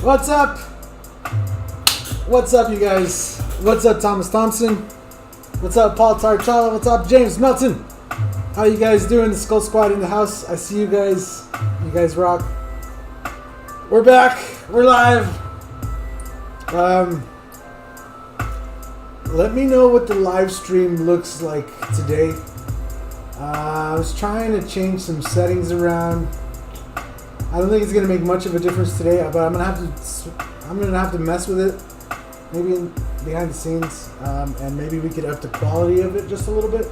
What's up? What's up, you guys? What's up, Thomas Thompson? What's up, Paul Tarchala? What's up, James Melton? How you guys doing? The Skull Squad in the house. I see you guys. You guys rock. We're back. We're live. Let me know what the live stream looks like today. I was trying to change some settings around. I don't think it's gonna make much of a difference today, but I'm gonna have to mess with it, maybe behind the scenes, and maybe we could up the quality of it just a little bit.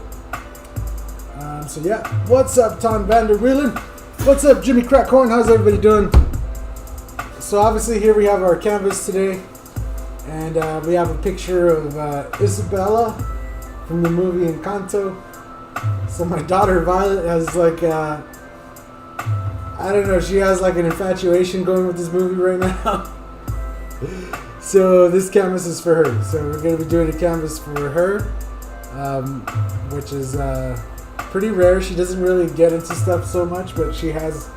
So yeah, what's up, Tom Vander Wheelen? What's up, Jimmy Crackhorn? How's everybody doing? So obviously here we have our canvas today, and we have a picture of Isabella from the movie Encanto. So my daughter Violet has like, I don't know, she has like an infatuation going with this movie right now. So this canvas is for her. So we're going to be doing a canvas for her, which is pretty rare. She doesn't really get into stuff so much, but she has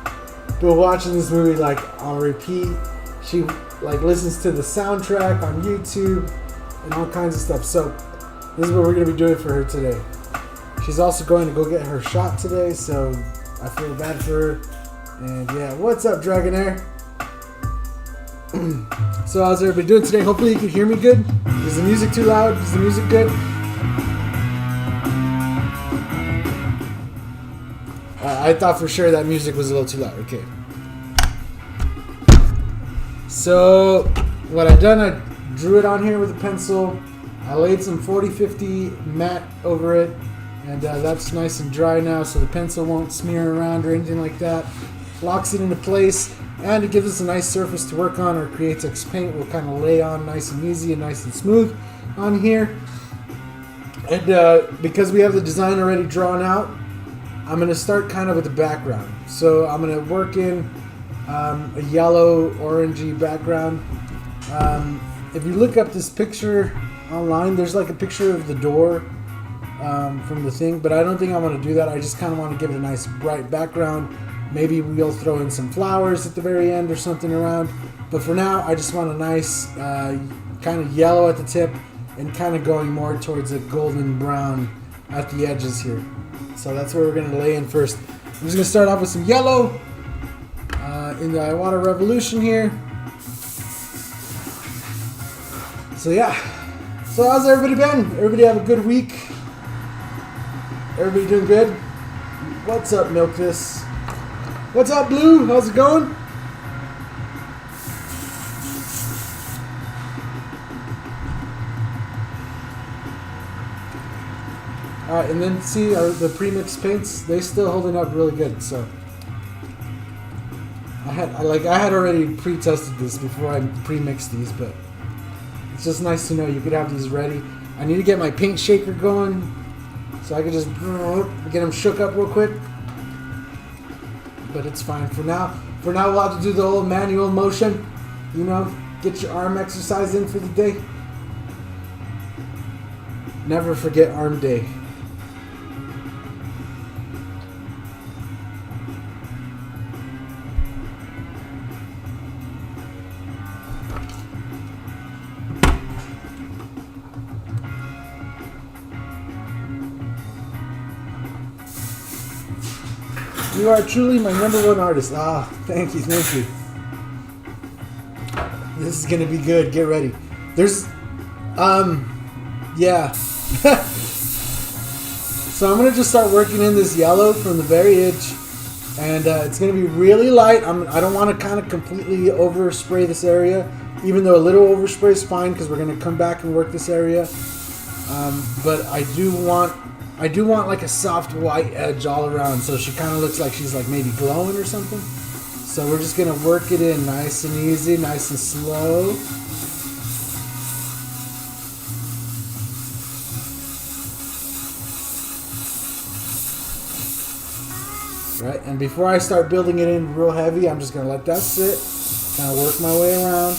been watching this movie like on repeat. She like listens to the soundtrack on YouTube and all kinds of stuff. So this is what we're going to be doing for her today. She's also going to go get her shot today, so I feel bad for her. And yeah, what's up, Dragonair? So how's everybody doing today? Hopefully you can hear me good. Is the music too loud? Is the music good? I thought for sure that music was a little too loud. Okay. So what I've done, I drew it on here with a pencil. I laid some 40-50 matte over it. And that's nice and dry now, so the pencil won't smear around or anything like that. Locks it into place, and it gives us a nice surface to work on. Our Createx paint will kind of lay on nice and easy and nice and smooth on here. And because we have the design already drawn out, I'm going to start kind of with the background. So I'm going to work in a yellow orangey background. If you look up this picture online, there's like a picture of the door from the thing, but I don't think I want to do that. I just kind of want to give it a nice bright background. Maybe we'll throw in some flowers at the very end or something around, but for now I just want a nice kind of yellow at the tip and kind of going more towards a golden brown at the edges here. So that's where we're going to lay in first. I'm just going to start off with some yellow in the Iwata Revolution here. So yeah, so how's everybody been? Everybody have a good week? Everybody doing good? What's up, Milk This? What's up, Blue? How's it going? Alright, and then see the pre-mixed paints, they still holding up really good, so I had already pre-tested this before I pre-mixed these, but it's just nice to know you could have these ready. I need to get my paint shaker going, so I can just get them shook up real quick. But it's fine for now. For now, we'll have to do the old manual motion. You know, get your arm exercise in for the day. Never forget arm day. You are truly my #1 artist. Ah, thank you, thank you. This is gonna be good. Get ready. There's, yeah. So I'm gonna just start working in this yellow from the very edge, and it's gonna be really light. I don't want to kind of completely overspray this area, even though a little overspray is fine because we're gonna come back and work this area. But I do want like a soft white edge all around, so she kind of looks like she's like maybe glowing or something. So we're just gonna work it in nice and easy, nice and slow. Right, and before I start building it in real heavy, I'm just gonna let that sit, kind of work my way around.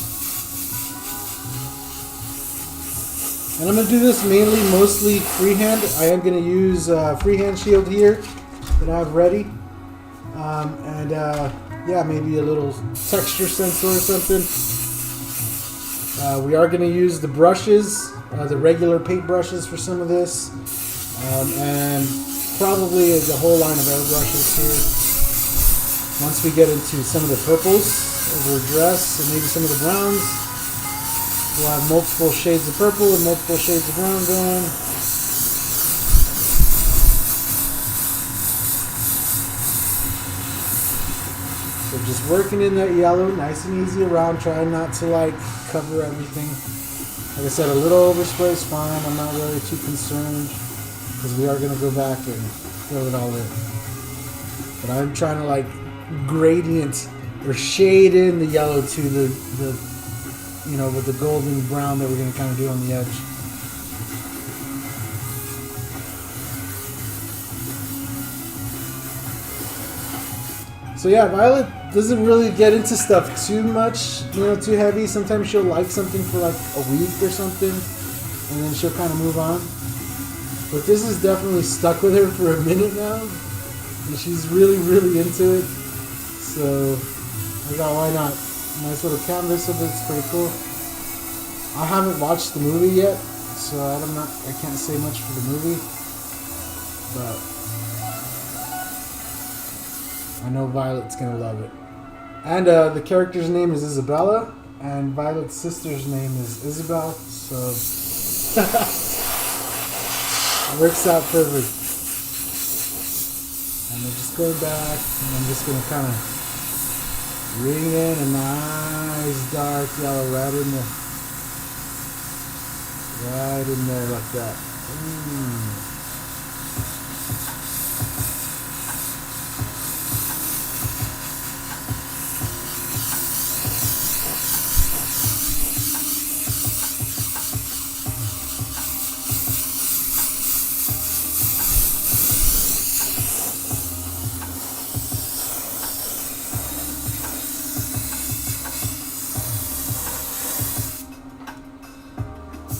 And I'm going to do this mostly freehand. I am going to use freehand shield here that I have ready. Yeah, maybe a little texture sensor or something. We are going to use the brushes, the regular paint brushes for some of this, and probably the whole line of airbrushes here. Once we get into some of the purples over a dress and maybe some of the browns, we'll have multiple shades of purple and multiple shades of brown going. So just working in that yellow, nice and easy around, trying not to like cover everything. Like I said, a little overspray is fine. I'm not really too concerned because we are going to go back and fill it all in. But I'm trying to like gradient or shade in the yellow to the you know, with the golden brown that we're going to kind of do on the edge. So yeah, Violet doesn't really get into stuff too much, you know, too heavy. Sometimes she'll like something for like a week or something, and then she'll kind of move on. But this is definitely stuck with her for a minute now, and she's really, really into it. So I thought, why not? Nice little canvas of it. It's pretty cool. I haven't watched the movie yet, so I can't say much for the movie, but I know Violet's gonna love it. And the character's name is Isabella, and Violet's sister's name is Isabel, so it works out perfect. And we're just going back, and I'm just gonna kind of ring in a nice dark yellow right in there like that.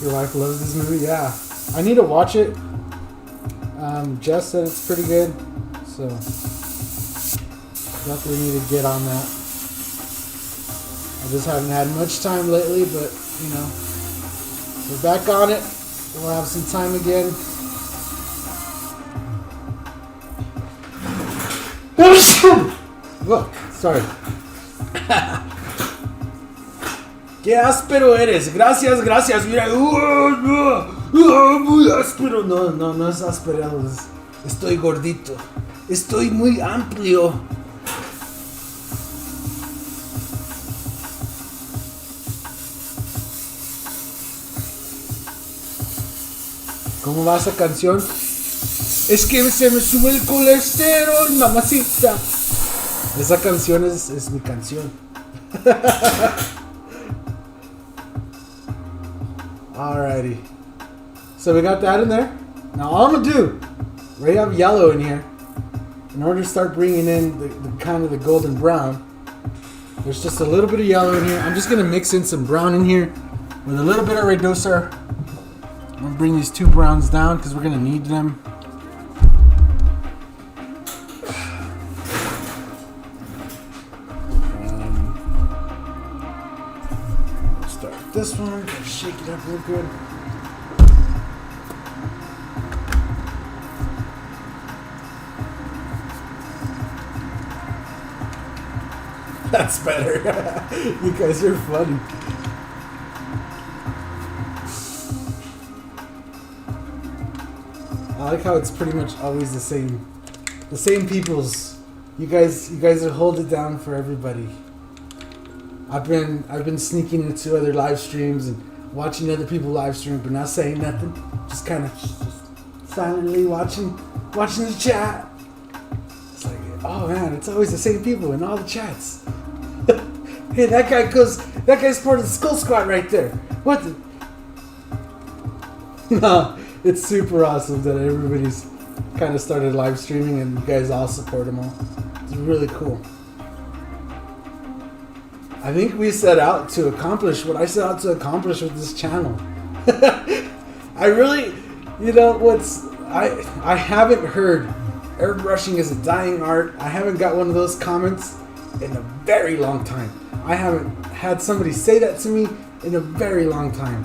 Your wife loves this movie? Yeah. I need to watch it. Jess said it's pretty good, so definitely need to get on that. I just haven't had much time lately, but you know, we're back on it. We'll have some time again. Look, sorry. ¡Qué áspero eres! Gracias, gracias. Mira. Muy áspero. No es áspero. Estoy gordito. Estoy muy amplio. ¿Cómo va esa canción? Es que se me sube el colesterol, mamacita. Esa canción es mi canción. Alrighty. So we got that in there. Now all I'm going to do, we have yellow in here. In order to start bringing in the kind of the golden brown, there's just a little bit of yellow in here. I'm just going to mix in some brown in here with a little bit of reducer. I'm going to bring these two browns down because we're going to need them. Start with this one. Shake it up real good. That's better. You guys are funny. I like how it's pretty much always the same people's. You guys are hold it down for everybody. I've been sneaking into other live streams and watching other people live stream, but not saying nothing. Just kind of silently watching the chat. It's like, oh man, it's always the same people in all the chats. Hey, that guy's part of the Skull Squad right there. What the? No, it's super awesome that everybody's kind of started live streaming and you guys all support them all. It's really cool. I think we set out to accomplish what I set out to accomplish with this channel. I really, you know, I haven't heard airbrushing is a dying art. I haven't got one of those comments in a very long time. I haven't had somebody say that to me in a very long time.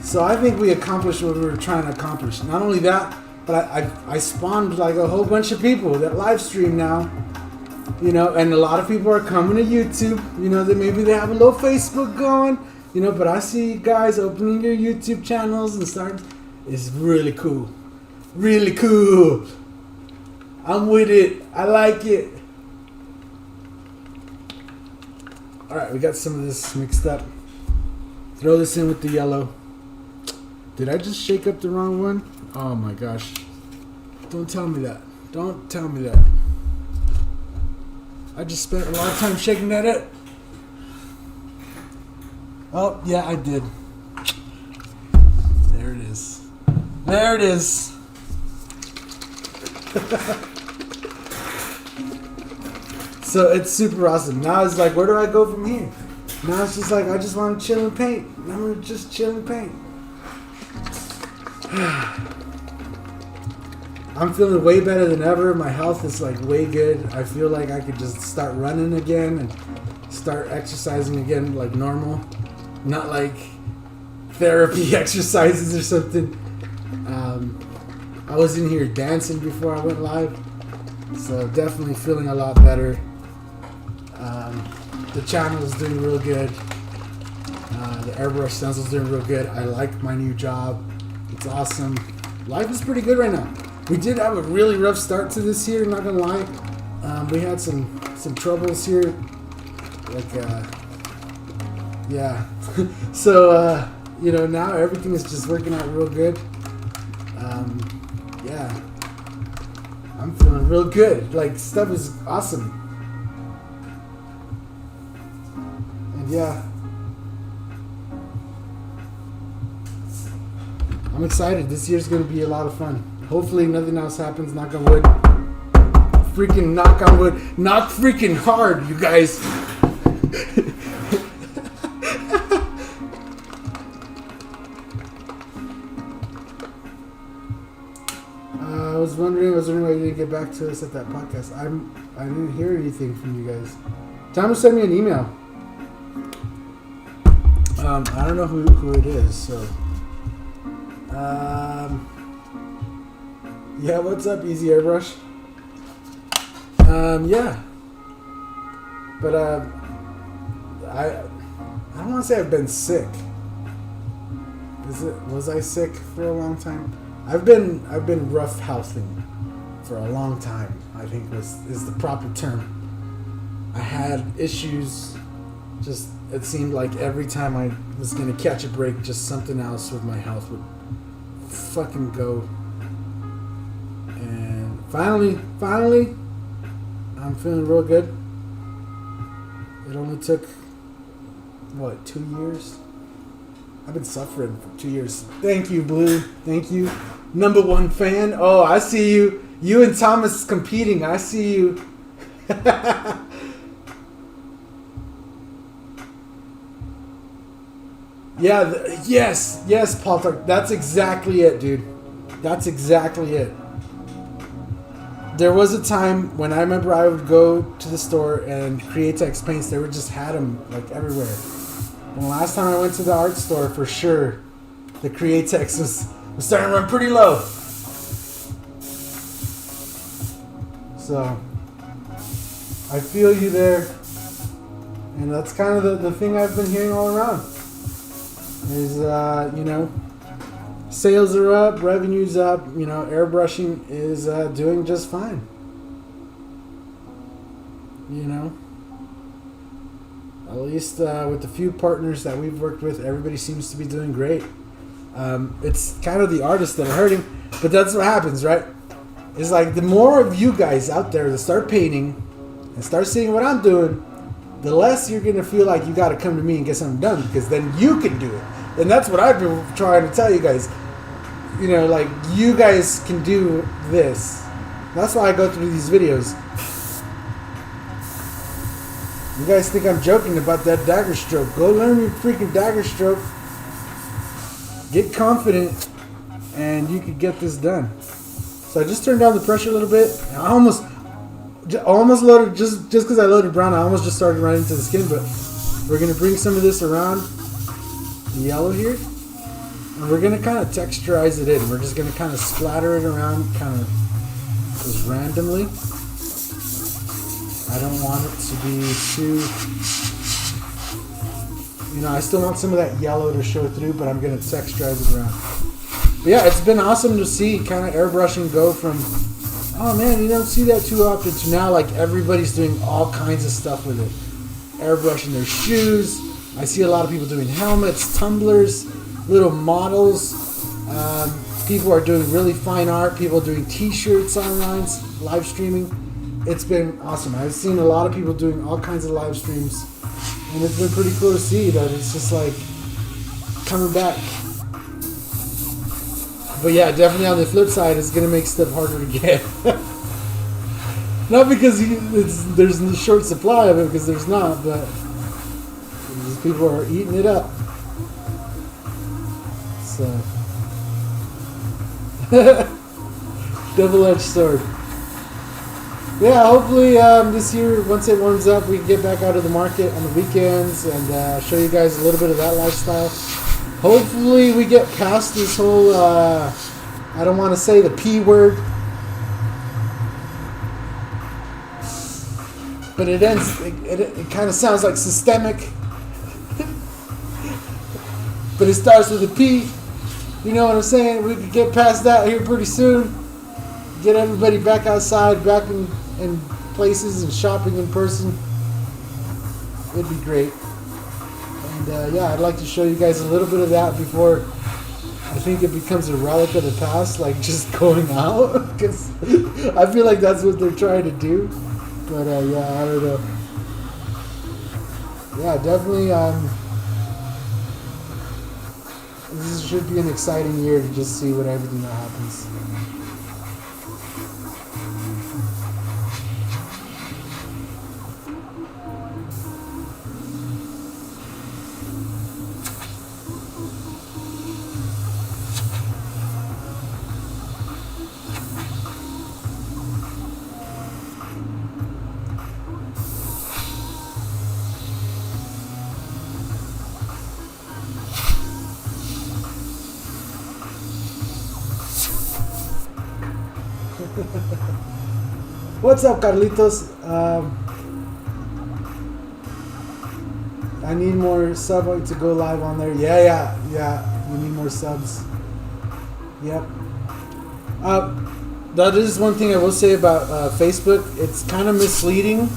So I think we accomplished what we were trying to accomplish. Not only that, but I spawned like a whole bunch of people that live stream now. You know, and a lot of people are coming to YouTube. You know, that maybe they have a little Facebook going. You know, but I see guys opening your YouTube channels and start. It's really cool. Really cool. I'm with it. I like it. Alright, we got some of this mixed up. Throw this in with the yellow. Did I just shake up the wrong one? Oh my gosh. Don't tell me that. Don't tell me that. I just spent a lot of time shaking that up. Oh, yeah, I did. There it is. There it is. So it's super awesome. Now it's like, where do I go from here? Now it's just like, I just want to chill and paint. I'm going to just chill and paint. I'm feeling way better than ever. My health is like way good. I feel like I could just start running again and start exercising again like normal. Not like therapy exercises or something. I was in here dancing before I went live. So definitely feeling a lot better. The channel is doing real good. The Airbrush stencil is doing real good. I like my new job. It's awesome. Life is pretty good right now. We did have a really rough start to this year, not gonna lie. We had some troubles here. Like, yeah. So, you know, now everything is just working out real good. Yeah. I'm feeling real good. Like, stuff is awesome. And yeah. I'm excited. This year's gonna be a lot of fun. Hopefully nothing else happens, knock on wood. Freaking knock on wood. Knock freaking hard, you guys. I was wondering why you didn't get back to us at that podcast. I didn't hear anything from you guys. Time to send me an email. I don't know who it is, so. Yeah, what's up, Easy Airbrush? Yeah. But, I don't want to say I've been sick. Was I sick for a long time? I've been rough housing for a long time, I think is the proper term. I had issues, just, it seemed like every time I was going to catch a break, just something else with my health would fucking go. And finally, I'm feeling real good. It only took, 2 years? I've been suffering for 2 years. Thank you, Blue. Thank you. Number one fan. Oh, I see you. You and Thomas competing. I see you. Yeah, yes, Paul Tuck. That's exactly it, dude. That's exactly it. There was a time when I remember I would go to the store and Createx paints, they were just had them like everywhere. And the last time I went to the art store, for sure, the Createx was starting to run pretty low. So, I feel you there. And that's kind of the thing I've been hearing all around. Is, you know, sales are up, revenue's up, you know, airbrushing is doing just fine. You know? At least with the few partners that we've worked with, everybody seems to be doing great. It's kind of the artists that are hurting, but that's what happens, right? It's like the more of you guys out there that start painting and start seeing what I'm doing, the less you're going to feel like you got to come to me and get something done, because then you can do it. And that's what I've been trying to tell you guys. You know, like, you guys can do this. That's why I go through these videos. You guys think I'm joking about that dagger stroke. Go learn your freaking dagger stroke. Get confident, and you can get this done. So I just turned down the pressure a little bit. I almost loaded, just because I loaded brown, I almost just started running into the skin, but we're going to bring some of this around. the yellow here. And we're going to kind of texturize it in. We're just going to kind of splatter it around kind of just randomly. I don't want it to be too... You know, I still want some of that yellow to show through, but I'm going to texturize it around. But yeah, it's been awesome to see kind of airbrushing go from, oh man, you don't see that too often, to now like everybody's doing all kinds of stuff with it. Airbrushing their shoes. I see a lot of people doing helmets, tumblers, little models. People are doing really fine art. People are doing t-shirts online, live streaming. It's been awesome. I've seen a lot of people doing all kinds of live streams. And it's been pretty cool to see that it's just like coming back. But yeah, definitely on the flip side, it's going to make stuff harder to get. Not because there's a short supply of it, because there's not, but people are eating it up. So, double-edged sword. Yeah, hopefully this year, once it warms up, we can get back out of the market on the weekends and show you guys a little bit of that lifestyle. Hopefully we get past this whole, I don't want to say the P word, but it ends, it kind of sounds like systemic, but it starts with a P. You know what I'm saying? We could get past that here pretty soon. Get everybody back outside, back in places and shopping in person. It'd be great. And yeah, I'd like to show you guys a little bit of that before I think it becomes a relic of the past, like just going out. Because I feel like that's what they're trying to do. But yeah, I don't know. Yeah, definitely. This should be an exciting year to just see what everything that happens. What's up, Carlitos? I need more subs to go live on there. Yeah. We need more subs. Yep. That is one thing I will say about Facebook. It's kind of misleading.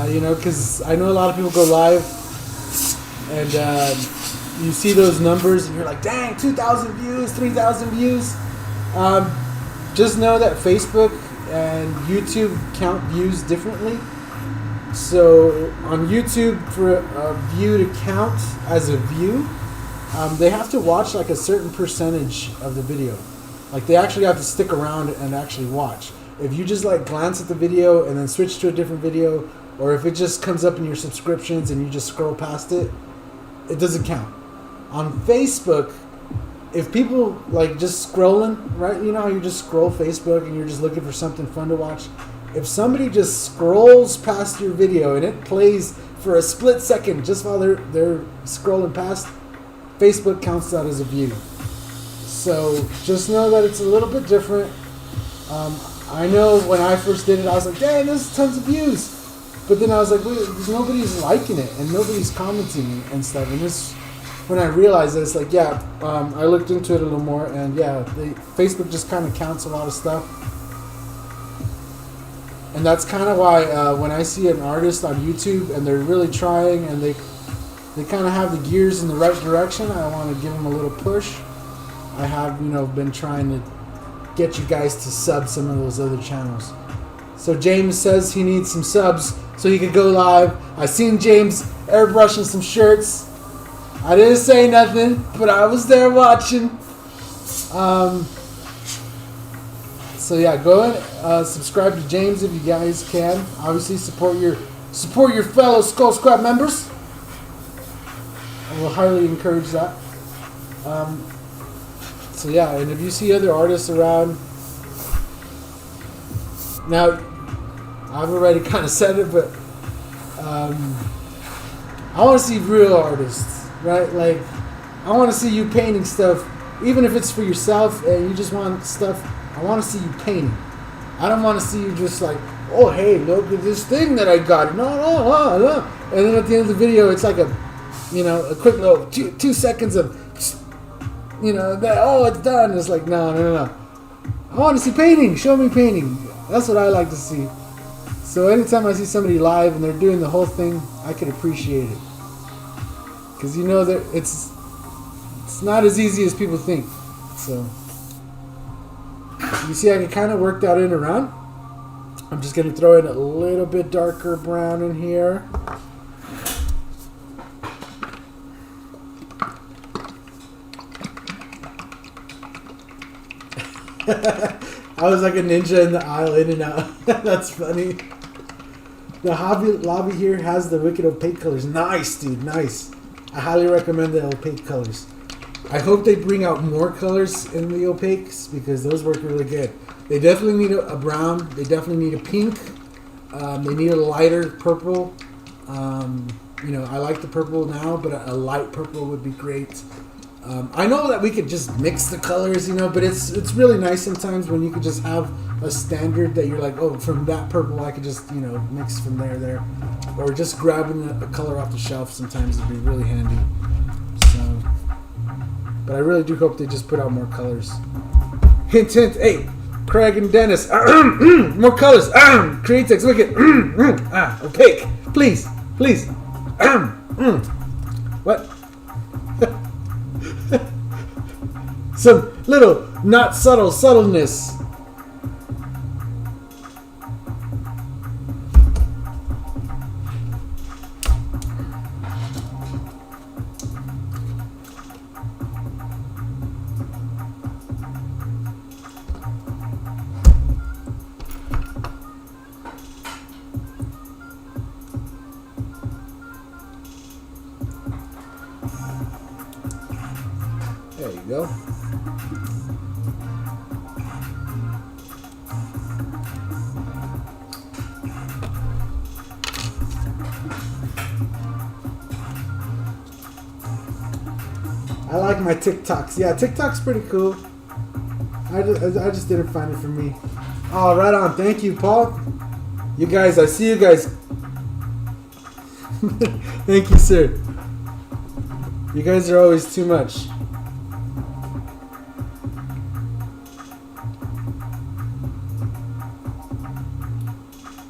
You know, because I know a lot of people go live and you see those numbers and you're like, dang, 2,000 views, 3,000 views. Just know that Facebook and YouTube count views differently. So on YouTube, for a view to count as a view, they have to watch like a certain percentage of the video. Like they actually have to stick around and actually watch. If you just like glance at the video and then switch to a different video, or if it just comes up in your subscriptions and you just scroll past it, it doesn't count. On Facebook, if people like just scrolling, right? You know how you just scroll Facebook and you're just looking for something fun to watch? If somebody just scrolls past your video and it plays for a split second just while they're scrolling past, Facebook counts that as a view. So just know that it's a little bit different. I know when I first did it, I was like, dang, there's tons of views. But then I was like, wait, nobody's liking it and nobody's commenting and stuff. And this, when I realized that, it's like, yeah, I looked into it a little more, and yeah, Facebook just kind of counts a lot of stuff. And that's kind of why when I see an artist on YouTube and they're really trying and they kind of have the gears in the right direction, I want to give them a little push. I have, been trying to get you guys to sub some of those other channels. So James says he needs some subs so he could go live. I seen James airbrushing some shirts. I didn't say nothing, but I was there watching. So yeah, go and subscribe to James if you guys can. Obviously, support your fellow Skull Squad members. I will highly encourage that. So yeah, and if you see other artists around, now I've already kind of said it, but I want to see real artists. right? Like, I want to see you painting stuff, even if it's for yourself and you just want stuff. I want to see you painting. I don't want to see you just like, oh, hey, look at this thing that I got. No. And then at the end of the video, it's like a quick little 2 seconds of, that, it's done. It's like, no. I want to see painting. Show me painting. That's what I like to see. So anytime I see somebody live and they're doing the whole thing, I can appreciate it. Because that it's not as easy as people think. So you see I can kind of work that in around. I'm just going to throw in a little bit darker brown in here. I was like a ninja in the aisle, in and out. That's funny. The Hobby Lobby here has the wicked opaque colors. Nice, dude, nice. I highly recommend the opaque colors. I hope they bring out more colors in the opaques because those work really good. They definitely need a brown. They definitely need a pink. They need a lighter purple. I like the purple now, but a light purple would be great. I know that we could just mix the colors, but it's really nice sometimes when you could just have a standard that you're like, oh, from that purple I could just mix from there, or just grabbing a color off the shelf. Sometimes it'd be really handy. So, but I really do hope they just put out more colors. Hint, hey, Craig and Dennis, more colors. Createx, wicked, opaque, please. What? Some little not subtleness. There you go. I like my TikToks. Yeah, TikTok's pretty cool. I just didn't find it for me. Oh, right on. Thank you, Paul. You guys, I see you guys. Thank you, sir. You guys are always too much.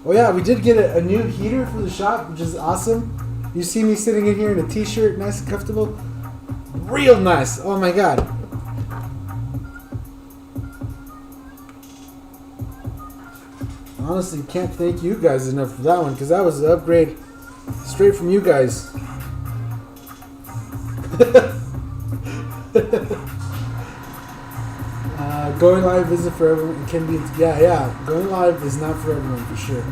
Oh yeah, we did get a new heater for the shop, which is awesome. You see me sitting in here in a t-shirt, nice and comfortable. Real nice. Oh my god. Honestly, can't thank you guys enough for that one, because that was an upgrade straight from you guys. Going live isn't for everyone. It can be. Yeah. Going live is not for everyone, for sure.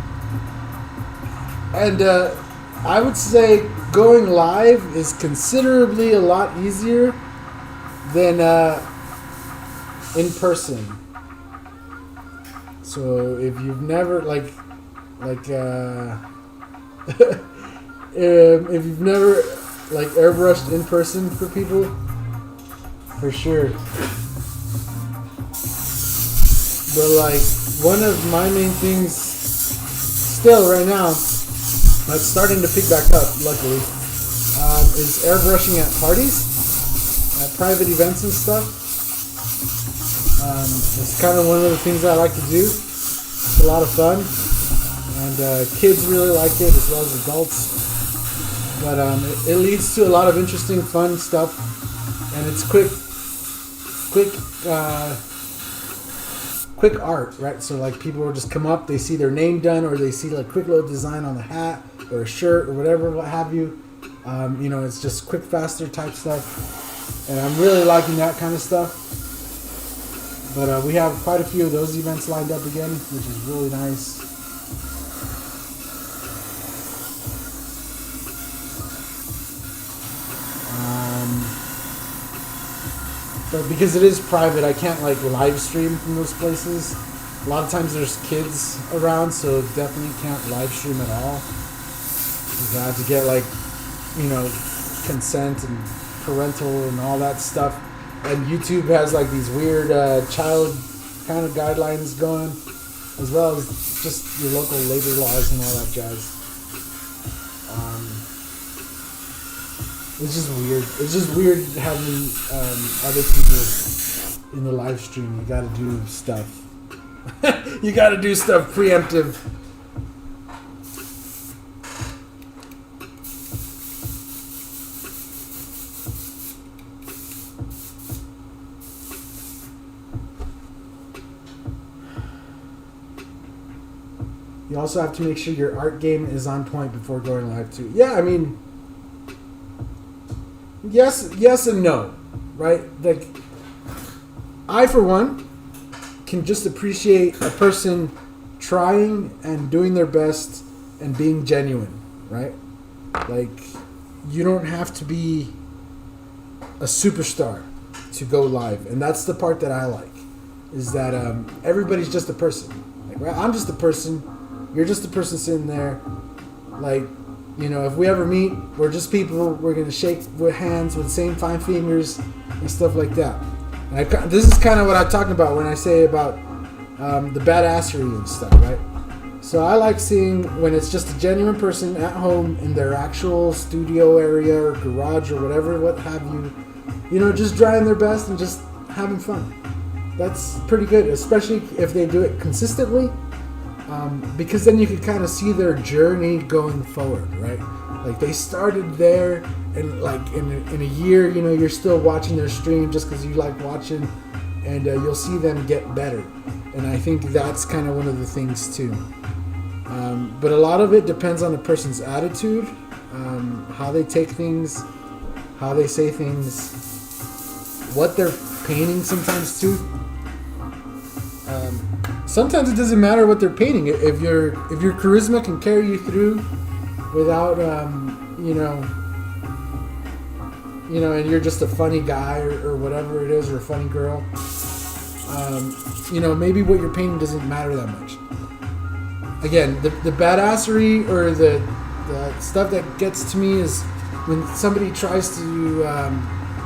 And I would say going live is considerably a lot easier than in person. So if you've never if you've never airbrushed in person for people, for sure. But one of my main things still right now, it's starting to pick back up, luckily, is airbrushing at parties, at private events and stuff. It's kind of one of the things I like to do. It's a lot of fun, and kids really like it as well as adults. But it leads to a lot of interesting, fun stuff, and it's quick art, right? So people will just come up, they see their name done, or they see quick little design on the hat or a shirt or whatever, what have you. It's just quick, faster type stuff, and I'm really liking that kind of stuff. But we have quite a few of those events lined up again, which is really nice. But because it is private, I can't live stream from those places. A lot of times there's kids around, so definitely can't live stream at all. Because I have to get consent and parental and all that stuff. And YouTube has like these weird child kind of guidelines going, as well as just your local labor laws and all that jazz. It's just weird. It's just weird having other people in the live stream. You gotta do stuff. You gotta do stuff preemptive. You also have to make sure your art game is on point before going live too. Yeah, I mean, yes and no, right? Like, I for one can just appreciate a person trying and doing their best and being genuine, right? Like, you don't have to be a superstar to go live, and that's the part that I like, is that everybody's just a person. Like, right? I'm just a person. You're just a person sitting there. Like, you know, if we ever meet, we're just people. We're gonna shake with hands with the same 5 fingers and stuff like that. And this is kind of what I'm talking about when I say about the badassery and stuff, right? So I like seeing when it's just a genuine person at home in their actual studio area or garage or whatever, what have you. You know, just trying their best and just having fun. That's pretty good, especially if they do it consistently. Because then you can kind of see their journey going forward, right? Like, they started there, and like in a year, you know, you're still watching their stream just because you like watching, and you'll see them get better. And I think that's kind of one of the things too. But a lot of it depends on the person's attitude, how they take things, how they say things, what they're painting sometimes too. Sometimes it doesn't matter what they're painting. If your charisma can carry you through without, you know, and you're just a funny guy or whatever it is, or a funny girl, you know, maybe what you're painting doesn't matter that much. Again, the badassery or the stuff that gets to me is when somebody tries to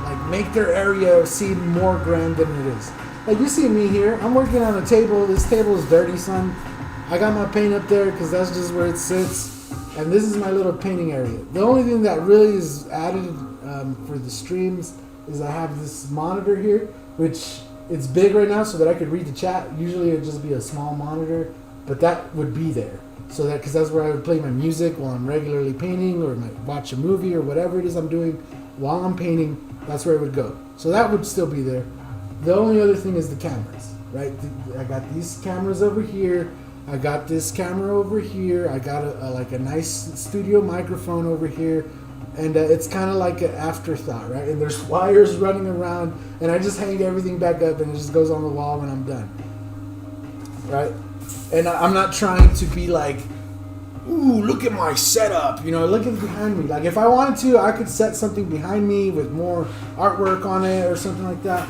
like make their area seem more grand than it is. Like, you see me here, I'm working on a table. This table is dirty, son. I got my paint up there because that's just where it sits. And this is my little painting area. The only thing that really is added for the streams is I have this monitor here, which it's big right now so that I could read the chat. Usually it would just be a small monitor, but that would be there. So that, because that's where I would play my music while I'm regularly painting, or watch a movie or whatever it is I'm doing while I'm painting. That's where it would go. So that would still be there. The only other thing is the cameras, right? I got these cameras over here. I got this camera over here. I got a nice studio microphone over here. And it's kind of like an afterthought, right? And there's wires running around. And I just hang everything back up and it just goes on the wall when I'm done. Right? And I'm not trying to be like, ooh, look at my setup. You know, look at behind me. Like, if I wanted to, I could set something behind me with more artwork on it or something like that.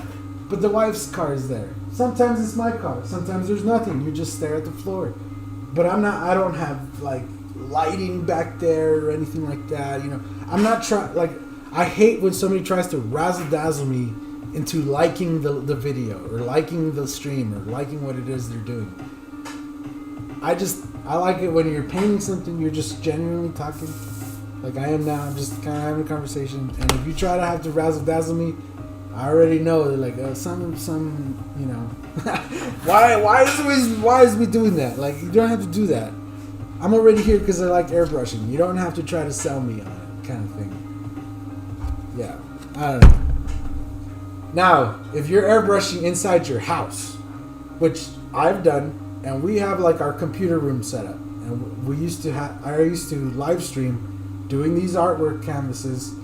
But the wife's car is there. Sometimes it's my car. Sometimes there's nothing. You just stare at the floor. But I don't have like lighting back there or anything like that. You know, I'm not trying, like, I hate when somebody tries to razzle dazzle me into liking the video or liking the stream or liking what it is they're doing. I like it when you're painting something, you're just genuinely talking. Like I am now. I'm just kind of having a conversation. And if you try to have to razzle dazzle me, I already know, like, some, you know, why is we doing that? Like, you don't have to do that. I'm already here because I like airbrushing. You don't have to try to sell me on it, kind of thing. Yeah, I don't know. Now, if you're airbrushing inside your house, which I've done, and we have like our computer room set up, and I used to live stream doing these artwork canvases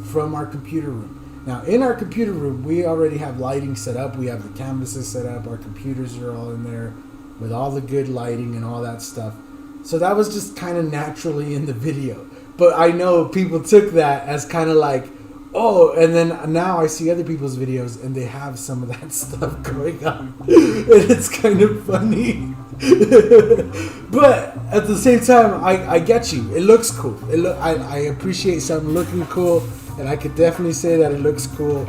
from our computer room. Now, in our computer room, we already have lighting set up. We have the canvases set up. Our computers are all in there with all the good lighting and all that stuff. So that was just kind of naturally in the video. But I know people took that as kind of like, oh, and then now I see other people's videos and they have some of that stuff going on. And it's kind of funny. But at the same time, I get you. It looks cool. I appreciate something looking cool. and I could definitely say that it looks cool,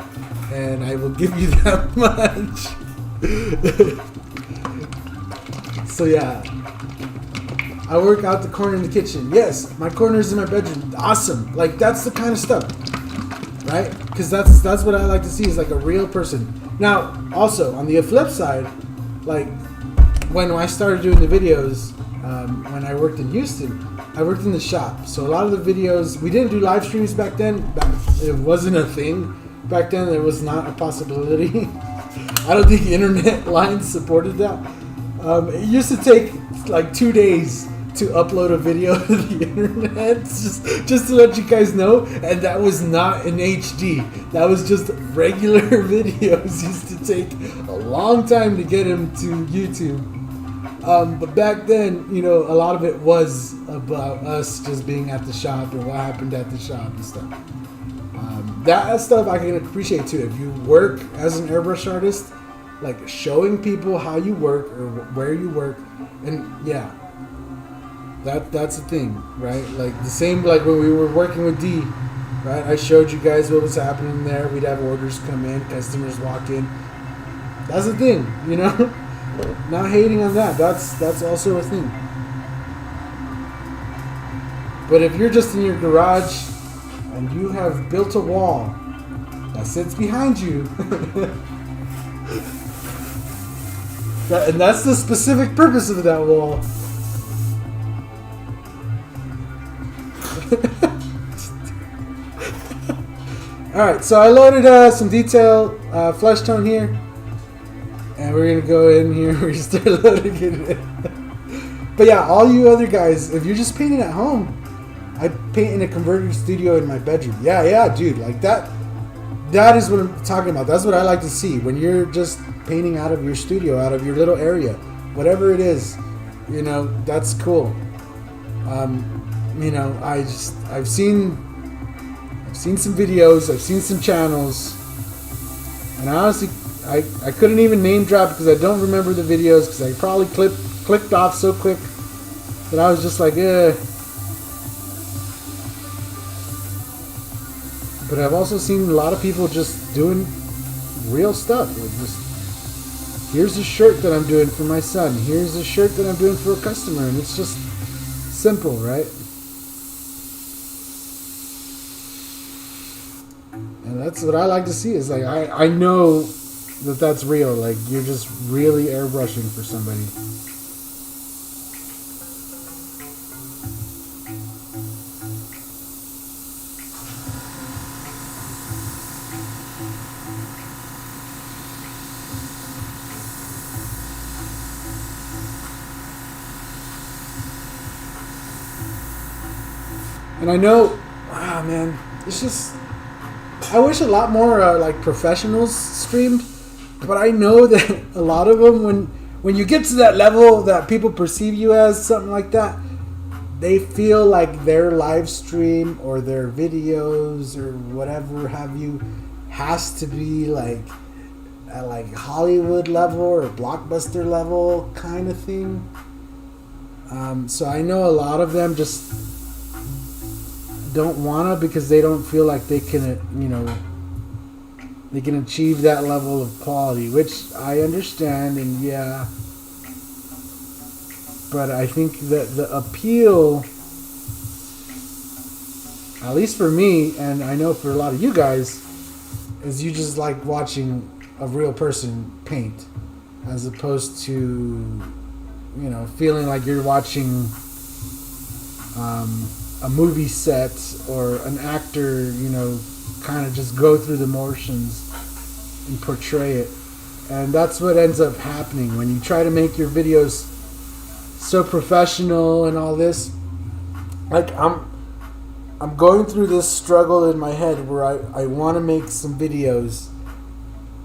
and I will give you that much. So yeah, I work out the corner in the kitchen. Yes, my corner is in my bedroom. Awesome. Like, that's the kind of stuff, right? Because that's what I like to see, is like a real person. Now, also on the flip side, like when I started doing the videos, when I worked in Houston, I worked in the shop. So a lot of the videos, we didn't do live streams back then. It wasn't a thing back then. It was not a possibility. I don't think internet lines supported that. It used to take like 2 days to upload a video to the internet, just to let you guys know, and that was not in HD. That was just regular videos. Used to take a long time to get them to YouTube. But back then, you know, a lot of it was about us just being at the shop and what happened at the shop and stuff. That stuff I can appreciate too. If you work as an airbrush artist, like showing people how you work or where you work, and yeah, that's the thing, right? Like the same, like when we were working with D, right? I showed you guys what was happening there. We'd have orders come in, customers walk in. That's the thing, you know. Not hating on that. That's also a thing. But if you're just in your garage and you have built a wall that sits behind you, and that's the specific purpose of that wall. Alright, so I loaded some detail flesh tone here. And we're going to go in here and we start loading it in. But yeah, all you other guys, if you're just painting at home, I paint in a converted studio in my bedroom. Yeah, dude, like that is what I'm talking about. That's what I like to see. When you're just painting out of your studio, out of your little area, whatever it is, you know, that's cool. You know, I've seen some videos, I've seen some channels, and I honestly, I couldn't even name drop because I don't remember the videos, because I probably clicked off so quick that I was just like, eh. But I've also seen a lot of people just doing real stuff. Like just, here's a shirt that I'm doing for my son. Here's a shirt that I'm doing for a customer, and it's just simple, right? And that's what I like to see. Is like I know that's real. Like you're just really airbrushing for somebody. And I know, man, it's just, I wish a lot more like professionals streamed, but I know that a lot of them, when you get to that level that people perceive you as something like that, they feel like their live stream or their videos or whatever have you has to be like at like Hollywood level or blockbuster level kind of thing. So I know a lot of them just don't wanna, because they don't feel like they can, they can achieve that level of quality, which I understand, and yeah. But I think that the appeal, at least for me, and I know for a lot of you guys, is you just like watching a real person paint, as opposed to, feeling like you're watching a movie set or an actor, kind of just go through the motions and portray it. And that's what ends up happening when you try to make your videos so professional and all this. Like I'm going through this struggle in my head where I want to make some videos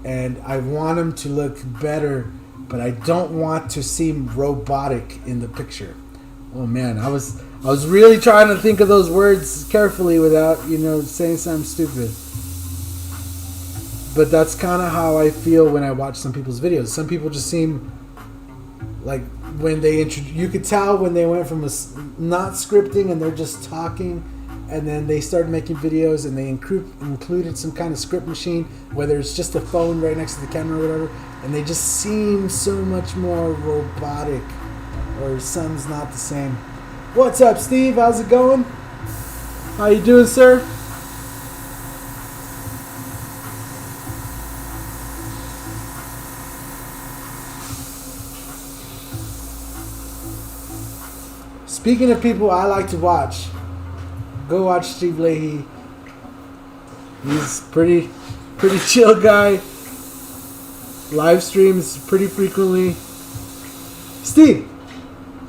and I want them to look better, but I don't want to seem robotic in the picture. Oh man, I was really trying to think of those words carefully without, saying something stupid. But that's kind of how I feel when I watch some people's videos. Some people just seem like when they you could tell when they went from not scripting and they're just talking, and then they started making videos, and they included some kind of script machine, whether it's just a phone right next to the camera or whatever, and they just seem so much more robotic, or some's not the same. What's up, Steve? How's it going? How you doing, sir? Speaking of people I like to watch, go watch Steve Leahy. He's pretty chill guy. Live streams pretty frequently. Steve,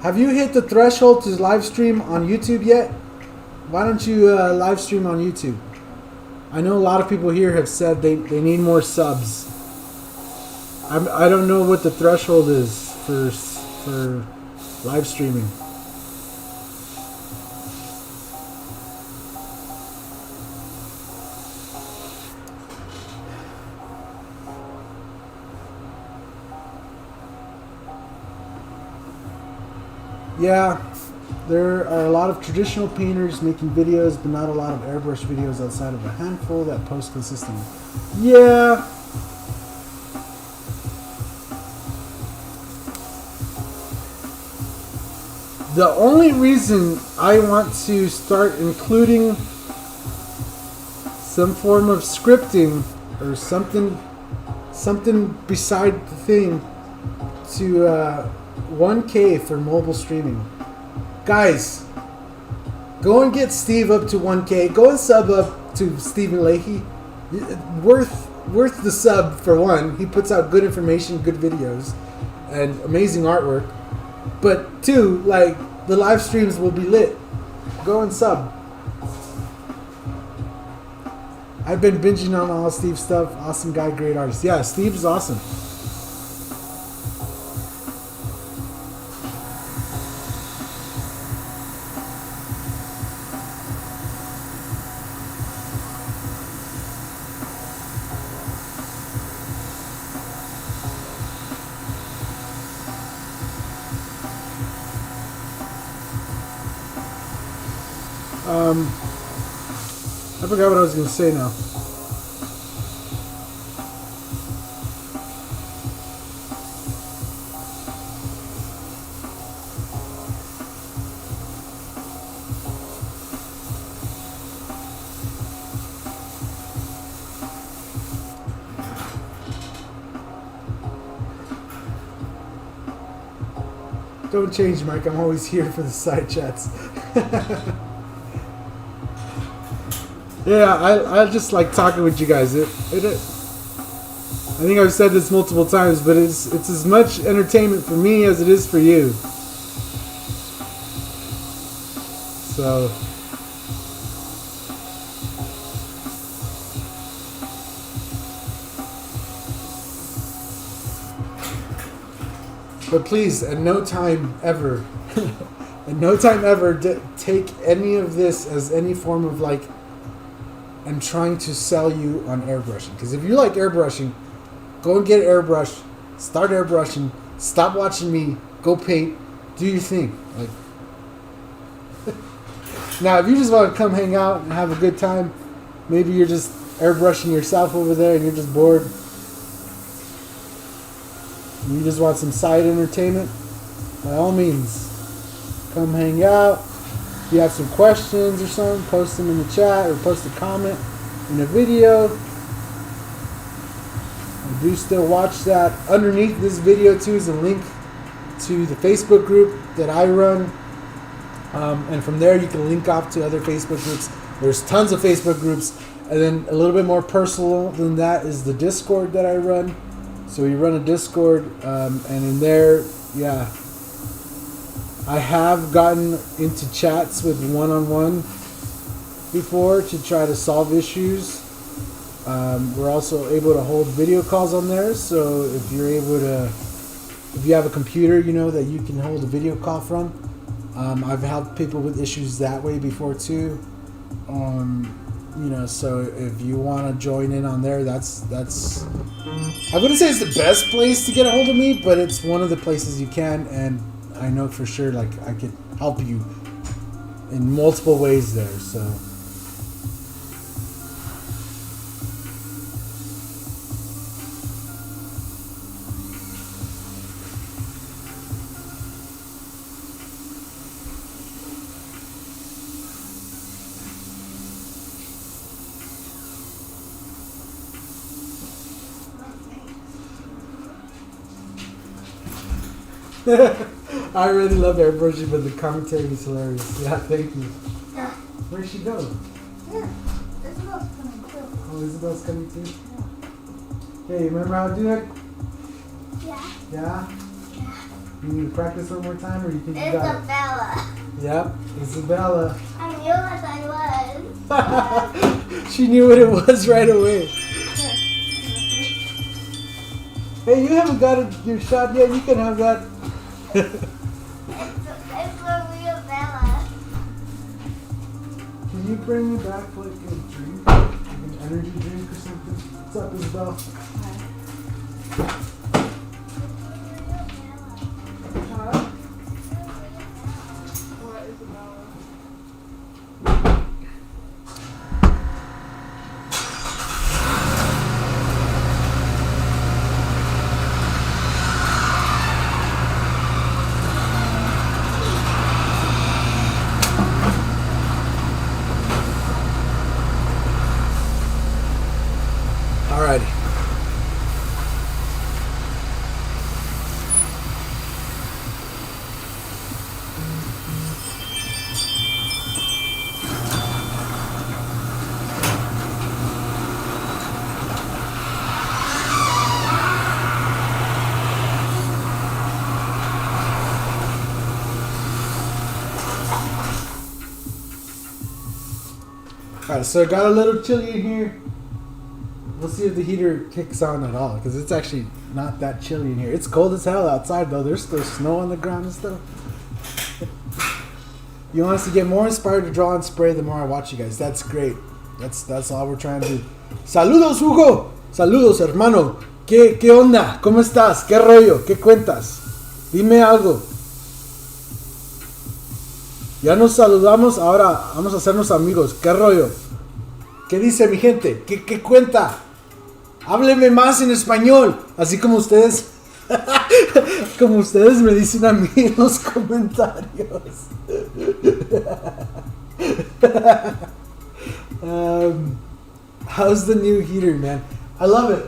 have you hit the threshold to live stream on YouTube yet? Why don't you live stream on YouTube? I know a lot of people here have said they need more subs. I don't know what the threshold is for live streaming. Yeah, there are a lot of traditional painters making videos, but not a lot of airbrush videos outside of a handful that post consistently. Yeah. The only reason I want to start including some form of scripting or something beside the thing to 1K for mobile streaming. Guys, go and get Steve up to 1K. Go and sub up to Stephen Leahy. Worth the sub for one. He puts out good information, good videos, and amazing artwork. But two, like, the live streams will be lit. Go and sub. I've been binging on all Steve's stuff. Awesome guy, great artist. Yeah, Steve's awesome. I forgot what I was going to say now. Don't change, Mike. I'm always here for the side chats. Yeah, I just like talking with you guys. I think I've said this multiple times, but it's as much entertainment for me as it is for you. So, but please, at no time ever, take any of this as any form of like, I'm trying to sell you on airbrushing. Because if you like airbrushing, go and get an airbrush, start airbrushing, stop watching me, go paint, do your thing. Like, now, if you just want to come hang out and have a good time, maybe you're just airbrushing yourself over there and you're just bored, and you just want some side entertainment, by all means, come hang out. If you have some questions or something, post them in the chat or post a comment in a video. I do still watch that. Underneath this video too is a link to the Facebook group that I run. And from there you can link off to other Facebook groups. There's tons of Facebook groups. And then a little bit more personal than that is the Discord that I run. So we run a Discord, and in there, yeah, I have gotten into chats with one-on-one before to try to solve issues. We're also able to hold video calls on there, so if you have a computer, you know, that you can hold a video call from. I've helped people with issues that way before too. You know, so if you want to join in on there, that's I wouldn't say it's the best place to get a hold of me, but it's one of the places you can, and I know for sure, like, I could help you in multiple ways there. So. I really love airbrushing, but the commentary is hilarious. Yeah, thank you. Yeah. Where'd she go? Yeah. Isabel's coming too. Oh, Isabel's coming too? Yeah. Hey, remember how to do it? Yeah. Yeah? You need to practice one more time, or you think you got it? Isabella. Yep, Isabella. I knew what I was. She knew what it was right away. Hey, you haven't got your shot yet. You can have that. It's a real Bella. Can you bring me back like a drink? Like an energy drink or something? What's up, Isabel? Alrighty. Alright, so I got a little chilly in here. We'll see if the heater kicks on at all, because it's actually not that chilly in here. It's cold as hell outside, though. There's still snow on the ground and stuff. You want us to get more inspired to draw and spray the more I watch you guys. That's great. That's all we're trying to do. Saludos, Hugo. Saludos, hermano. ¿Qué onda? ¿Cómo estás? ¿Qué rollo? ¿Qué cuentas? Dime algo. Ya nos saludamos, ahora vamos a hacernos amigos. ¿Qué rollo? ¿Qué dice mi gente? ¿Qué cuenta? Hábleme más en español, así como ustedes me dicen a mí en los comentarios. How's the new heater, man? I love it.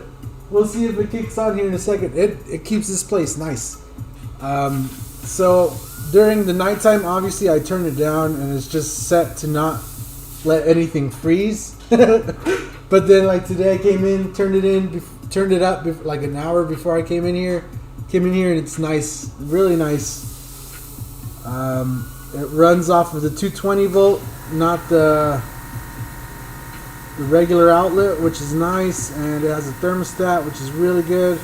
We'll see if it kicks on here in a second. It keeps this place nice. So during the nighttime, obviously I turn it down and it's just set to not let anything freeze. But then like today I came in, turned it up like an hour before I came in here and it's nice, really nice. It runs off of the 220 volt, not the regular outlet, which is nice, and it has a thermostat, which is really good,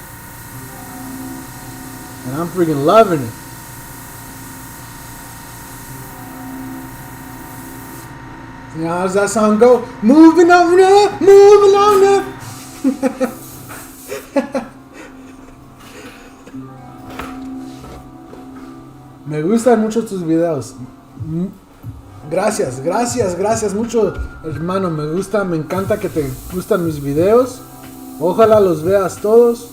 and I'm freaking loving it. You know, how does that song go? Moving on up, moving on up. Me gustan mucho tus videos. Gracias mucho, hermano. Me encanta que te gustan mis videos. Ojalá los veas todos.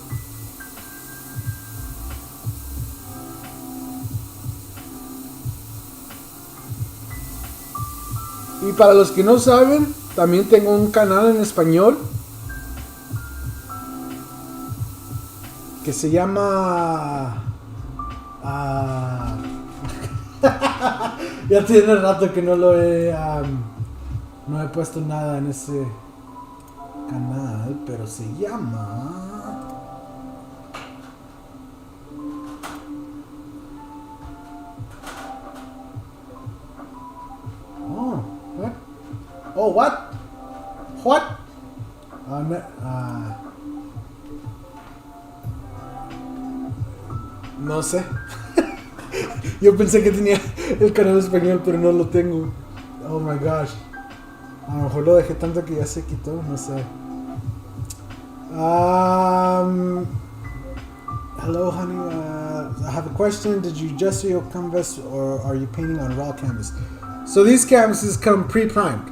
Y para los que no saben, también tengo un canal en español que se llama... ya tiene rato que no lo he... no he puesto nada en ese canal, pero se llama... Oh, what? What? No sé. Yo pensé que tenía el canal español, pero no lo tengo. Oh my gosh. A lo mejor lo dejé tanto que ya se quitó, no sé. Hello, honey. I have a question. Did you gesso your canvas or are you painting on raw canvas? So these canvases come pre-primed.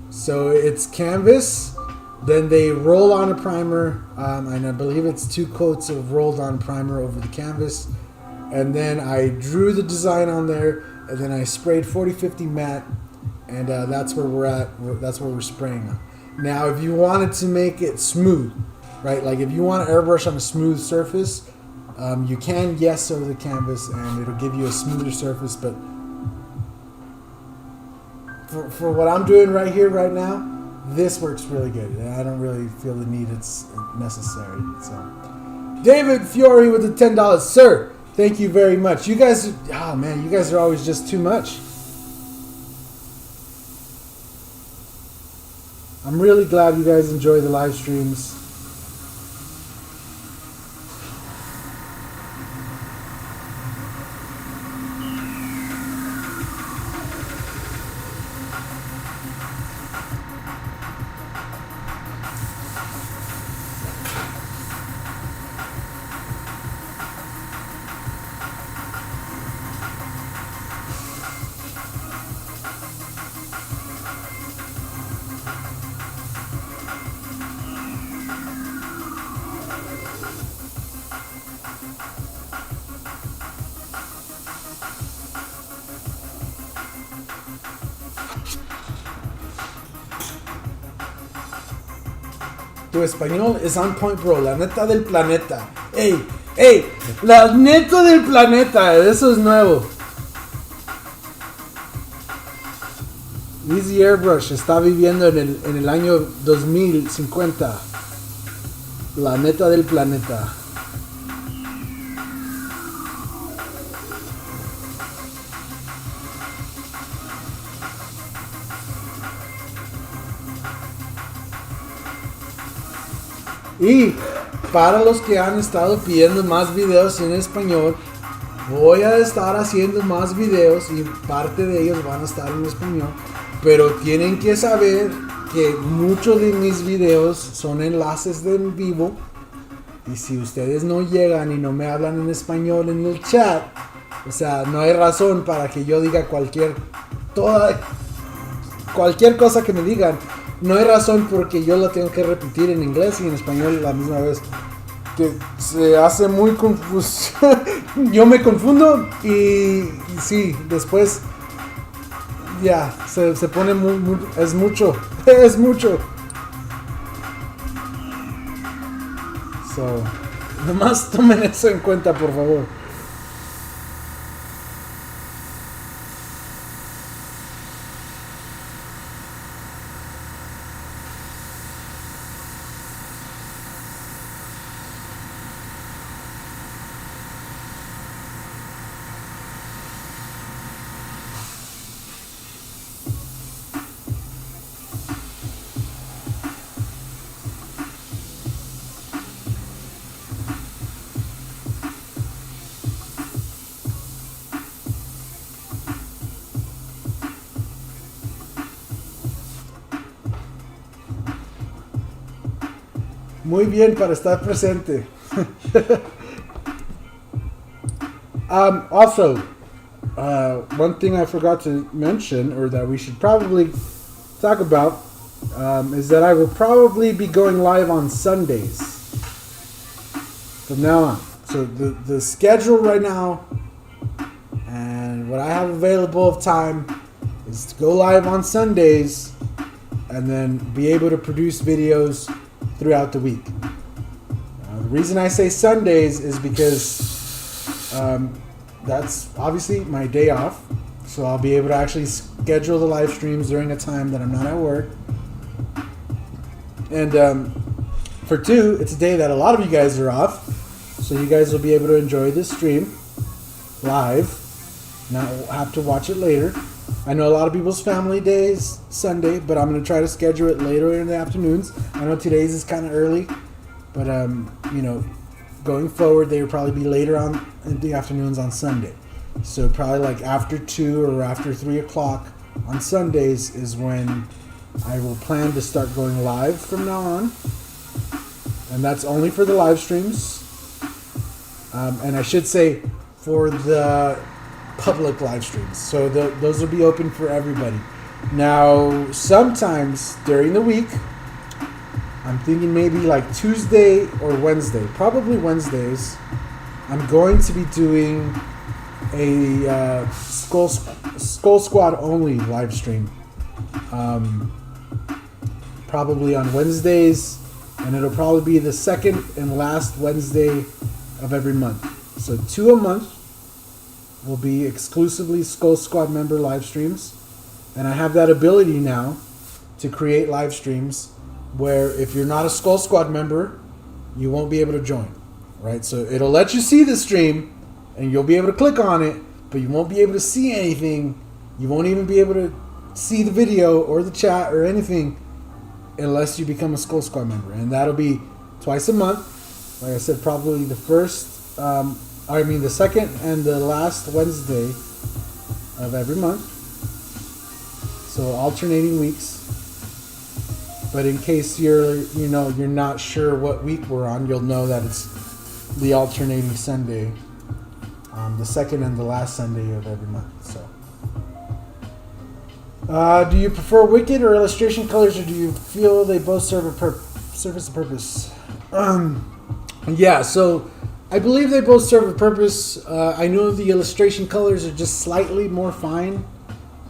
So it's canvas, then they roll on a primer, and I believe it's 2 coats of rolled on primer over the canvas. And then I drew the design on there, and then I sprayed 40-50 matte, and that's where we're at. That's where we're spraying on. Now, if you wanted to make it smooth, right? Like if you want to airbrush on a smooth surface, you can gesso the canvas, and it'll give you a smoother surface. But for what I'm doing right here, right now, this works really good. And I don't really feel the need it's necessary. So, David Fiore with the $10, sir. Thank you very much. You guys, oh man, you guys are always just too much. I'm really glad you guys enjoy the live streams. Tu español es on point, bro. La neta del planeta. Ey, ey, la neta del planeta. Eso es nuevo. Easy Airbrush está viviendo en el año 2050. La neta del planeta. Y para los que han estado pidiendo más videos en español, voy a estar haciendo más videos y parte de ellos van a estar en español. Pero tienen que saber que muchos de mis videos son enlaces de en vivo. Y si ustedes no llegan y no me hablan en español en el chat, o sea, no hay razón para que yo diga cualquier cosa que me digan. No hay razón porque yo lo tengo que repetir en inglés y en español a la misma vez. Que se hace muy confuso. Yo me confundo y sí, después ya, se pone muy, es mucho. Es mucho. So, nomás tomen eso en cuenta, por favor. Muy bien para estar presente. Also, one thing I forgot to mention, or that we should probably talk about, is that I will probably be going live on Sundays from now on. So the schedule right now and what I have available of time is to go live on Sundays and then be able to produce videos throughout the week. The reason I say Sundays is because that's obviously my day off, so I'll be able to actually schedule the live streams during a time that I'm not at work. And for 2, it's a day that a lot of you guys are off, so you guys will be able to enjoy this stream live, not have to watch it later. I know a lot of people's family days Sunday, but I'm going to try to schedule it later in the afternoons. I know today's is kind of early, but you know, going forward, they will probably be later on in the afternoons on Sunday. So probably like after 2 or after 3 o'clock on Sundays is when I will plan to start going live from now on. And that's only for the live streams. And I should say, for the public live streams. So those will be open for everybody. Now, sometimes during the week, I'm thinking maybe like Tuesday or Wednesday, probably Wednesdays, I'm going to be doing a Skull Squad only live stream. Probably on Wednesdays, and it'll probably be the second and last Wednesday of every month. So 2 a month will be exclusively Skull Squad member live streams. And I have that ability now to create live streams where if you're not a Skull Squad member, you won't be able to join, right? So it'll let you see the stream and you'll be able to click on it, but you won't be able to see anything. You won't even be able to see the video or the chat or anything unless you become a Skull Squad member. And that'll be twice a month. Like I said, probably the second and the last Wednesday of every month. So alternating weeks. But in case you're not sure what week we're on, you'll know that it's the alternating Sunday, the second and the last Sunday of every month. So, do you prefer Wicked or illustration colors, or do you feel they both serve a purpose? Yeah. So, I believe they both serve a purpose. I know the illustration colors are just slightly more fine.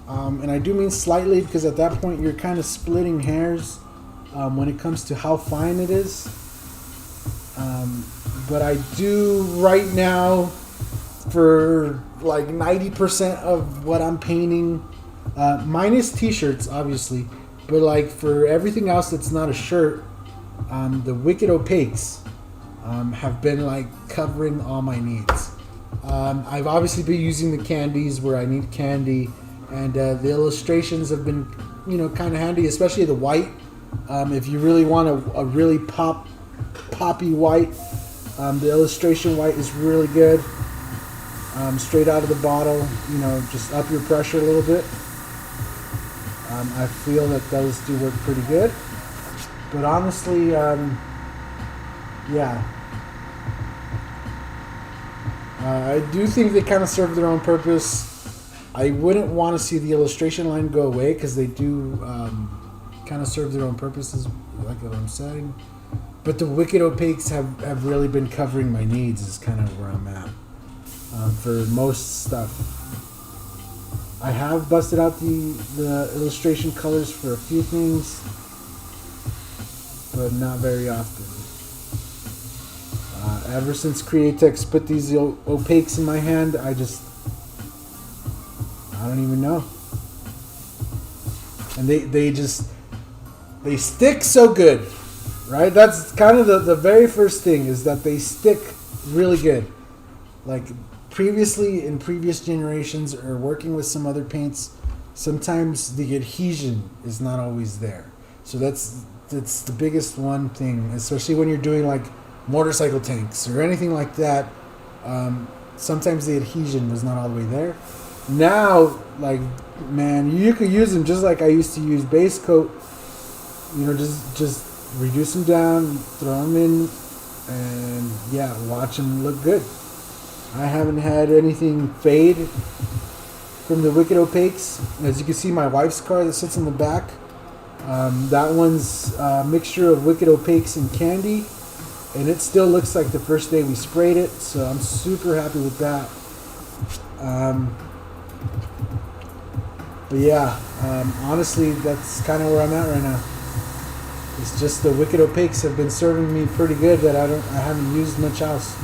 And I do mean slightly because at that point you're kind of splitting hairs when it comes to how fine it is. But I do right now, for like 90% of what I'm painting, minus t-shirts obviously, but like for everything else that's not a shirt, the Wicked Opaques have been like covering all my needs. I've obviously been using the candies where I need candy. And the illustrations have been, kind of handy, especially the white. If you really want a really poppy white, the illustration white is really good. Straight out of the bottle, just up your pressure a little bit. I feel that those do work pretty good. But honestly, yeah. I do think they kind of serve their own purpose. I wouldn't want to see the illustration line go away because they do kind of serve their own purposes, like what I'm saying. But the Wicked Opaques have really been covering my needs is kind of where I'm at for most stuff. I have busted out the illustration colors for a few things, but not very often. Ever since Createx put these opaques in my hand, I don't even know. And they stick so good, right? That's kind of the very first thing, is that they stick really good. Like previously in previous generations or working with some other paints, sometimes the adhesion is not always there. So that's the biggest one thing, especially when you're doing like motorcycle tanks or anything like that. Sometimes the adhesion was not all the way there. Now, like, man, you could use them just like I used to use base coat. Just reduce them down, throw them in, and yeah, watch them look good. I haven't had anything fade from the Wicked Opaques. As you can see, my wife's car that sits in the back, that one's a mixture of Wicked Opaques and candy, and it still looks like the first day we sprayed it, so I'm super happy with that. But yeah, honestly, that's kind of where I'm at right now. It's just the Wicked Opaques have been serving me pretty good that I haven't used much else.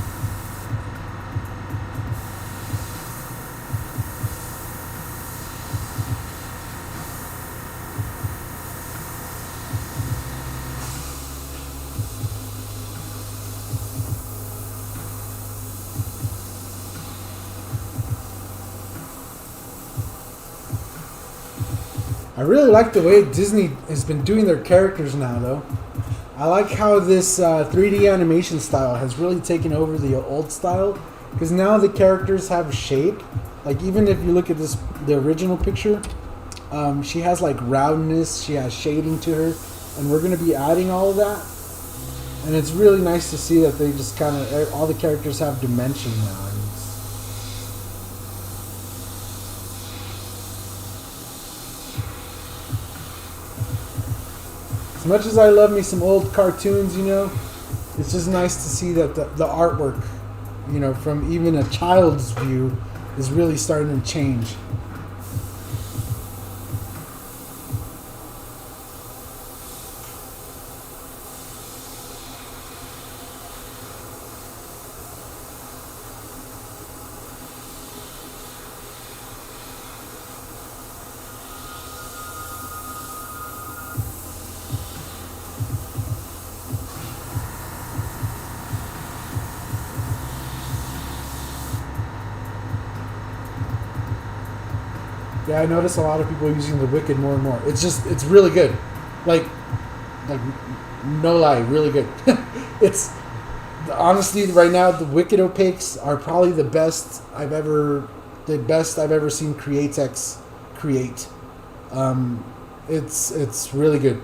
I really like the way Disney has been doing their characters now, though. I like how this 3D animation style has really taken over the old style, because now the characters have shape. Like, even if you look at the original picture, she has like roundness, she has shading to her, and we're going to be adding all of that. And it's really nice to see that they just kind of, all the characters have dimension now. As much as I love me some old cartoons, you know, it's just nice to see that the artwork, you know, from even a child's view, is really starting to change. Yeah, I notice a lot of people using the Wicked more and more. It's really good. Like no lie, really good. It's honestly right now the Wicked opaques are probably the best I've ever seen Createx create. It's really good,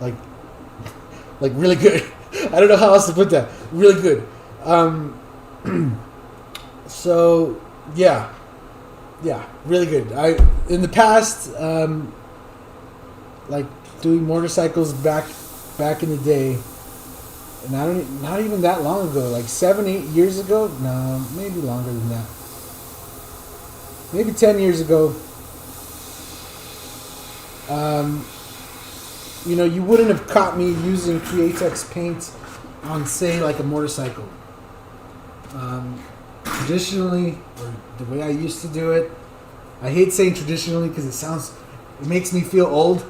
like really good. I don't know how else to put that. Really good. So yeah, really good. In the past, like doing motorcycles back in the day, and not even that long ago, like 7-8 years ago. No, maybe longer than that. Maybe 10 years ago. You know, you wouldn't have caught me using Createx paint on, say, like a motorcycle. Traditionally, or the way I used to do it, I hate saying traditionally because it makes me feel old.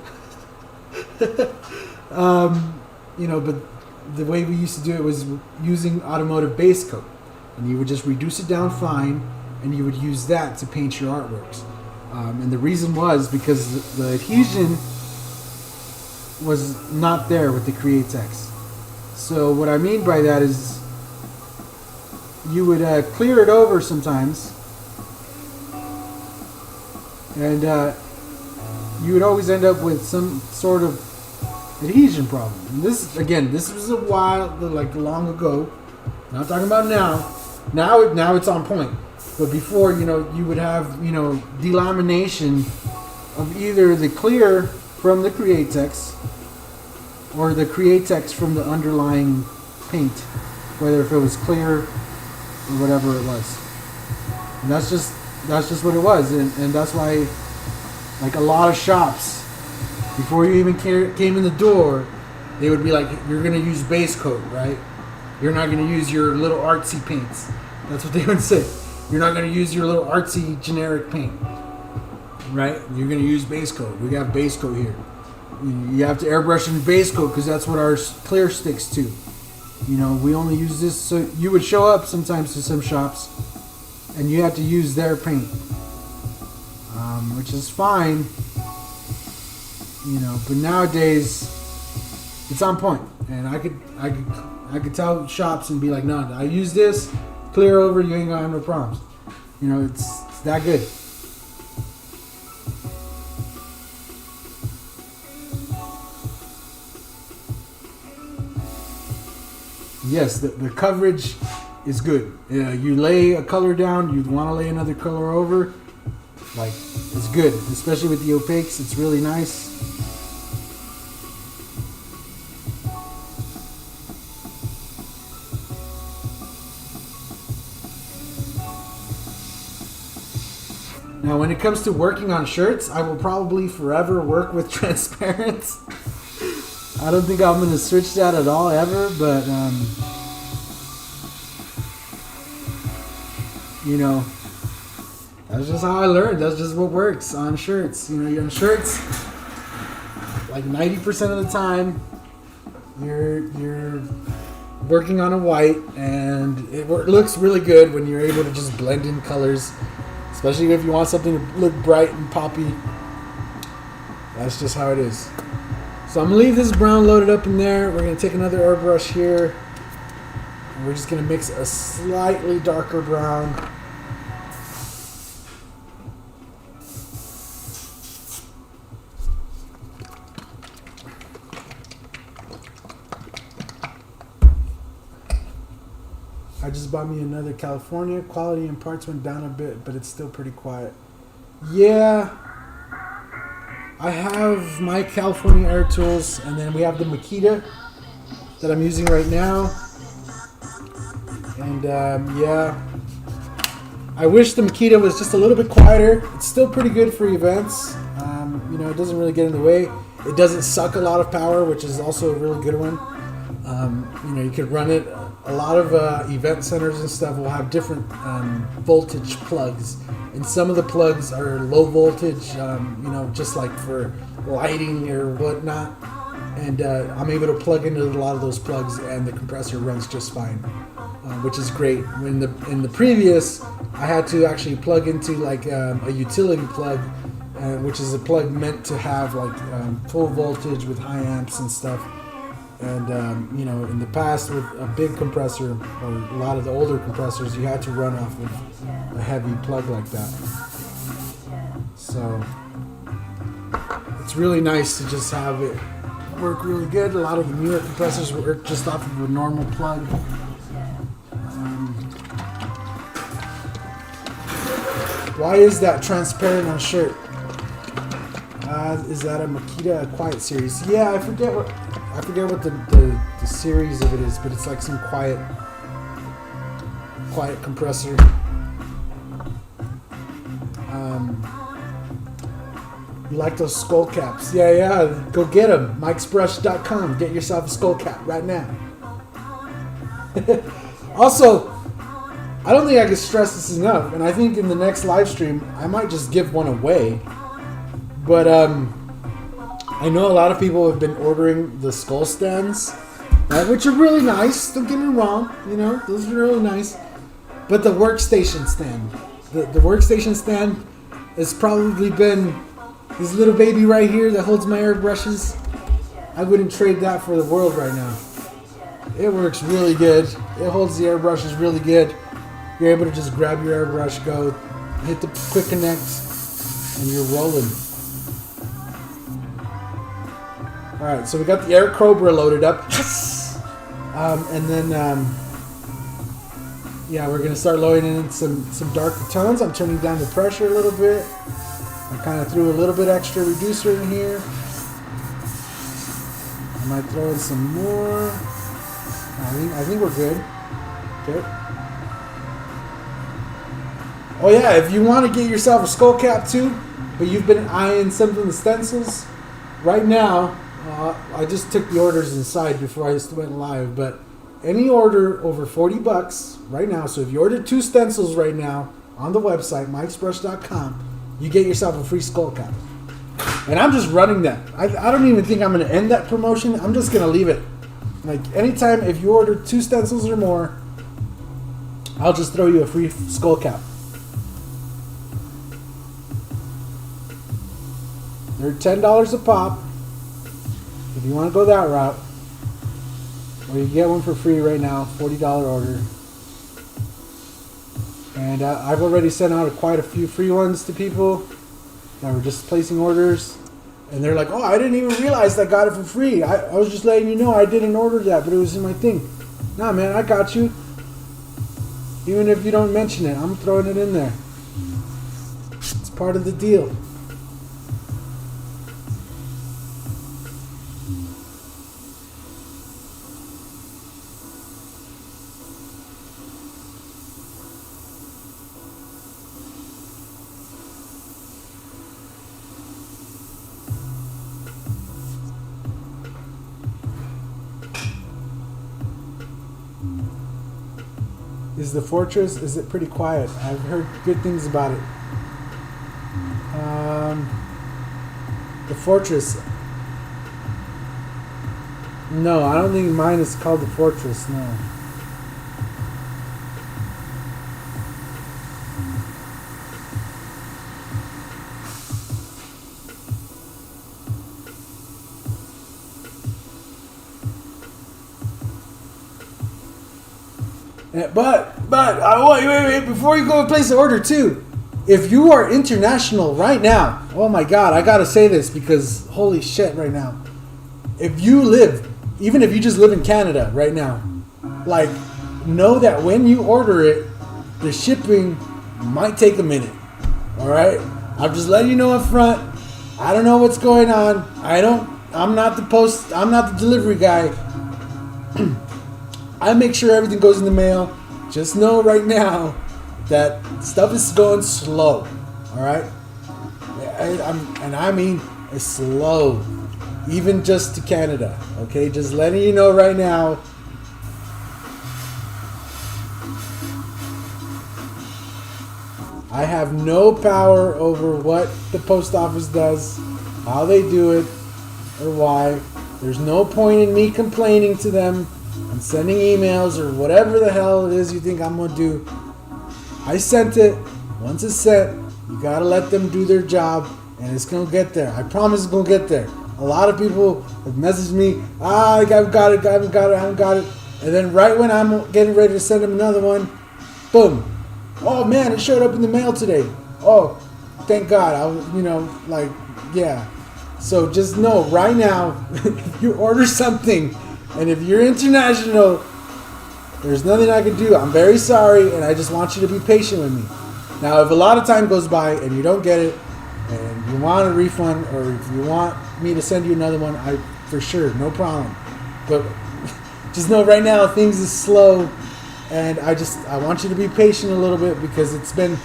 You know, but the way we used to do it was using automotive base coat, and you would just reduce it down fine, and you would use that to paint your artworks. And the reason was because the adhesion was not there with the Createx. So what I mean by that is you would clear it over sometimes, and you would always end up with some sort of adhesion problem. And this was a while, like long ago. I'm not talking about now. Now it's on point. But before, you know, you would have, you know, delamination of either the clear from the Createx or the Createx from the underlying paint, whether if it was clear or whatever it was. And that's just what it was, and that's why, like, a lot of shops, before you even came in the door, they would be like, you're gonna use base coat, right? You're not gonna use your little artsy paints. That's what they would say. You're not gonna use your little artsy generic paint, right? You're gonna use base coat. We got base coat here. You have to airbrush in base coat because that's what our clear sticks to. You know, we only use this. So you would show up sometimes to some shops, and you have to use their paint, which is fine. You know, but nowadays it's on point, and I could tell shops and be like, no, I use this, clear over, you ain't gonna have no problems. You know, it's that good. Yes, the coverage is good. You lay a color down, you want to lay another color over, like, it's good, especially with the opaques. It's really nice. Now, when it comes to working on shirts, I will probably forever work with transparent. I don't think I'm going to switch that at all ever, but, you know, that's just how I learned. That's just what works on shirts. You know, you're on shirts, like 90% of the time, you're working on a white, and it looks really good when you're able to just blend in colors, especially if you want something to look bright and poppy. That's just how it is. So I'm going to leave this brown loaded up in there. We're going to take another airbrush here, and we're just going to mix a slightly darker brown. I just bought me another California. Quality and parts went down a bit, but it's still pretty quiet. Yeah. I have my California Air Tools, and then we have the Makita that I'm using right now. And yeah, I wish the Makita was just a little bit quieter. It's still pretty good for events. You know, it doesn't really get in the way. It doesn't suck a lot of power, which is also a really good one. You know, you could run it. A lot of event centers and stuff will have different voltage plugs, and some of the plugs are low voltage. You know, just like for lighting or whatnot. And I'm able to plug into a lot of those plugs, and the compressor runs just fine, which is great. In the previous, I had to actually plug into like a utility plug, which is a plug meant to have like full voltage with high amps and stuff. And you know, in the past with a big compressor or a lot of the older compressors, you had to run off of a heavy plug like that. So it's really nice to just have it work really good. A lot of the newer compressors work just off of a normal plug. Why is that transparent on shirt? Is that a Makita Quiet series? Yeah, I forget what the series of it is, but it's like some quiet compressor. You like those skull caps? Yeah, go get them. MikesBrush.com. Get yourself a skull cap right now. Also, I don't think I can stress this enough, and I think in the next live stream I might just give one away. But I know a lot of people have been ordering the skull stands, right, which are really nice. Don't get me wrong, you know, those are really nice. But the workstation stand, the workstation stand has probably been this little baby right here that holds my airbrushes. I wouldn't trade that for the world right now. It works really good. It holds the airbrushes really good. You're able to just grab your airbrush, go hit the quick connect, and you're rolling. Alright, so we got the Air Cobra loaded up. Yes! And then, yeah, we're going to start loading in some darker tones. I'm turning down the pressure a little bit. I kind of threw a little bit extra reducer in here. I might throw in some more. I think we're good. Okay. Oh yeah, if you want to get yourself a skull cap too, but you've been eyeing some of the stencils, right now, I just took the orders inside before I just went live, but any order over $40 right now, so if you order 2 stencils right now on the website, mikesbrush.com, you get yourself a free skull cap. And I'm just running that. I don't even think I'm going to end that promotion. I'm just going to leave it. Like, anytime if you order 2 stencils or more, I'll just throw you a free skull cap. They're $10 a pop if you want to go that route. Or you get one for free right now, $40 order. And I've already sent out quite a few free ones to people that were just placing orders. And they're like, oh, I didn't even realize I got it for free. I was just letting you know I didn't order that, but it was in my thing. Nah, man, I got you. Even if you don't mention it, I'm throwing it in there. It's part of the deal. Is the Fortress, is it pretty quiet? I've heard good things about it. The Fortress. No, I don't think mine is called the Fortress, no. But wait, before you go and place the order too, if you are international right now, oh my God, I gotta say this because holy shit right now. If you live, even if you just live in Canada right now, like, know that when you order it, the shipping might take a minute. All right, I'm just letting you know up front. I don't know what's going on. I'm not the delivery guy. I make sure everything goes in the mail. Just know right now that stuff is going slow. All right? I mean it's slow. Even just to Canada. Okay? Just letting you know right now. I have no power over what the post office does, how they do it, or why. There's no point in me complaining to them and sending emails or whatever the hell it is you think I'm going to do. I sent it. Once it's sent, you got to let them do their job, and it's going to get there. I promise it's going to get there. A lot of people have messaged me, I haven't got it. And then right when I'm getting ready to send them another one, boom. Oh man, it showed up in the mail today. Oh, thank God. Yeah. So just know right now, if you order something, and if you're international, there's nothing I can do. I'm very sorry, and I just want you to be patient with me. Now, if a lot of time goes by and you don't get it, and you want a refund, or if you want me to send you another one, for sure, no problem. But just know right now, things is slow. And I want you to be patient a little bit, because it's been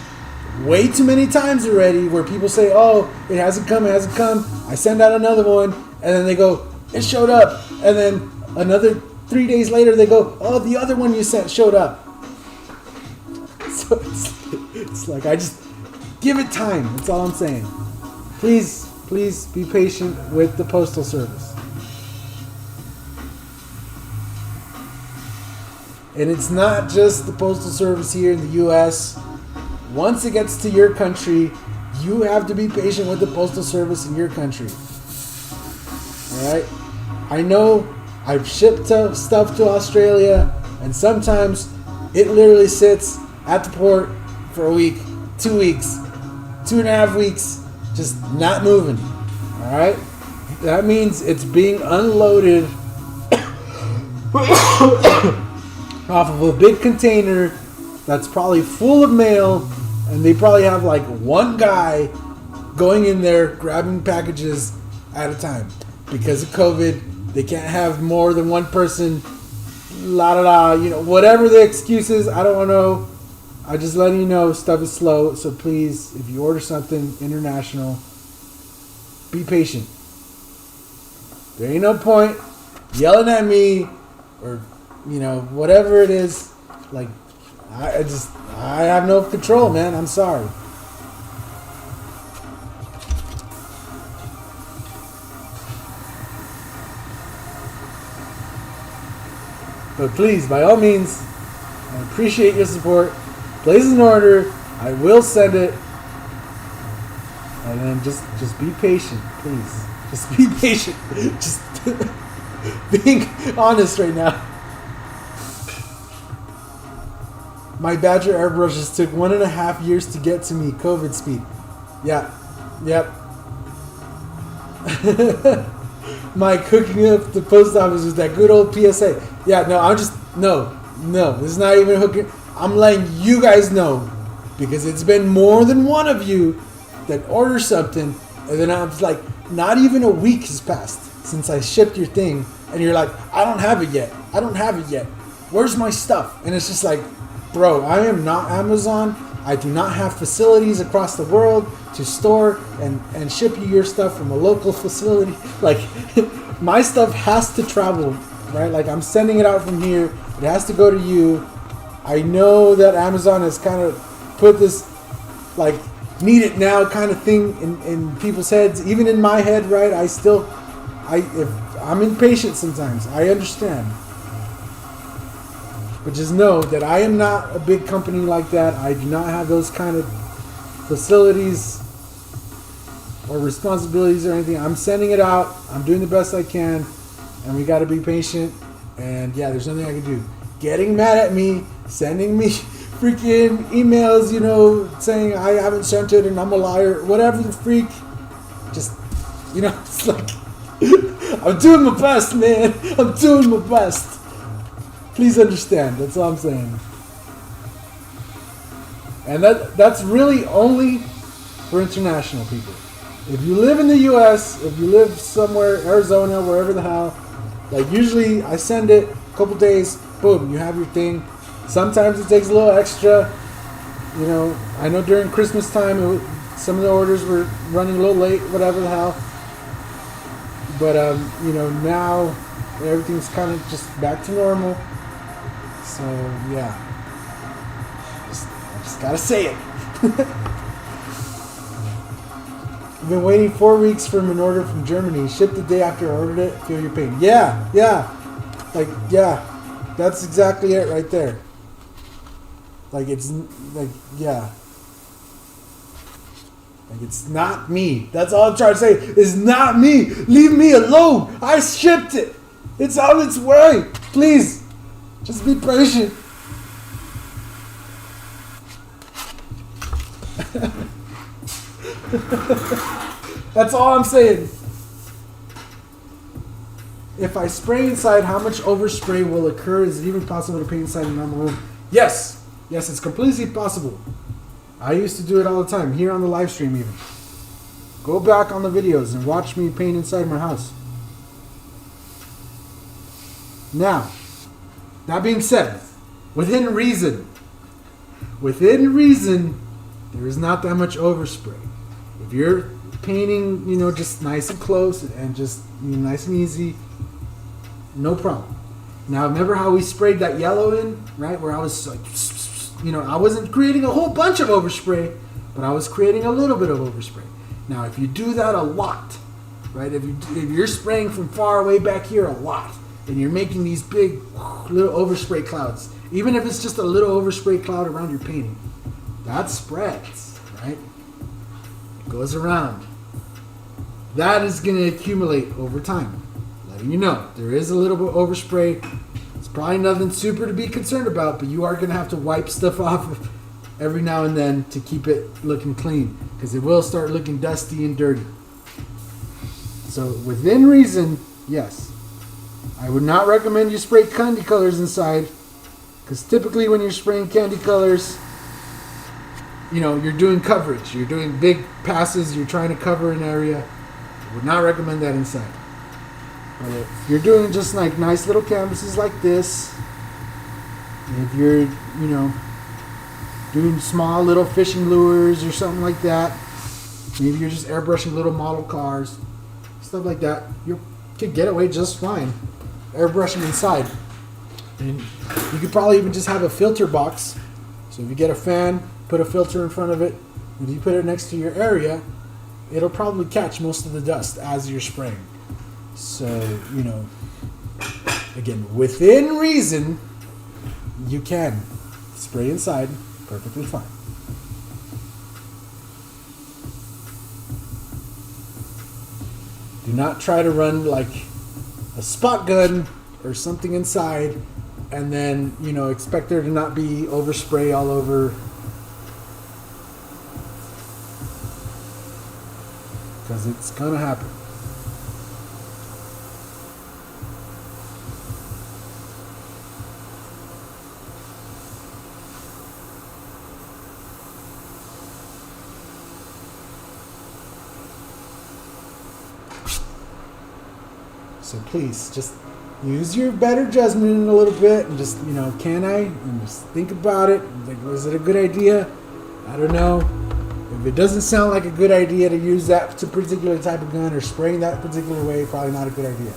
way too many times already where people say, oh, it hasn't come. I send out another one, and then they go, it showed up. And then another 3 days later, they go, oh, the other one you sent showed up. So it's like, I just give it time. That's all I'm saying. Please be patient with the Postal Service. And it's not just the Postal Service here in the U.S. Once it gets to your country, you have to be patient with the Postal Service in your country. Alright? I know I've shipped stuff to Australia, and sometimes it literally sits at the port for a week, 2 weeks, 2.5 weeks, just not moving. Alright? That means it's being unloaded off of a big container that's probably full of mail, and they probably have like one guy going in there grabbing packages at a time. Because of COVID, they can't have more than one person, whatever the excuse is, I don't know. I just letting you know stuff is slow, so please, if you order something international, be patient. There ain't no point yelling at me or whatever it is. Like, I have no control, man. I'm sorry. But please, by all means, I appreciate your support. Place an order. I will send it. And then just be patient, please. Just be patient. Just being honest right now. My Badger airbrushes took 1.5 years to get to me. COVID speed. Yeah. Yep. Mike, hooking up the post office with that good old PSA. Yeah, no, this is not even hooking. I'm letting you guys know, because it's been more than one of you that order something, and then I'm like, not even a week has passed since I shipped your thing, and you're like, I don't have it yet. Where's my stuff? And it's just like, bro, I am not Amazon. I do not have facilities across the world to store and ship you your stuff from a local facility. Like, my stuff has to travel, right? Like, I'm sending it out from here. It has to go to you. I know that Amazon has kind of put this, like, need it now kind of thing in people's heads. Even in my head, right? I'm impatient sometimes. I understand. But just know that I am not a big company like that. I do not have those kind of facilities or responsibilities or anything. I'm sending it out. I'm doing the best I can. And we got to be patient. And yeah, there's nothing I can do. Getting mad at me, sending me freaking emails, saying I haven't sent it and I'm a liar, whatever the freak. Just, it's like, I'm doing my best, man. I'm doing my best. Please understand. That's all I'm saying. And that's really only for international people. If you live in the U.S., if you live somewhere, Arizona, wherever the hell, like usually I send it a couple days, boom, you have your thing. Sometimes it takes a little extra. You know, I know during Christmas time, some of the orders were running a little late, whatever the hell. But, you know, now everything's kind of just back to normal. So, yeah. I just gotta say it. I've been waiting 4 weeks for an order from Germany. Shipped the day after I ordered it. Feel your pain. Yeah. Like, yeah. That's exactly it right there. Like, it's, like, yeah. Like, it's not me. That's all I'm trying to say. It's not me. Leave me alone. I shipped it. It's on its way. Please. Just be patient. That's all I'm saying. If I spray inside, how much overspray will occur? Is it even possible to paint inside a normal room? Yes. Yes, it's completely possible. I used to do it all the time, here on the live stream even. Go back on the videos and watch me paint inside my house. Now, that being said, within reason, there is not that much overspray. If you're painting, you know, just nice and close and just, you know, nice and easy, no problem. Now, remember how we sprayed that yellow in, right? Where I was like, you know, I wasn't creating a whole bunch of overspray, but I was creating a little bit of overspray. Now, if you do that a lot, right? If you're spraying from far away back here a lot, and you're making these big little overspray clouds, even if it's just a little overspray cloud around your painting, that spreads, right? It goes around. That is going to accumulate over time. Letting you know, there is a little bit of overspray. It's probably nothing super to be concerned about, but you are going to have to wipe stuff off every now and then to keep it looking clean, because it will start looking dusty and dirty. So within reason, yes. I would not recommend you spray candy colors inside, because typically when you're spraying candy colors, you know, you're doing coverage. You're doing big passes. You're trying to cover an area. I would not recommend that inside. But if you're doing just like nice little canvases like this, if you're, you know, doing small little fishing lures or something like that, maybe you're just airbrushing little model cars, stuff like that, you could get away just fine airbrushing inside. And you could probably even just have a filter box. So if you get a fan, put a filter in front of it, and if you put it next to your area, it'll probably catch most of the dust as you're spraying. So, you know, again, within reason, you can spray inside perfectly fine. Do not try to run like a spot gun or something inside and then, you know, expect there to not be overspray all over. Because it's going to happen. So please, just use your better judgment a little bit and just, you know, can I? And just think about it. Like, was it a good idea? I don't know. If it doesn't sound like a good idea to use that particular type of gun or spraying that particular way, probably not a good idea.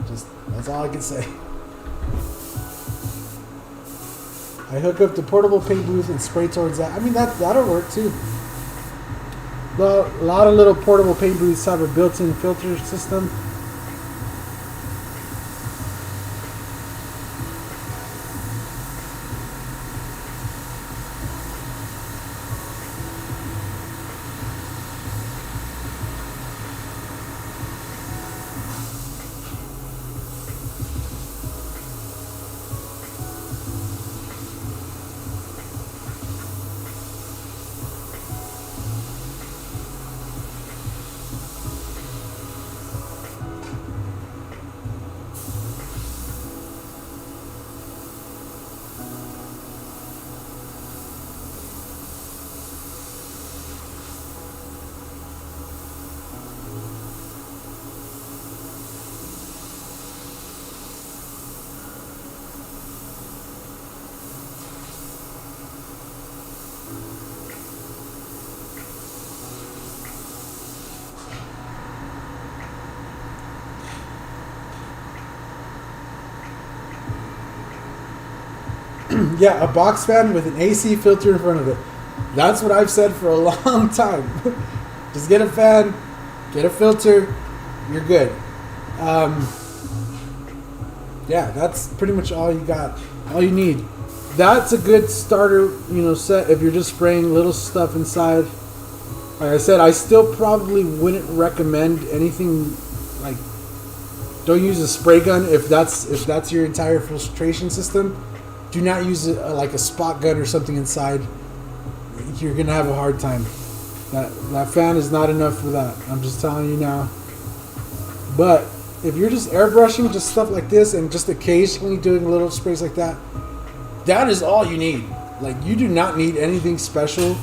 Just, that's all I can say. I hook up the portable paint booth and spray towards that. I mean, that'll work too. Well, a lot of little portable paint booths have a built-in filter system. Yeah, a box fan with an AC filter in front of it. That's what I've said for a long time. Just get a fan, get a filter, you're good. Yeah, that's pretty much all you got. All you need. That's a good starter, set if you're just spraying little stuff inside. Like I said, I still probably wouldn't recommend anything like. Don't use a spray gun if that's your entire filtration system. Do not use like a spot gun or something inside. You're gonna have a hard time. That fan is not enough for that. I'm just telling you now. But if you're just airbrushing, just stuff like this, and just occasionally doing little sprays like that, that is all you need. Like, you do not need anything special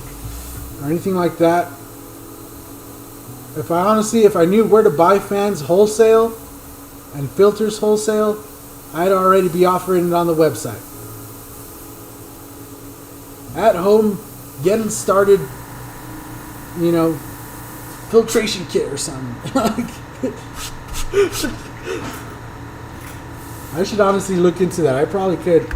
or anything like that. If I knew where to buy fans wholesale and filters wholesale, I'd already be offering it on the website. At home, getting started, filtration kit or something. I should honestly look into that. I probably could.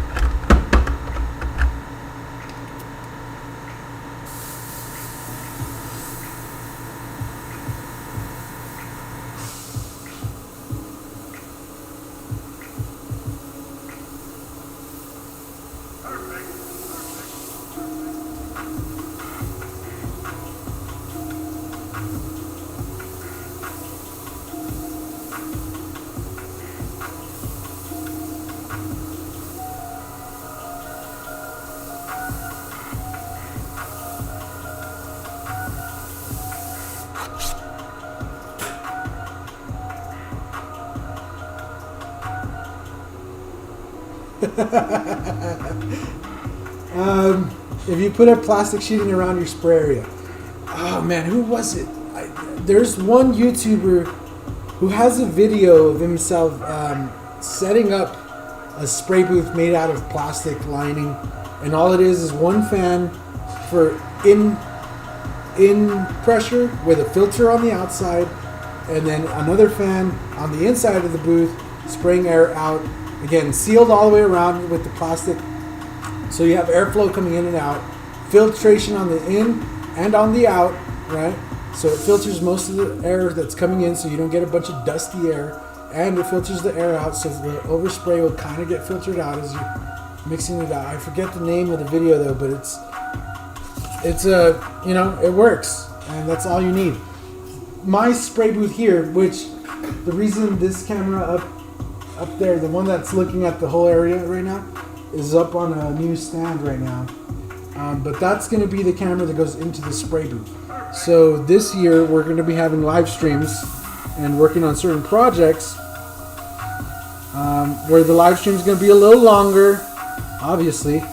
If you put a plastic sheeting around your spray area. Oh man, who was it? There's one YouTuber who has a video of himself setting up a spray booth made out of plastic lining, and all it is one fan for in pressure with a filter on the outside, and then another fan on the inside of the booth spraying air out. Again, sealed all the way around with the plastic, so you have airflow coming in and out, filtration on the in and on the out, right? So it filters most of the air that's coming in, so you don't get a bunch of dusty air, and it filters the air out, so the overspray will kind of get filtered out as you're mixing it out. I forget the name of the video though, but it works, and that's all you need. My spray booth here, which the reason this camera up there, the one that's looking at the whole area right now, is up on a new stand right now. But that's going to be the camera that goes into the spray booth. So this year we're going to be having live streams and working on certain projects where the live stream is going to be a little longer, obviously.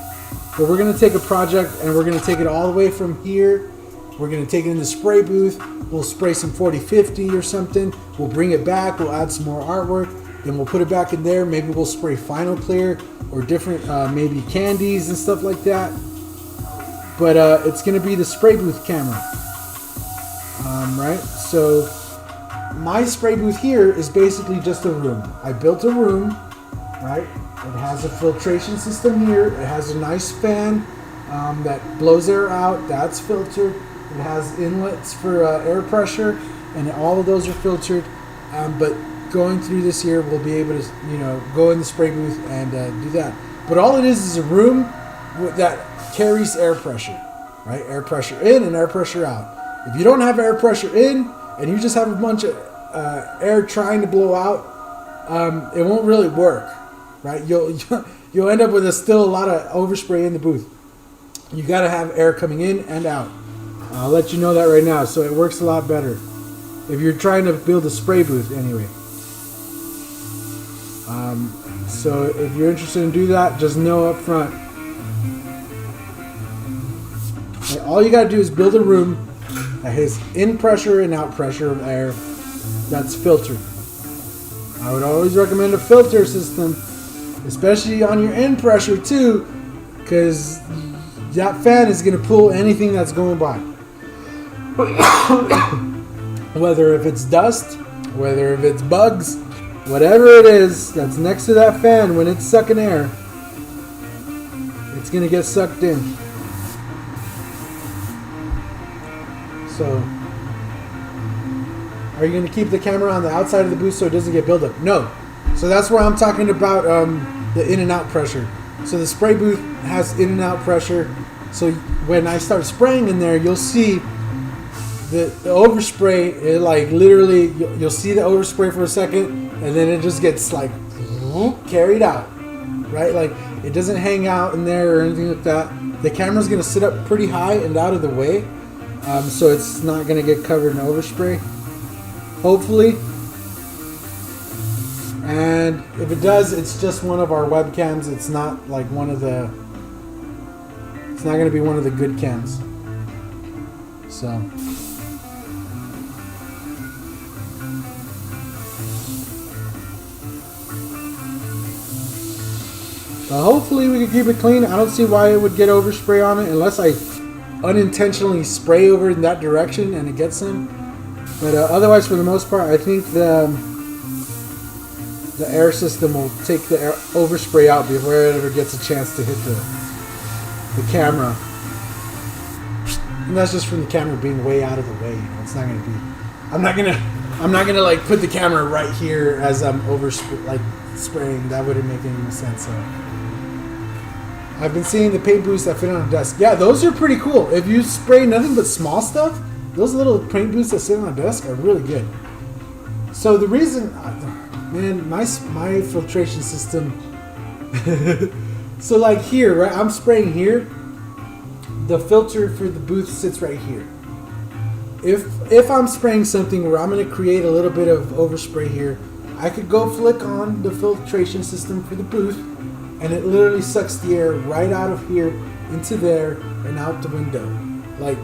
But we're going to take a project and we're going to take it all the way from here. We're going to take it in the spray booth. We'll spray some 4050 or something. We'll bring it back. We'll add some more artwork. Then we'll put it back in there. Maybe we'll spray Final Clear or different, maybe candies and stuff like that. But it's going to be the spray booth camera. Right? So my spray booth here is basically just a room. I built a room, right? It has a filtration system here. It has a nice fan that blows air out. That's filtered. It has inlets for air pressure, and all of those are filtered. But going through this year, we'll be able to, go in the spray booth and do that. But all it is a room that carries air pressure, right? Air pressure in and air pressure out. If you don't have air pressure in and you just have a bunch of air trying to blow out, it won't really work, right? You'll end up with still a lot of overspray in the booth. You got to have air coming in and out. I'll let you know that right now, so it works a lot better if you're trying to build a spray booth anyway. So if you're interested in do that, just know up front. Like, all you got to do is build a room that has in pressure and out pressure of air that's filtered. I would always recommend a filter system, especially on your in pressure too, because that fan is going to pull anything that's going by. Whether if it's dust, whether if it's bugs, whatever it is that's next to that fan when it's sucking air, It's gonna get sucked in. So, are you gonna keep the camera on the outside of the booth so it doesn't get buildup? No. So that's where I'm talking about the in and out pressure. So the spray booth has in and out pressure. So when I start spraying in there, you'll see the overspray. It like literally, you'll see the overspray for a second, and then it just gets like carried out, right? Like it doesn't hang out in there or anything like that. The camera's gonna sit up pretty high and out of the way, so it's not gonna get covered in overspray, hopefully. And if it does, it's just one of our webcams. It's not like one of the. It's not gonna be one of the good cams. So. Hopefully we can keep it clean. I don't see why it would get overspray on it unless I unintentionally spray over in that direction and it gets some. But otherwise, for the most part, I think the air system will take the overspray out before it ever gets a chance to hit the camera. And that's just from the camera being way out of the way. You know, it's not gonna be. I'm not gonna like put the camera right here as I'm spraying. That wouldn't make any sense. So. I've been seeing the paint booths that fit on a desk. Yeah, those are pretty cool. If you spray nothing but small stuff, those little paint booths that sit on a desk are really good. So the reason, man, my filtration system. So like here, right? I'm spraying here. The filter for the booth sits right here. If I'm spraying something where I'm going to create a little bit of overspray here, I could go flick on the filtration system for the booth, and it literally sucks the air right out of here into there and out the window. Like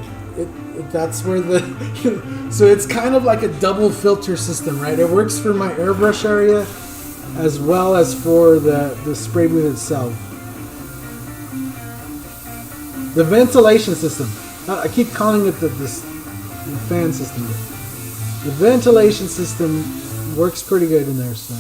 that's where the so it's kind of like a double filter system, right? It works for my airbrush area as well as for the spray booth itself. The ventilation system. I keep calling it the fan system. The ventilation system works pretty good in there, so.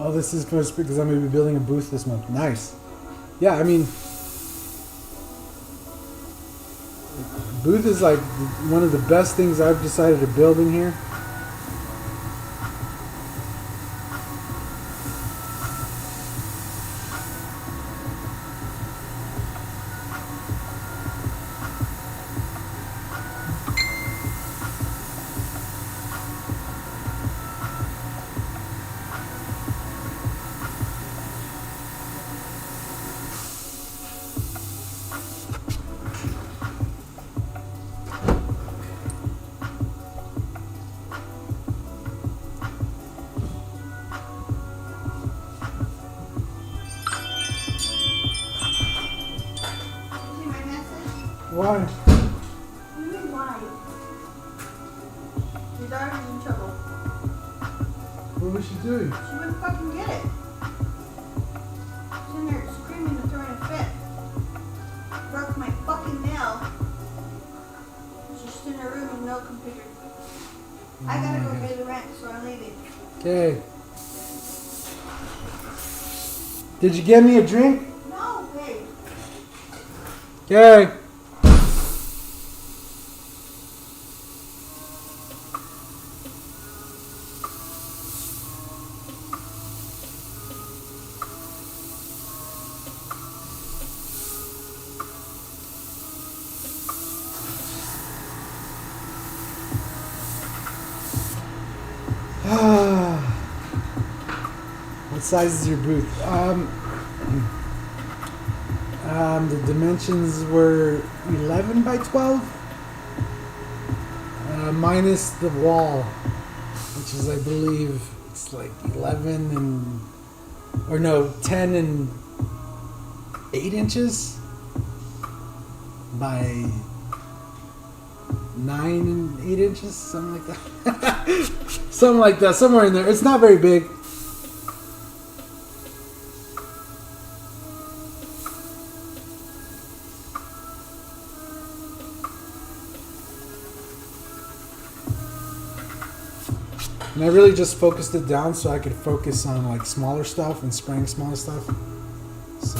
Oh, this is because I'm going to be building a booth this month. Nice. Yeah, I mean, booth is like one of the best things I've decided to build in here. Why? What do you mean why? Your daughter's in trouble. What was she doing? She wouldn't fucking get it. She's in there screaming and throwing a fit. Broke my fucking nail. She's just in her room with no computer. I gotta go pay the rent, so I'm leaving. Okay. Did you get me a drink? No, babe. Okay. What size is your booth? The dimensions were 11 by 12, minus the wall, which is, I believe, it's like 11 and, or no, 10 and 8 inches by 9 and 8 inches, something like that. Something like that, somewhere in there. It's not very big. And I really just focused it down so I could focus on like smaller stuff and spraying smaller stuff. So.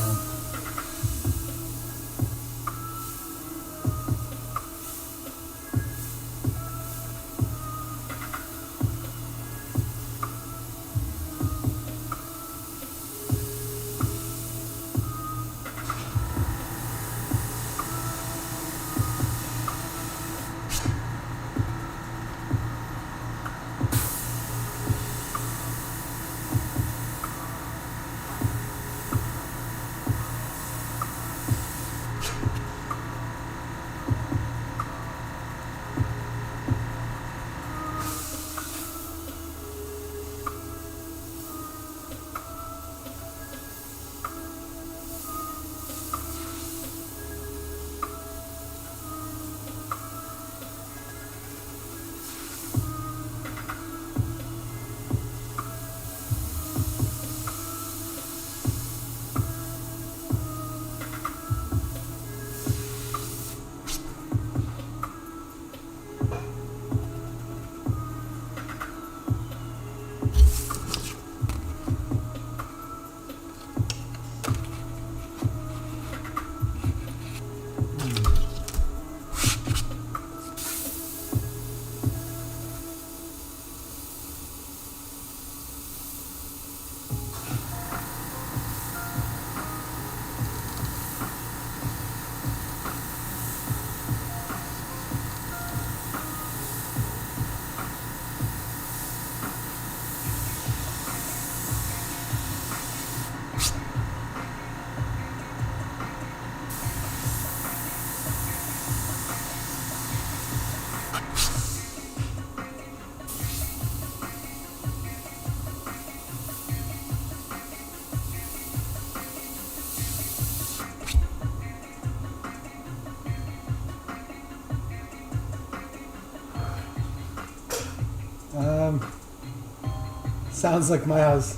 Sounds like my house.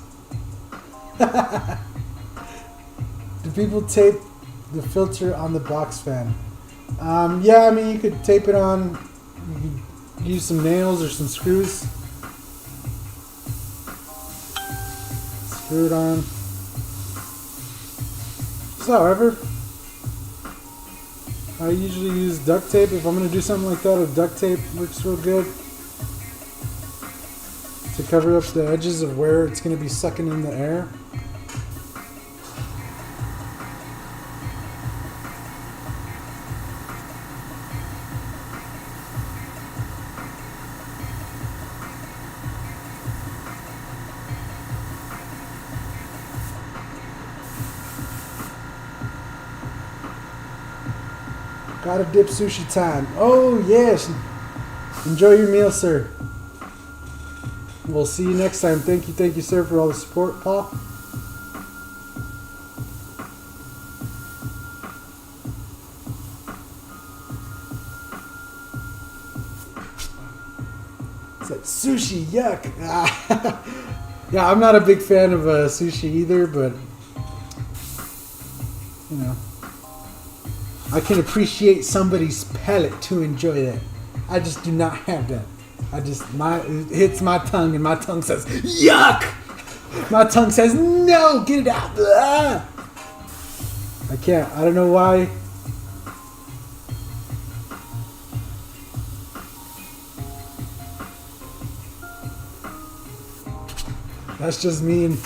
Do people tape the filter on the box fan? Yeah, I mean, you could tape it on. You could use some nails or some screws. Screw it on. Just however, I usually use duct tape. If I'm going to do something like that, a duct tape works real good to cover up the edges of where it's going to be sucking in the air. Gotta dip sushi time. Oh yes. Enjoy your meal, sir. We'll see you next time. Thank you, sir, for all the support, Paul. It's like sushi, yuck. Yeah, I'm not a big fan of sushi either, but you know, I can appreciate somebody's palate to enjoy that. I just do not have that. It hits my tongue and my tongue says, yuck! My tongue says no. Get it out. Ah! I can't. I don't know why. That's just mean.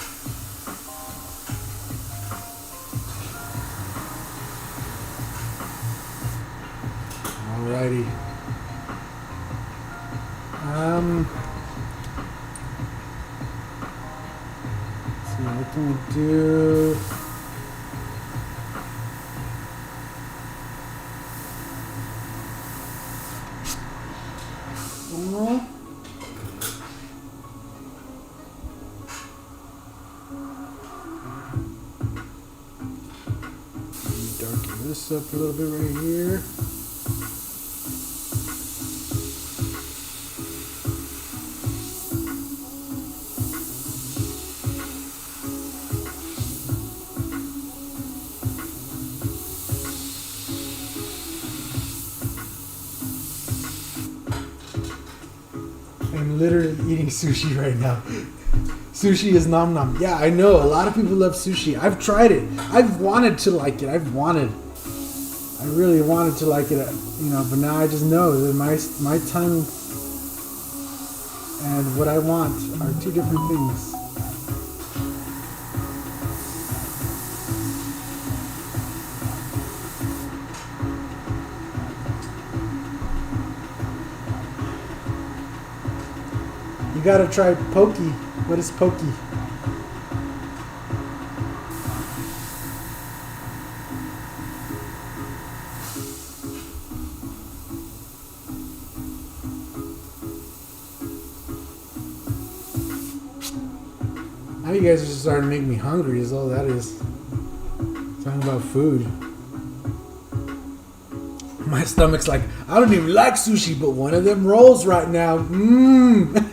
Alrighty. Let's see, what can we do? Darken this up a little bit right here. I'm literally eating sushi right now. Sushi is nom nom. Yeah, I know. A lot of people love sushi. I've tried it. I've wanted to like it. I really wanted to like it, you know, but now I just know that my tongue and what I want are two different things. You gotta try pokey. What is pokey? Now you guys are just starting to make me hungry is all that is. Talking about food. My stomach's like, I don't even like sushi, but one of them rolls right now. Mmm.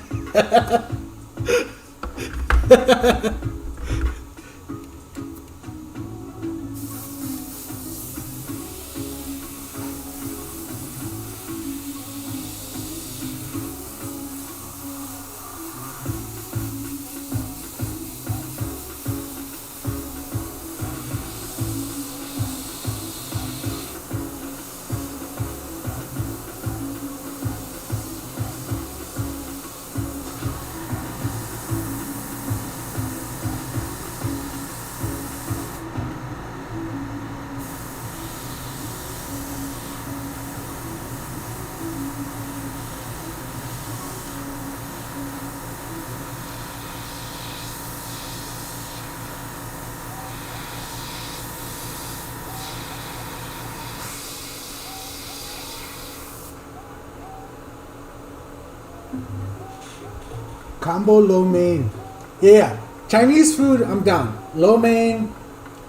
Combo lo mein. Yeah, Chinese food, I'm down. Lo mein,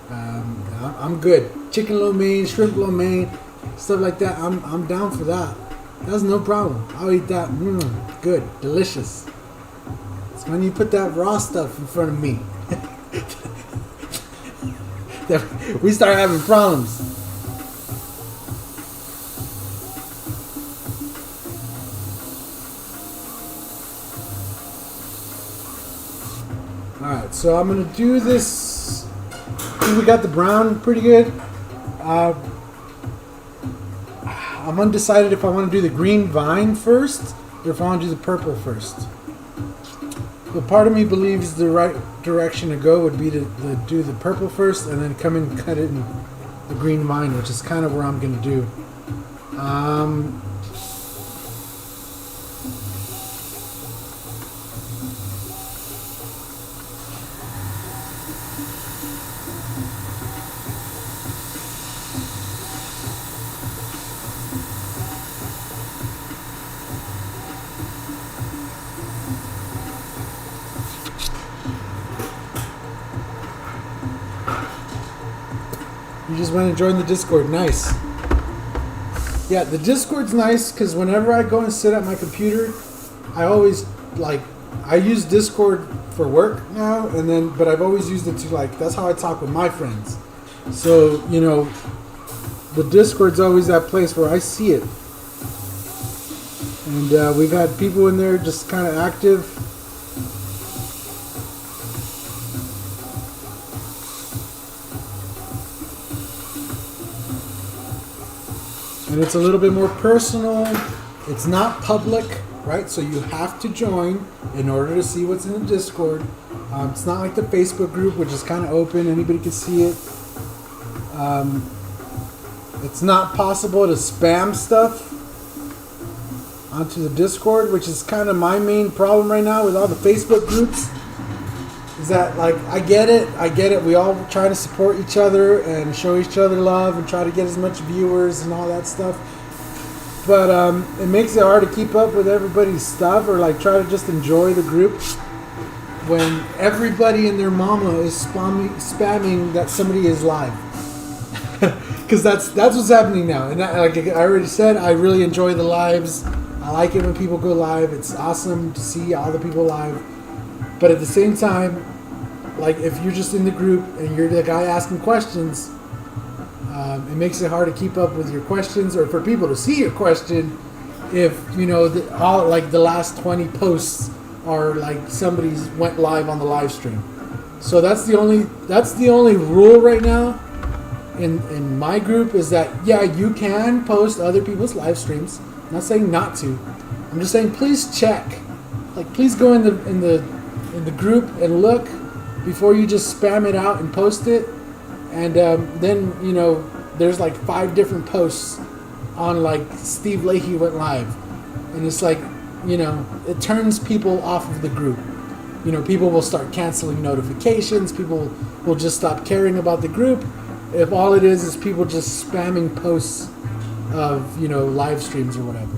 I'm good. Chicken lo mein, shrimp lo mein, stuff like that. I'm down for that. That's no problem. I'll eat that. Good, delicious. It's when you put that raw stuff in front of me that we start having problems. Alright, so I'm going to do this. I think we got the brown pretty good. I'm undecided if I want to do the green vine first or if I want to do the purple first. But part of me believes the right direction to go would be to do the purple first and then come and cut it in the green vine, which is kind of where I'm going to do. You just went and joined the Discord. Nice. Yeah, the Discord's nice because whenever I go and sit at my computer, I always I use Discord for work now, but I've always used it to that's how I talk with my friends. So, you know, the Discord's always that place where I see it. And we've had people in there just kind of active. and it's a little bit more personal. It's not public, right? So you have to join in order to see what's in the Discord. It's not like the Facebook group, which is kind of open. Anybody can see it. It's not possible to spam stuff onto the Discord, which is kind of my main problem right now with all the Facebook groups. Is that, like, I get it. We all try to support each other and show each other love and try to get as much viewers and all that stuff. But it makes it hard to keep up with everybody's stuff, or like try to just enjoy the group when everybody and their mama is spamming that somebody is live. Because that's what's happening now. And like I already said, I really enjoy the lives. I like it when people go live. It's awesome to see all the people live. But at the same time, like if you're just in the group and you're the guy asking questions, it makes it hard to keep up with your questions or for people to see your question if, you know, all like the last 20 posts are like somebody's went live on the live stream. So that's the only rule right now in my group, is that, yeah, you can post other people's live streams. I'm not saying not to. I'm just saying please check. Like, please go in the group and look before you just spam it out and post it. And then, you know, there's like 5 different posts on like Steve Leahy went live, and it's like, you know, it turns people off of the group. You know, people will start canceling notifications. People will just stop caring about the group if all it is people just spamming posts of, you know, live streams or whatever.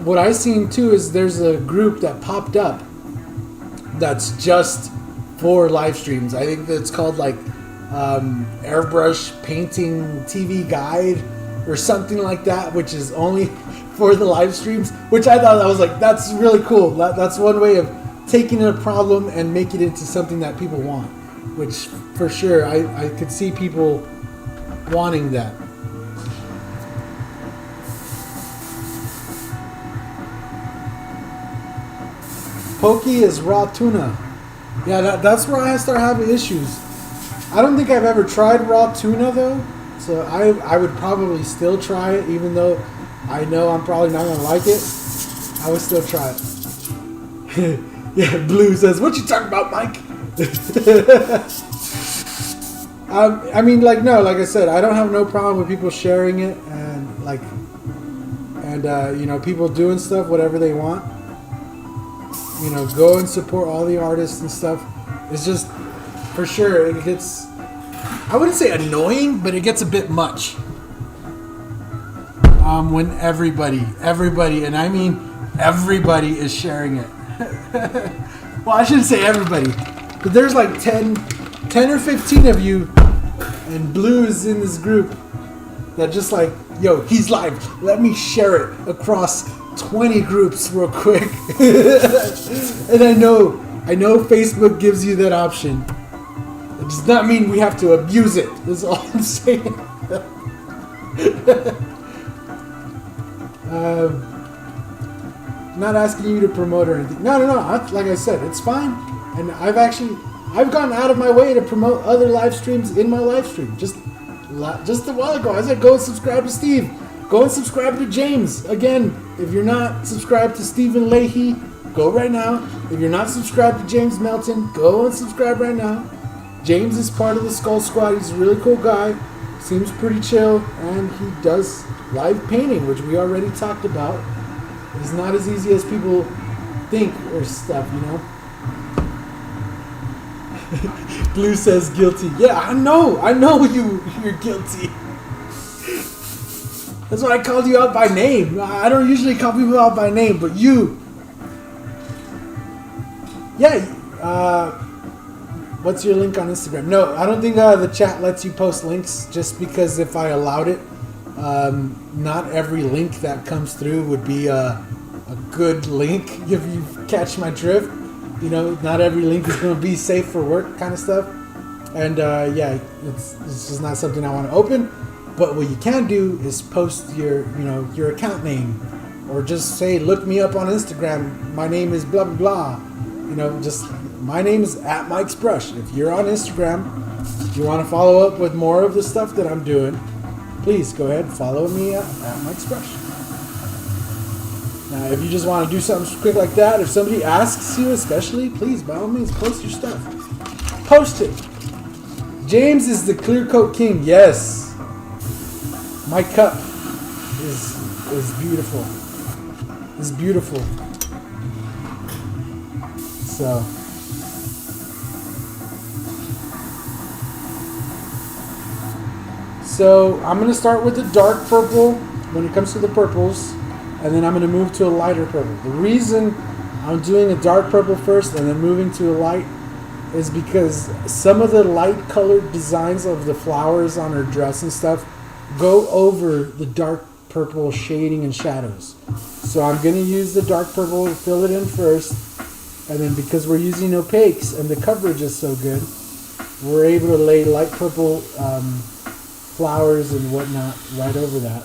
What I've seen too is there's a group that popped up that's just for live streams. I think that's called like Airbrush Painting TV Guide or something like that, which is only for the live streams, which I thought, I was like, that's really cool. That's one way of taking a problem and make it into something that people want, which for sure I could see people wanting that. Pokey is raw tuna. Yeah, that's where I start having issues. I don't think I've ever tried raw tuna though, so I would probably still try it, even though I know I'm probably not gonna like it. I would still try it. Yeah, Blue says, "What you talking about, Mike?" I mean, like, no, like I said, I don't have no problem with people sharing it and like, and you know, people doing stuff, whatever they want. You know, go and support all the artists and stuff. It's just, for sure, it gets, I wouldn't say annoying, but it gets a bit much. When everybody, and I mean everybody, is sharing it. Well, I shouldn't say everybody, but there's like 10 or 15 of you, and Blue is in this group that just like, yo, he's live. Let me share it across 20 groups real quick. And I know Facebook gives you that option. It does not mean we have to abuse it. That's all I'm saying. Not asking you to promote or anything. No. Like I said, it's fine. And I've gone out of my way to promote other live streams in my live stream. Just a while ago, I said, go and subscribe to Steve. Go and subscribe to James. Again, if you're not subscribed to Stephen Leahy, go right now. If you're not subscribed to James Melton, go and subscribe right now. James is part of the Skull Squad. He's a really cool guy. Seems pretty chill, and he does live painting, which we already talked about. It's not as easy as people think or stuff, you know. Blue says guilty. Yeah, I know you're guilty. That's why I called you out by name. I don't usually call people out by name, but you. Yeah. What's your link on Instagram? No, I don't think the chat lets you post links, just because if I allowed it, not every link that comes through would be a good link, if you catch my drift. You know, not every link is going to be safe for work kind of stuff. And yeah, it's just not something I want to open. But what you can do is post your account name, or just say, look me up on Instagram. My name is blah blah blah. You know, just my name is @MikesBrush. If you're on Instagram, if you want to follow up with more of the stuff that I'm doing, please go ahead and follow me at Mike's Brush. Now, if you just want to do something quick like that, if somebody asks you especially, please, by all means, post your stuff. Post it. James is the clear coat king. Yes. My cup is beautiful. It's beautiful. So I'm going to start with the dark purple when it comes to the purples, and then I'm going to move to a lighter purple. The reason I'm doing a dark purple first and then moving to a light is because some of the light colored designs of the flowers on her dress and stuff go over the dark purple shading and shadows. So I'm going to use the dark purple, fill it in first, and then because we're using opaques and the coverage is so good, we're able to lay light purple flowers and whatnot right over that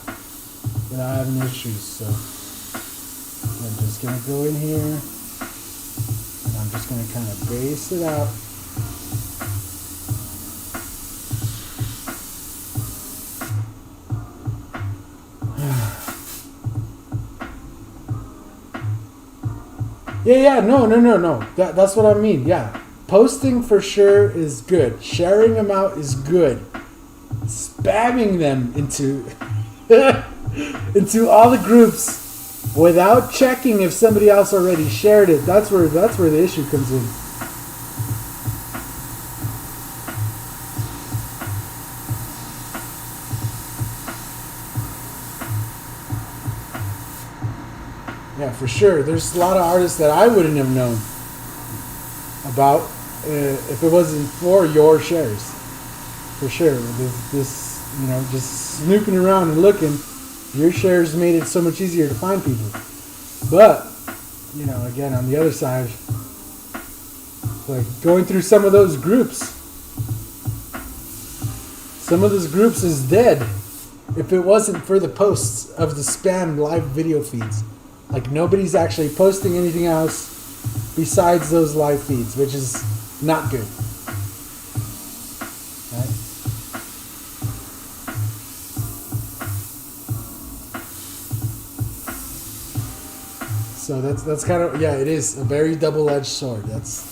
without having issues. So I'm just going to go in here and I'm just going to kind of base it out. Yeah, no. That's what I mean. Yeah. Posting for sure is good. Sharing them out is good. Spamming them into into all the groups without checking if somebody else already shared it, that's where the issue comes in. Yeah, for sure. There's a lot of artists that I wouldn't have known about if it wasn't for your shares. For sure. This, just snooping around and looking, your shares made it so much easier to find people. But, again, on the other side, like going through some of those groups is dead if it wasn't for the posts of the spam live video feeds. Like nobody's actually posting anything else besides those live feeds, which is not good. Right? So that's kind of, it is a very double-edged sword. That's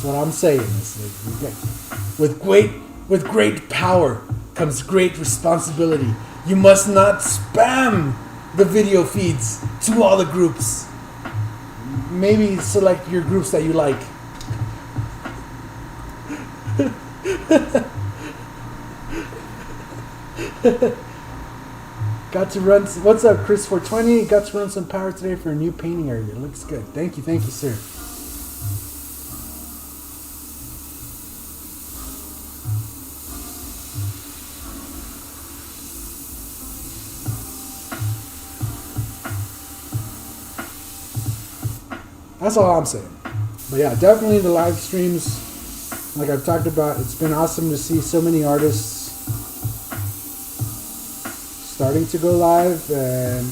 what I'm saying. It's like, with great power comes great responsibility. You must not spam the video feeds to all the groups. Maybe select your groups that you like. Got to run. What's up, Chris 420? Got to run some power today for a new painting area. It looks good. Thank you, sir. That's all I'm saying. But yeah, definitely the live streams, like I've talked about, it's been awesome to see so many artists starting to go live and,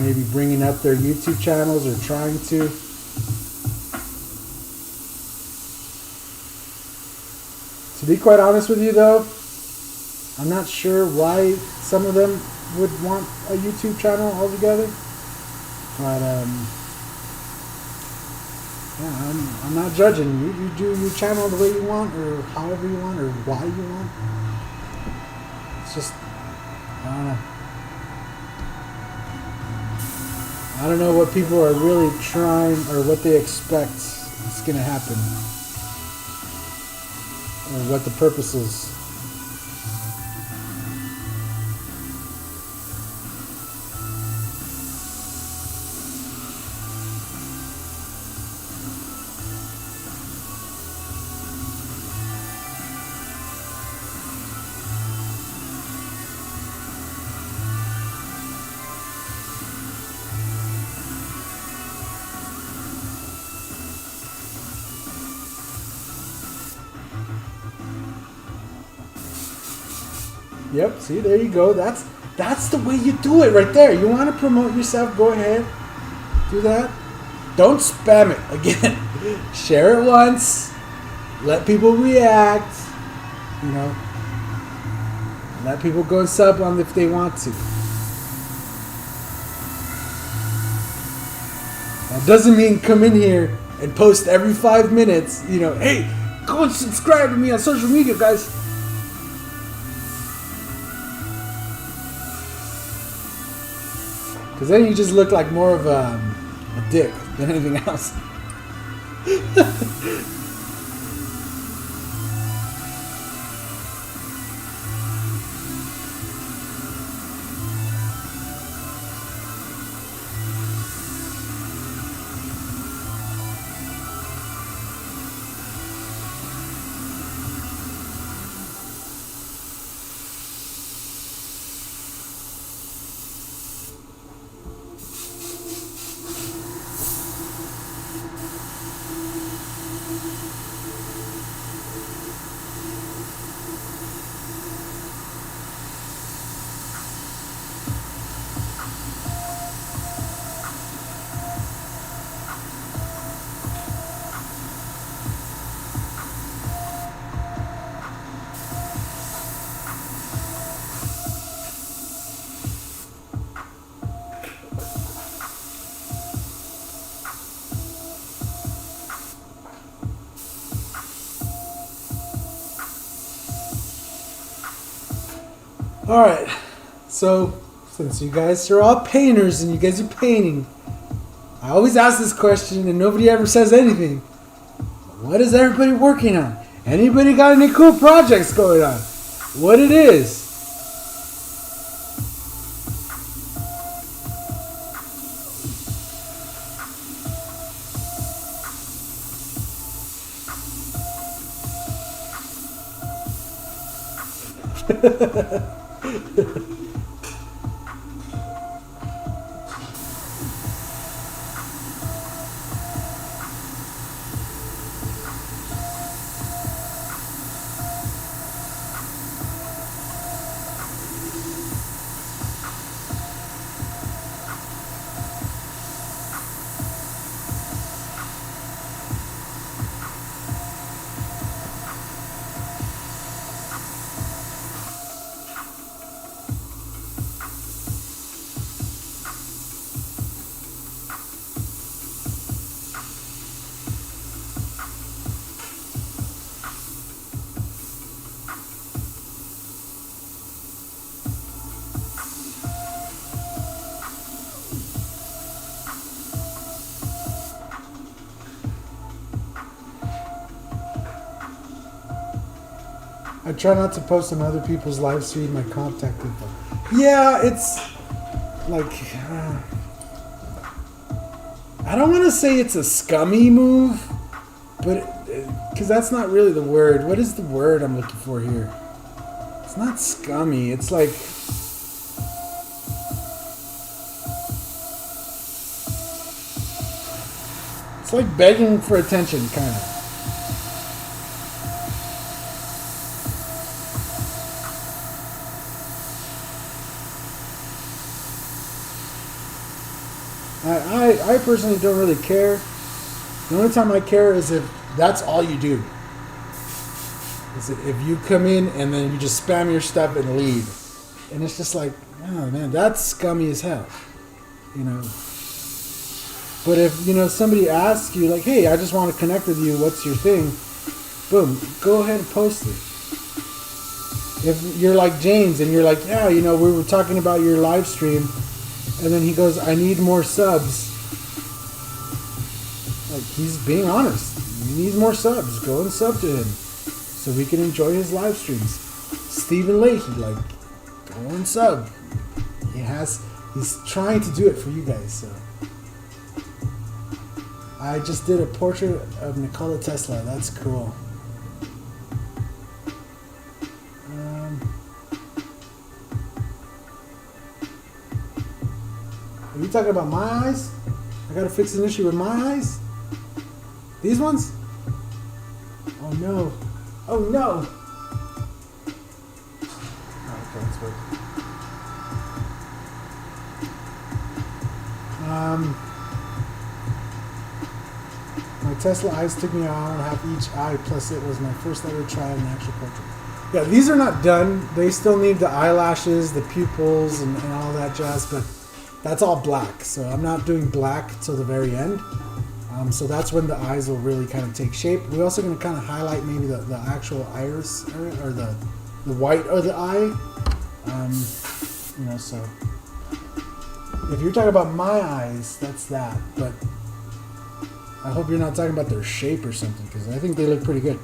maybe bringing up their YouTube channels or trying to. To be quite honest with you though, I'm not sure why some of them would want a YouTube channel altogether. But, I'm not judging. You do your channel the way you want, or however you want, or why you want. It's just, I don't know. I don't know what people are really trying, or what they expect is going to happen, or what the purpose is. Yep, see, there you go. That's the way you do it right there. You want to promote yourself, go ahead. Do that. Don't spam it. Again, share it once. Let people react. Let people go and sub on if they want to. That doesn't mean come in here and post every 5 minutes, you know, hey, go and subscribe to me on social media, guys. Because then you just look like more of a dick than anything else. Alright, so since you guys are all painters and you guys are painting, I always ask this question and nobody ever says anything. What is everybody working on? Anybody got any cool projects going on? What it is? I try not to post on other people's live stream my contact info. Yeah, it's like I don't want to say it's a scummy move, but because that's not really the word. What is the word I'm looking for here? It's not scummy. It's like begging for attention, kind of. I personally don't really care. The only time I care is if that's all you do. Is if you come in and then you just spam your stuff and leave. And it's just like, oh man, that's scummy as hell. You know. But if, you know, somebody asks you like, hey, I just want to connect with you, what's your thing? Boom, go ahead and post it. If you're like James and you're like, yeah, you know, we were talking about your live stream, and then he goes, I need more subs. Like, he's being honest. He needs more subs. Go and sub to him so we can enjoy his live streams. Stephen Leahy, like, go and sub. He's trying to do it for you guys, so. I just did a portrait of Nikola Tesla. That's cool. Are you talking about my eyes? I gotta fix an issue with my eyes? These ones? Oh no. Oh no! Oh, okay, let's wait. My Tesla eyes took me an hour and a half each eye, plus it was my first ever try of an actual portrait. Yeah, these are not done. They still need the eyelashes, the pupils, and all that jazz, but that's all black. So I'm not doing black till the very end. So that's when the eyes will really kind of take shape. We're also going to kind of highlight maybe the actual iris area, or the white of the eye. So if you're talking about my eyes, that's that. But I hope you're not talking about their shape or something, because I think they look pretty good.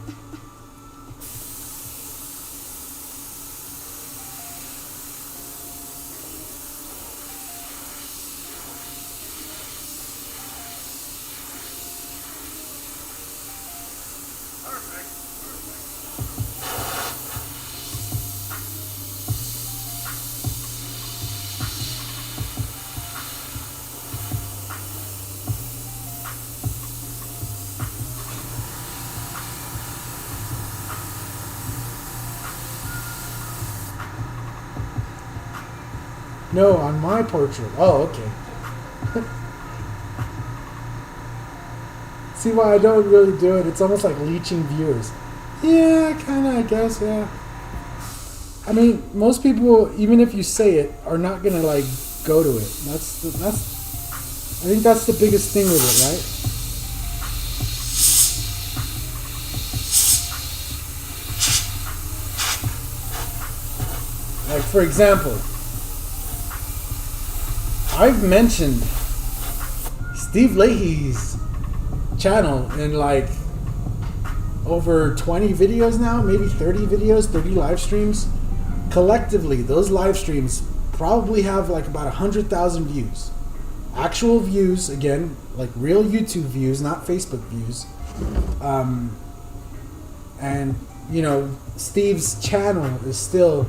No, on my portrait. Oh, okay. See why I don't really do it? It's almost like leeching viewers. Yeah, kind of, I guess, yeah. I mean, most people, even if you say it, are not going to, like, go to it. I think that's the biggest thing with it, right? Like, for example, I've mentioned Steve Leahy's channel in like over 20 videos now, maybe 30 videos, 30 live streams. Collectively, those live streams probably have like about 100,000 views. Actual views, again, like real YouTube views, not Facebook views. And, you know, Steve's channel is still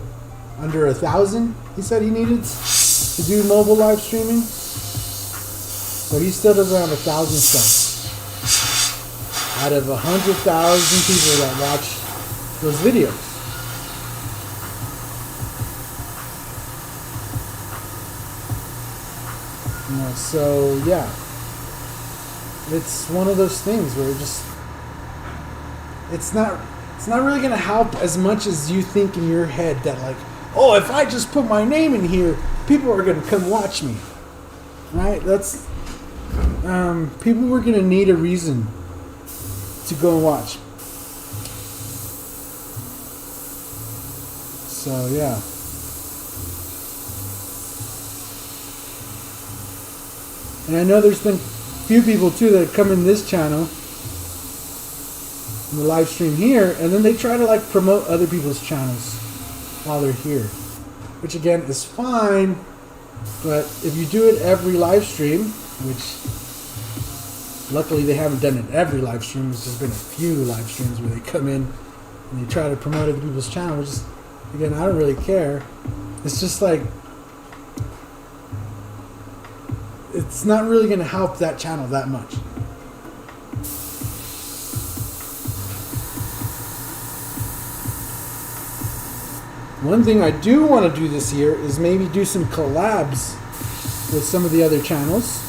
under 1,000, he said he needed to do mobile live streaming, but he still doesn't have 1,000 subs out of 100,000 people that watch those videos. You know, so yeah, it's one of those things where it's not really gonna help as much as you think in your head that like, oh, if I just put my name in here, people are going to come watch me, right? That's people were going to need a reason to go and watch. So yeah. And I know there's been a few people too that come in this channel, in the live stream here, and then they try to like promote other people's channels while they're here, which again is fine, but if you do it every live stream, which luckily they haven't done it every live stream, there's just been a few live streams where they come in and they try to promote other people's channel, which is, again, I don't really care. It's just like, it's not really going to help that channel that much. One thing I do want to do this year is maybe do some collabs with some of the other channels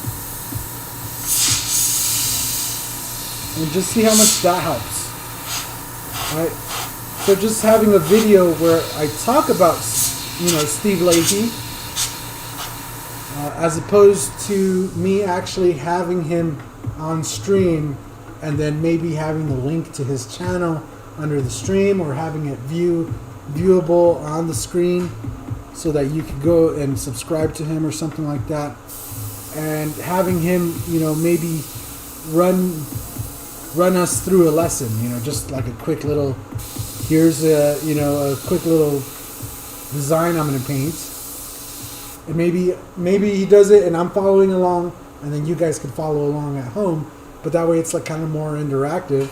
and just see how much that helps. Right? So just having a video where I talk about, you know, Steve Leahy, as opposed to me actually having him on stream and then maybe having the link to his channel under the stream, or having it viewable on the screen so that you could go and subscribe to him or something like that, and having him, you know, maybe run us through a lesson, you know, just like a quick little, here's a, you know, a quick little design I'm going to paint, and maybe he does it and I'm following along, and then you guys can follow along at home, but that way it's like kind of more interactive.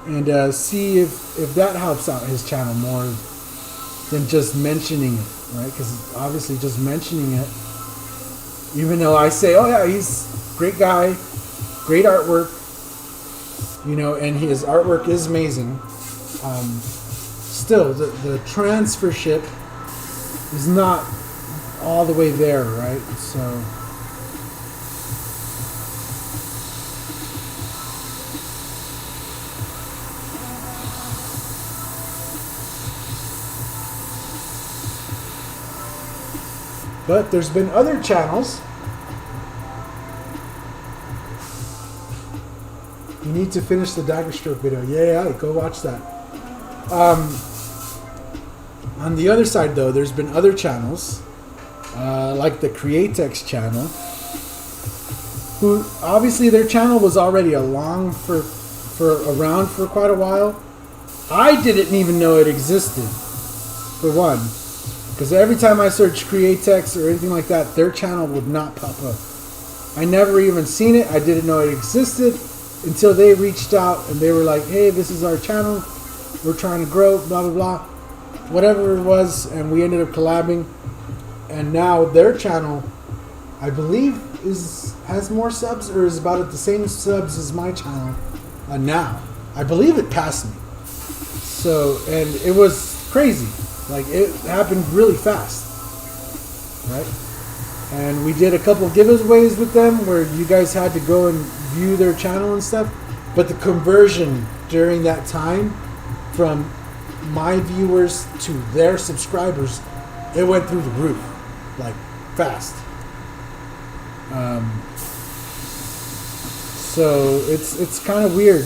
And see if that helps out his channel more than just mentioning it, right? Because obviously just mentioning it, even though I say, oh yeah, he's a great guy, great artwork, you know, and his artwork is amazing, still the transfership is not all the way there, right? So But there's been other channels. You need to finish the dagger stroke video. Yeah, go watch that. On the other side, though, there's been other channels, like the Createx channel, who obviously their channel was already around for quite a while. I didn't even know it existed, for one, because every time I search Createx or anything like that, their channel would not pop up. I never even seen it. I didn't know it existed until they reached out and they were like, hey, this is our channel. We're trying to grow, blah, blah, blah. Whatever it was, and we ended up collabing. And now their channel, I believe, has more subs or is about at the same subs as my channel now. I believe it passed me. So, and it was crazy. Like, it happened really fast. Right? And we did a couple of giveaways with them where you guys had to go and view their channel and stuff. But the conversion during that time from my viewers to their subscribers, it went through the roof. Like, fast. So it's kind of weird.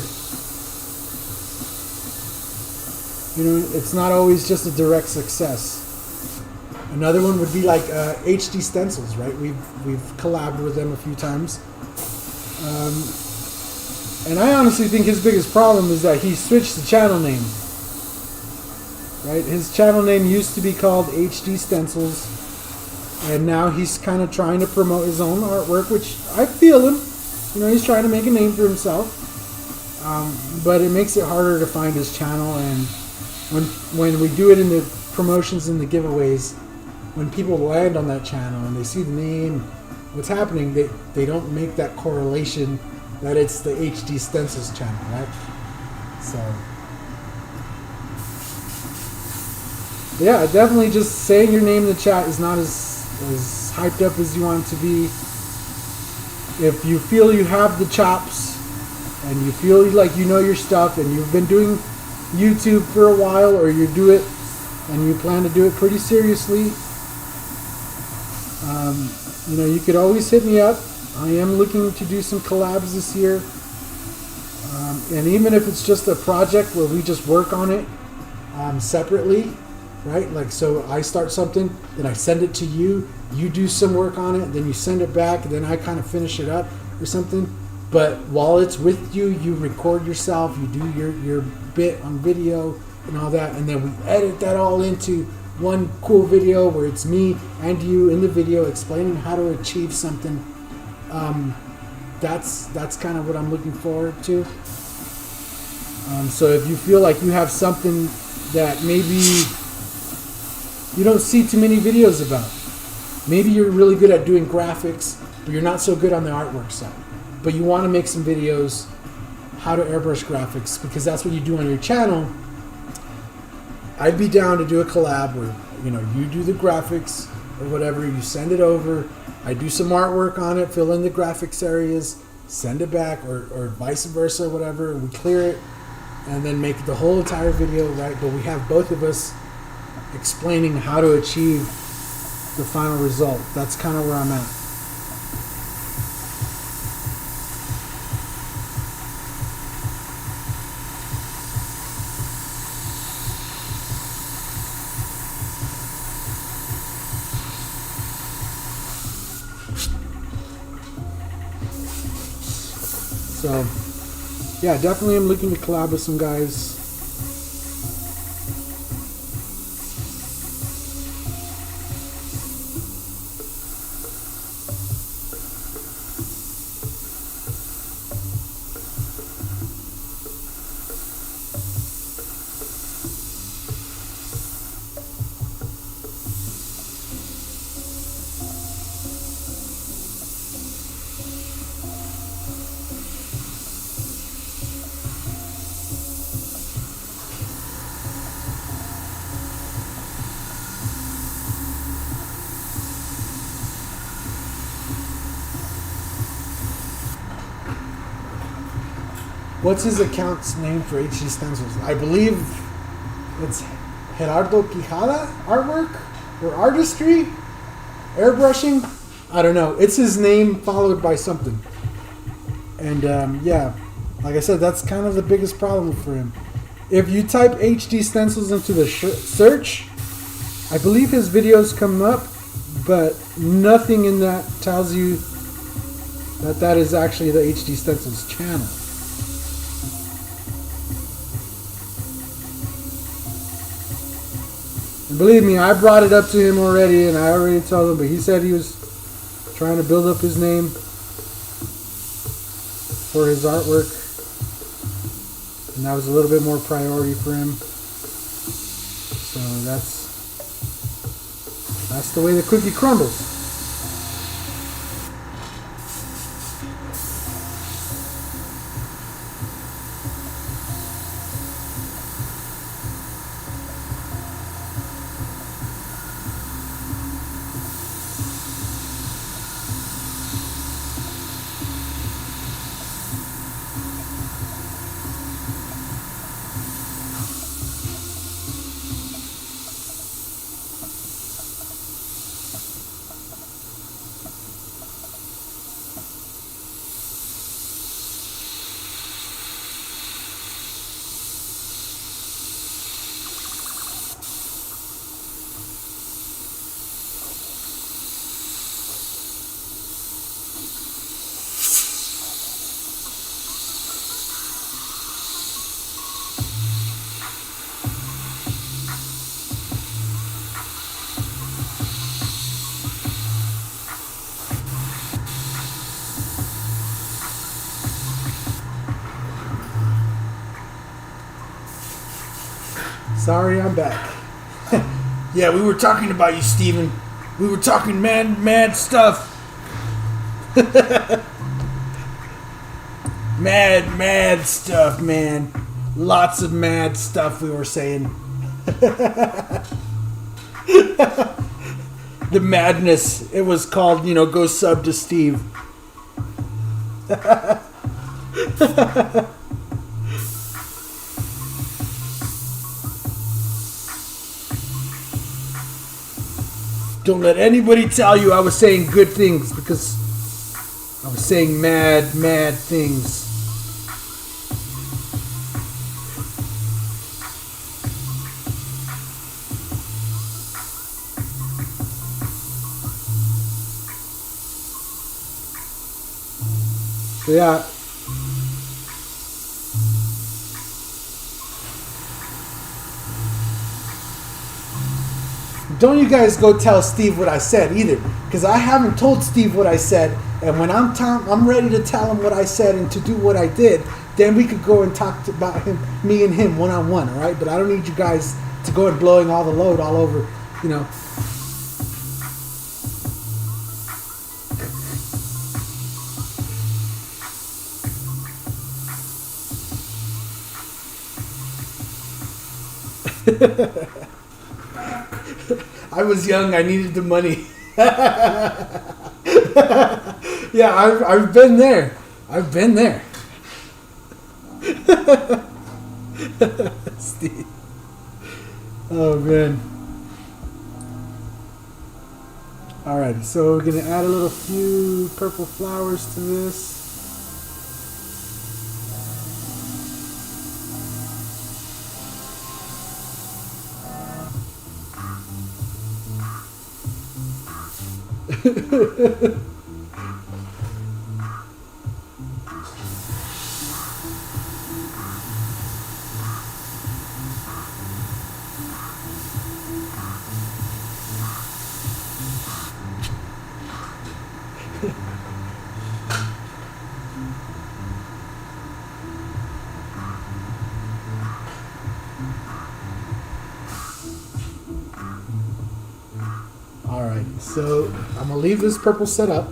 You know, it's not always just a direct success. Another one would be like HD Stencils, right? We've collabed with them a few times. And I honestly think his biggest problem is that he switched the channel name. Right? His channel name used to be called HD Stencils, and now he's kind of trying to promote his own artwork, which I feel him. You know, he's trying to make a name for himself. But it makes it harder to find his channel, and when we do it in the promotions and the giveaways, when people land on that channel and they see the name, what's happening, they don't make that correlation that it's the HD Stencils channel, right? So, yeah, definitely just saying your name in the chat is not as hyped up as you want it to be. If you feel you have the chops and you feel like you know your stuff and you've been doing YouTube for a while, or you do it and you plan to do it pretty seriously, you know, you could always hit me up. I am looking to do some collabs this year. And even if it's just a project where we just work on it separately, right? Like, so I start something, then I send it to you, you do some work on it, then you send it back, then I kind of finish it up or something. But while it's with you, you record yourself, you do your bit on video and all that, and then we edit that all into one cool video where it's me and you in the video explaining how to achieve something. That's kind of what I'm looking forward to. So if you feel like you have something that maybe you don't see too many videos about, maybe you're really good at doing graphics, but you're not so good on the artwork side, but you want to make some videos how to airbrush graphics because that's what you do on your channel, I'd be down to do a collab where, you know, you do the graphics or whatever, you send it over, I do some artwork on it, fill in the graphics areas, send it back, or vice versa, whatever, we clear it, and then make the whole entire video, right? But we have both of us explaining how to achieve the final result. That's kind of where I'm at. So, yeah, definitely I'm looking to collab with some guys. What's his account's name for HD Stencils? I believe it's Gerardo Quijada Artwork or Artistry. Airbrushing, I don't know. It's his name followed by something. And yeah, like I said, that's kind of the biggest problem for him. If you type HD stencils into the search, I believe his videos come up, but nothing in that tells you that that is actually the HD stencils channel. And believe me, I brought it up to him already, and I already told him, but he said he was trying to build up his name for his artwork, and that was a little bit more priority for him. So that's the way the cookie crumbles. Sorry, I'm back. Yeah, we were talking about you, Steven. We were talking mad stuff. mad stuff, man. Lots of mad stuff we were saying. The madness. It was called, go sub to Steve. Don't let anybody tell you I was saying good things, because I was saying mad things. So yeah. Don't you guys go tell Steve what I said either, because I haven't told Steve what I said, and when I'm ready to tell him what I said and to do what I did, then we could go and talk about me and him one-on-one, all right? But I don't need you guys to go and blowing all the load all over, I was young. I needed the money. Yeah, I've been there. I've been there. Steve. Oh, man. Alright, so we're going to add a few purple flowers to this. Alright, so I'm going to leave this purple set up.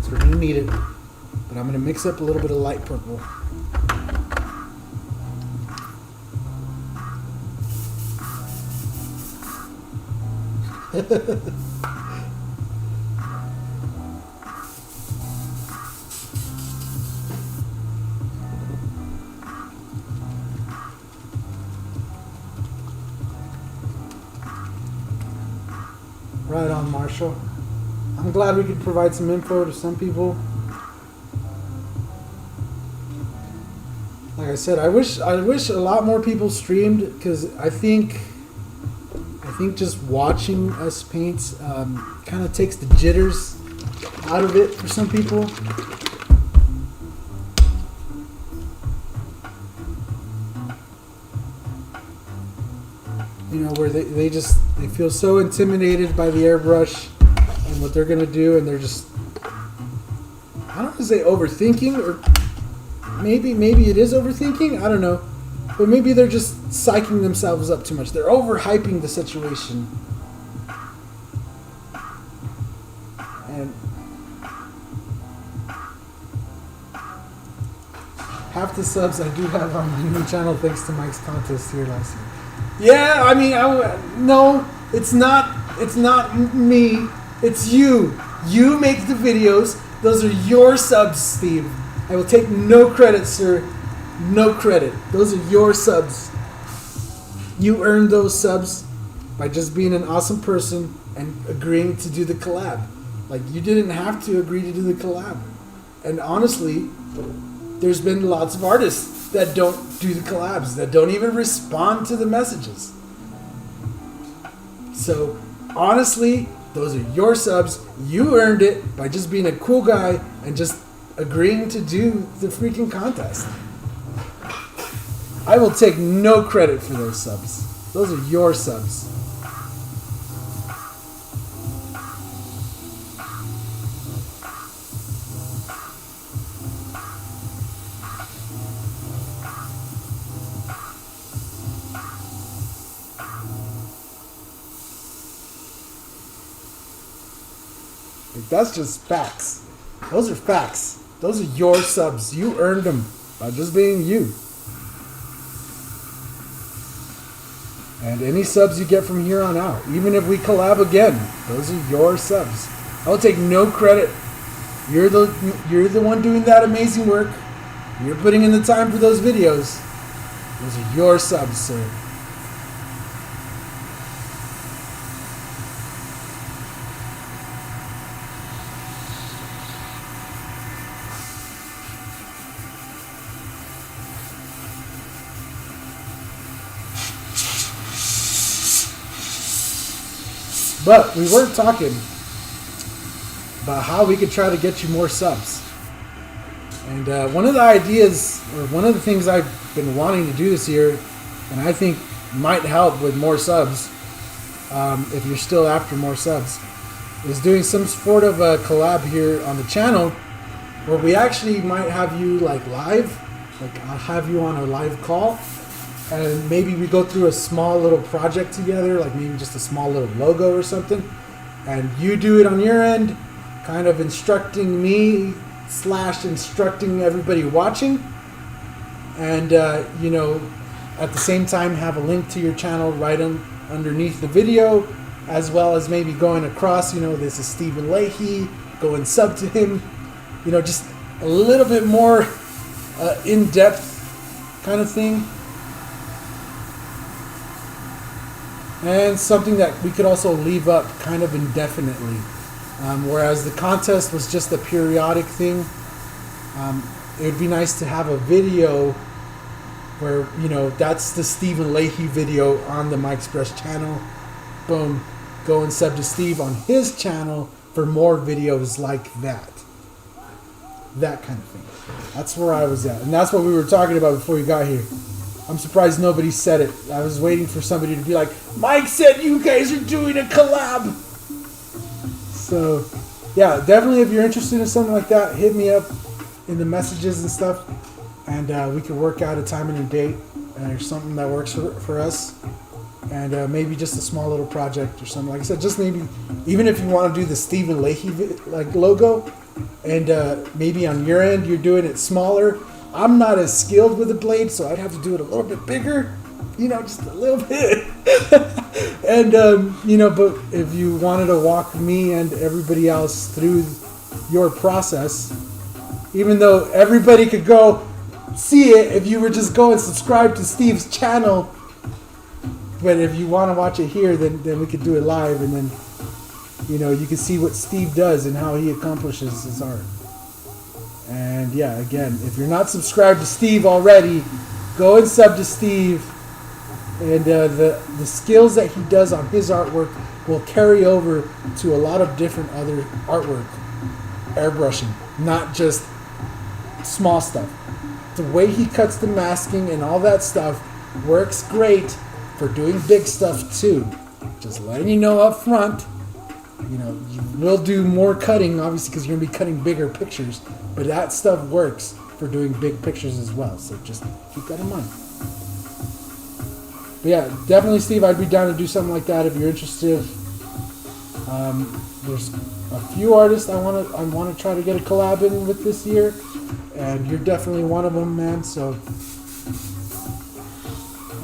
So we're going to need it. But I'm going to mix up a little bit of light purple. Right on, Marshall. I'm glad we could provide some info to some people. Like I said, I wish a lot more people streamed, because I think just watching us paint kind of takes the jitters out of it for some people. You know, where they feel so intimidated by the airbrush and what they're gonna do, and they're just, I don't want to say overthinking, or maybe it is overthinking, I don't know. But maybe they're just psyching themselves up too much. They're overhyping the situation. And half the subs I do have on my new channel thanks to Mike's contest here last year. Yeah, I mean, no, it's not me. It's you. You make the videos. Those are your subs, Steve. I will take no credit, sir. No credit. Those are your subs. You earned those subs by just being an awesome person and agreeing to do the collab. Like, you didn't have to agree to do the collab. And honestly, there's been lots of artists that don't do the collabs, that don't even respond to the messages. So, honestly, those are your subs. You earned it by just being a cool guy and just agreeing to do the freaking contest. I will take no credit for those subs. Those are your subs. Like, that's just facts. Those are facts. Those are your subs. You earned them by just being you. And any subs you get from here on out, even if we collab again, those are your subs. I'll take no credit. You're the one doing that amazing work. You're putting in the time for those videos. Those are your subs, sir. But we were talking about how we could try to get you more subs. And one of the ideas, or one of the things I've been wanting to do this year, and I think might help with more subs, if you're still after more subs, is doing some sort of a collab here on the channel where we actually might have you like live, like I'll have you on a live call. And maybe we go through a small little project together, like maybe just a small little logo or something. And you do it on your end, kind of instructing me / instructing everybody watching. And, you know, at the same time have a link to your channel right underneath the video, as well as maybe going across, you know, this is Stephen Leahy, go and sub to him. You know, just a little bit more in-depth kind of thing. And something that we could also leave up kind of indefinitely. Whereas the contest was just a periodic thing. It would be nice to have a video where, you know, that's the Stephen Leahy video on the Mike's Brush channel. Boom. Go and sub to Steve on his channel for more videos like that. That kind of thing. That's where I was at. And that's what we were talking about before you got here. I'm surprised nobody said it. I was waiting for somebody to be like, Mike said you guys are doing a collab. So, yeah, definitely if you're interested in something like that, hit me up in the messages and stuff. And we can work out a time and a date or something that works for us. And maybe just a small little project or something. Like I said, just maybe, even if you want to do the Stephen Leahy like logo, and maybe on your end you're doing it smaller. I'm not as skilled with the blade, so I'd have to do it a little bit bigger, you know, just a little bit. And, you know, but if you wanted to walk me and everybody else through your process, even though everybody could go see it if you were just go and subscribe to Steve's channel, but if you want to watch it here, then we could do it live, and then you know, you can see what Steve does and how he accomplishes his art. And yeah, again, if you're not subscribed to Steve already, go and sub to Steve. And the skills that he does on his artwork will carry over to a lot of different other artwork. Airbrushing, not just small stuff. The way he cuts the masking and all that stuff works great for doing big stuff too. Just letting you know up front. You know, you will do more cutting, obviously, because you're going to be cutting bigger pictures. But that stuff works for doing big pictures as well. So just keep that in mind. But yeah, definitely, Steve, I'd be down to do something like that if you're interested. There's a few artists I want to try to get a collab in with this year. And you're definitely one of them, man. So,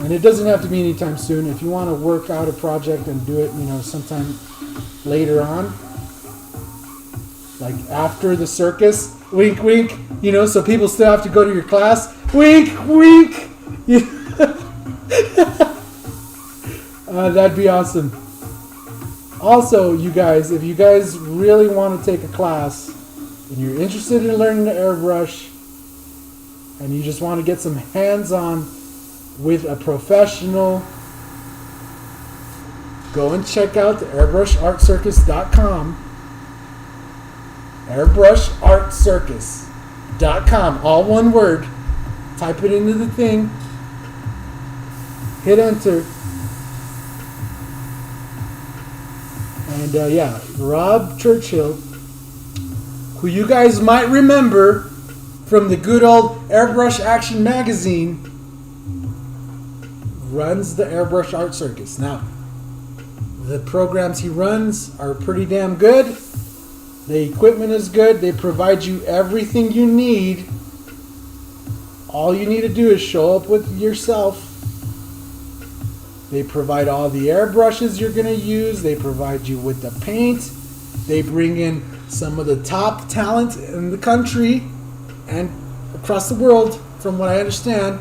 and it doesn't have to be anytime soon. If you want to work out a project and do it, you know, sometime later on, like after the circus, wink, wink, you know, so people still have to go to your class, wink, wink. That'd be awesome. Also, you guys, if you guys really want to take a class and you're interested in learning to airbrush and you just want to get some hands-on with a professional, go and check out the airbrushartcircus.com. airbrushartcircus.com, all one word. Type it into the thing, hit enter, and yeah, Rob Churchill, who you guys might remember from the good old Airbrush Action magazine, runs the Airbrush Art Circus. Now, the programs he runs are pretty damn good. The equipment is good. They provide you everything you need. All you need to do is show up with yourself. They provide all the airbrushes you're going to use. They provide you with the paint. They bring in some of the top talent in the country and across the world, from what I understand.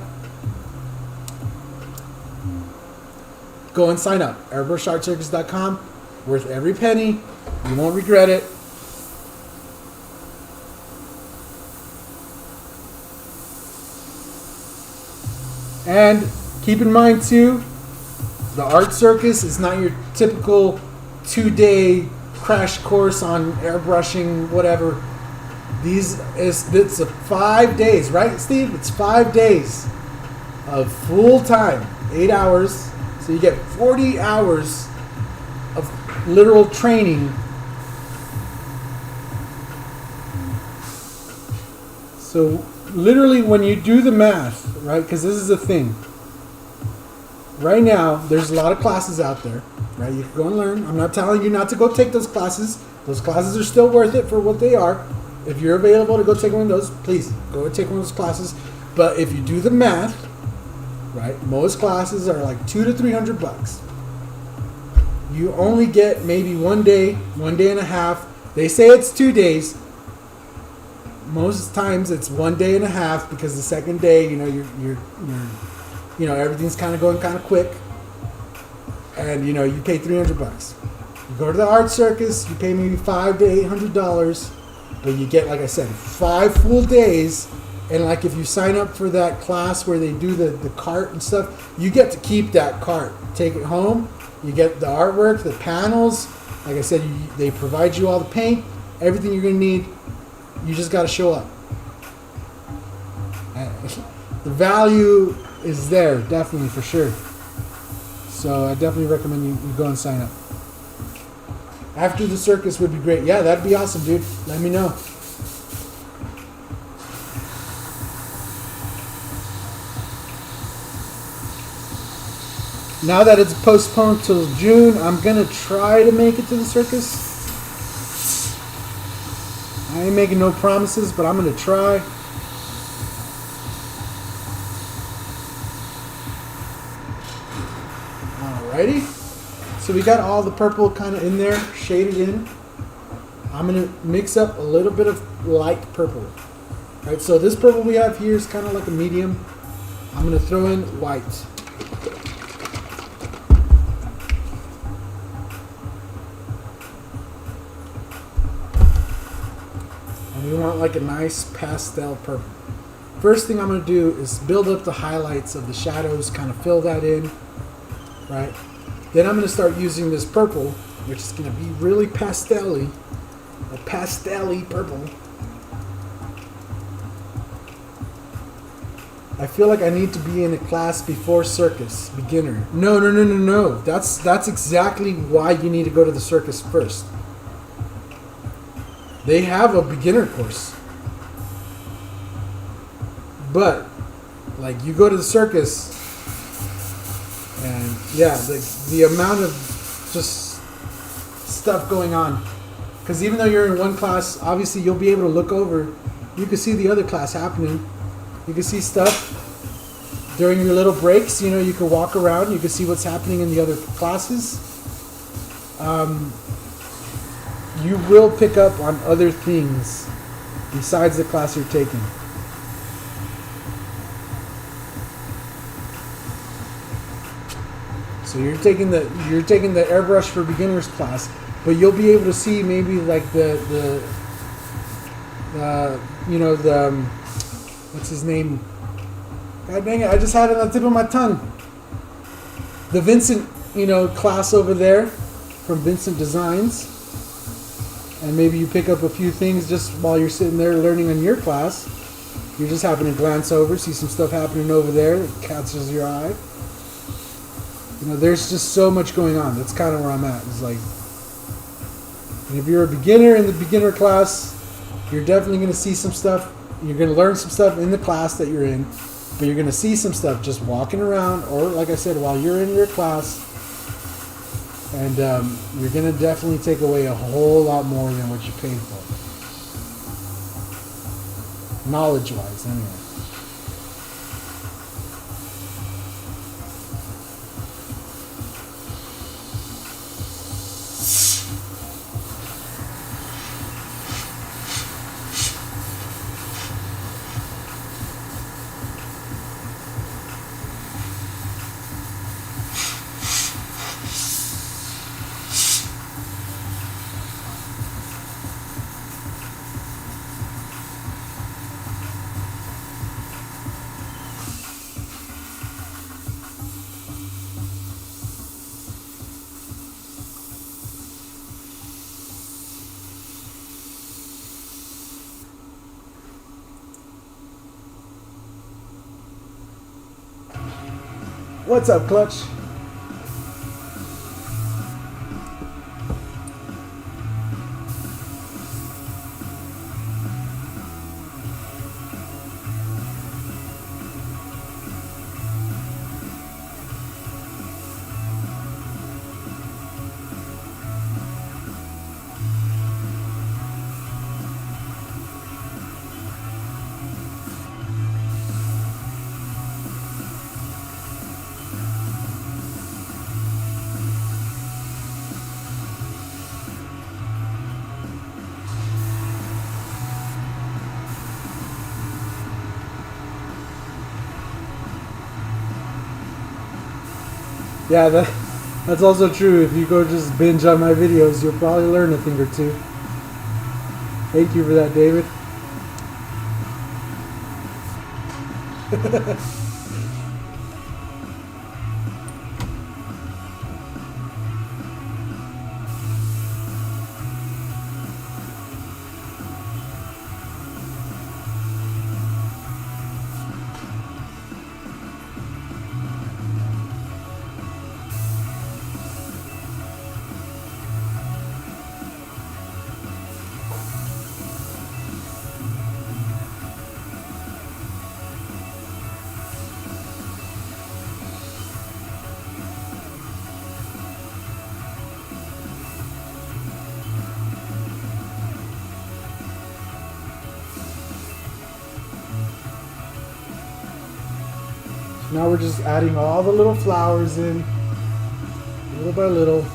Go and sign up. airbrushartcircus.com. Worth every penny. You won't regret it. And keep in mind too, the Art Circus is not your typical 2-day crash course on airbrushing, whatever. It's 5 days, right, Steve? It's 5 days of full time, 8 hours. So you get 40 hours of literal training. So literally when you do the math, right, because this is the thing. Right now, there's a lot of classes out there, right? You can go and learn. I'm not telling you not to go take those classes. Those classes are still worth it for what they are. If you're available to go take one of those, please go and take one of those classes. But if you do the math, right, most classes are like $200 to $300. You only get maybe 1 day, 1 day and a half. They say it's 2 days. Most times it's 1 day and a half because the second day, you know, you're everything's kind of going kind of quick, and you know you pay $300. You go to the Art Circus, you pay maybe $500 to $800, but you get, like I said, 5 full days. And like if you sign up for that class where they do the cart and stuff, you get to keep that cart, take it home. You get the artwork, the panels. Like I said, they provide you all the paint, everything you're gonna need. You just got to show up. The value is there, definitely, for sure. So I definitely recommend you go and sign up. After the circus would be great. Yeah, that'd be awesome, dude. Let me know. Now that it's postponed till June, I'm going to try to make it to the circus. I ain't making no promises, but I'm going to try. Alrighty. So we got all the purple kind of in there, shaded in. I'm going to mix up a little bit of light purple. Alright, so this purple we have here is kind of like a medium. I'm going to throw in white. And we want like a nice pastel purple. First thing I'm going to do is build up the highlights of the shadows, kind of fill that in, right? Then I'm going to start using this purple, which is going to be really pastel-y, a pastel-y purple. I feel like I need to be in a class before circus, beginner. No. That's exactly why you need to go to the circus first. They have a beginner course. But, like, you go to the circus, and yeah, the amount of just stuff going on. Because even though you're in one class, obviously you'll be able to look over. You can see the other class happening. You can see stuff during your little breaks. You know, you can walk around. You can see what's happening in the other classes. You will pick up on other things besides the class you're taking. So you're taking the Airbrush for Beginners class, but you'll be able to see maybe like the what's his name? God dang it! I just had it on the tip of my tongue. The Vincent, class over there from Vincent Designs, and maybe you pick up a few things just while you're sitting there learning on your class. You just happen to glance over, see some stuff happening over there that catches your eye. There's just so much going on. That's kind of where I'm at. It's like, and if you're a beginner in the beginner class, you're definitely going to see some stuff. You're going to learn some stuff in the class that you're in, but you're going to see some stuff just walking around, or like I said, while you're in your class, and you're going to definitely take away a whole lot more than what you paid for. Knowledge-wise, anyway. What's up, Clutch? Yeah, that's also true. If you go just binge on my videos, you'll probably learn a thing or two. Thank you for that, David. Now we're just adding all the little flowers in, little by little.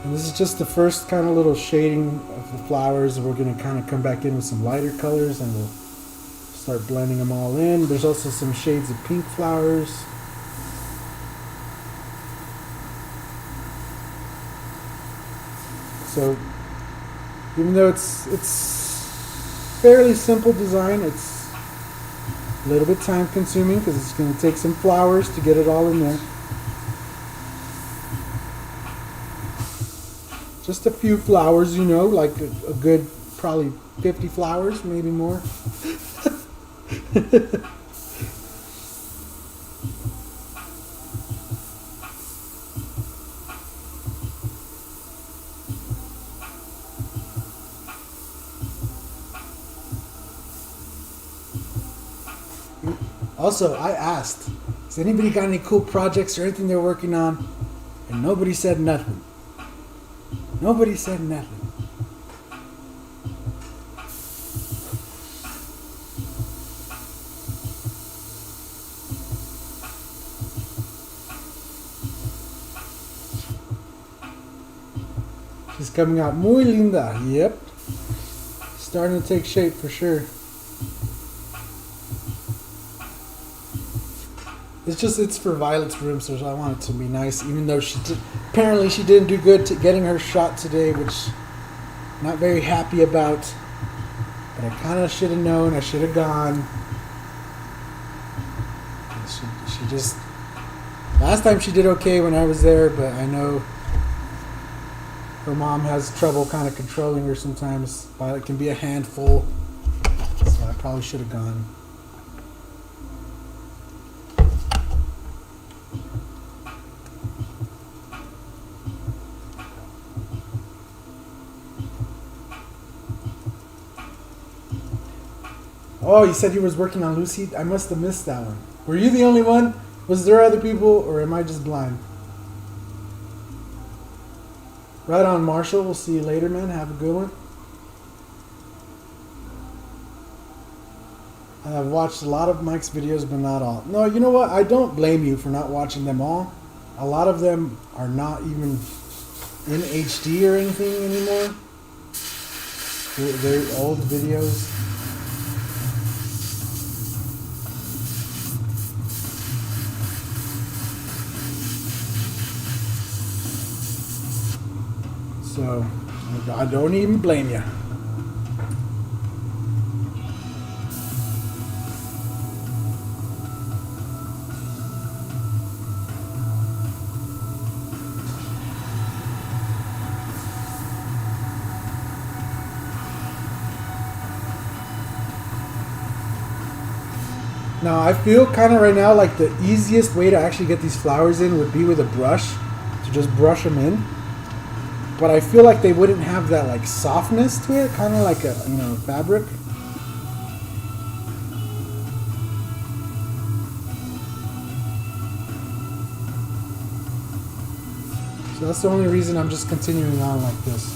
And this is just the first kind of little shading of the flowers. We're going to kind of come back in with some lighter colors and we'll start blending them all in. There's also some shades of pink flowers. So even though it's fairly simple design. It's a little bit time consuming because it's going to take some flowers to get it all in there. Just a few flowers, you know, like a good probably 50 flowers, maybe more. Also, I asked, has anybody got any cool projects or anything they're working on? And nobody said nothing. Nobody said nothing. She's coming out muy linda. Yep. Starting to take shape for sure. It's for Violet's room, so I want it to be nice, even though apparently she didn't do good to getting her shot today, which I'm not very happy about. But I kind of should have known. I should have gone. She just... Last time she did okay when I was there, but I know her mom has trouble kind of controlling her sometimes. Violet can be a handful, so I probably should have gone. Oh, you said he was working on Lucy? I must have missed that one. Were you the only one? Was there other people, or am I just blind? Right on, Marshall. We'll see you later, man. Have a good one. I've watched a lot of Mike's videos, but not all. No, you know what? I don't blame you for not watching them all. A lot of them are not even in HD or anything anymore. They're old videos. So, I don't even blame you. Now, I feel kind of right now like the easiest way to actually get these flowers in would be with a brush, to just brush them in. But I feel like they wouldn't have that like softness to it, kind of like a, you know, fabric. So that's the only reason I'm just continuing on like this.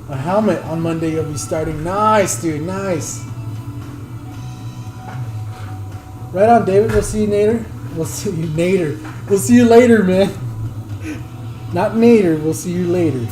A helmet on Monday you'll be starting. Nice, dude, nice. Right on, David. We'll see you later. We'll see you later. We'll see you later, man. Not Nader. We'll see you later.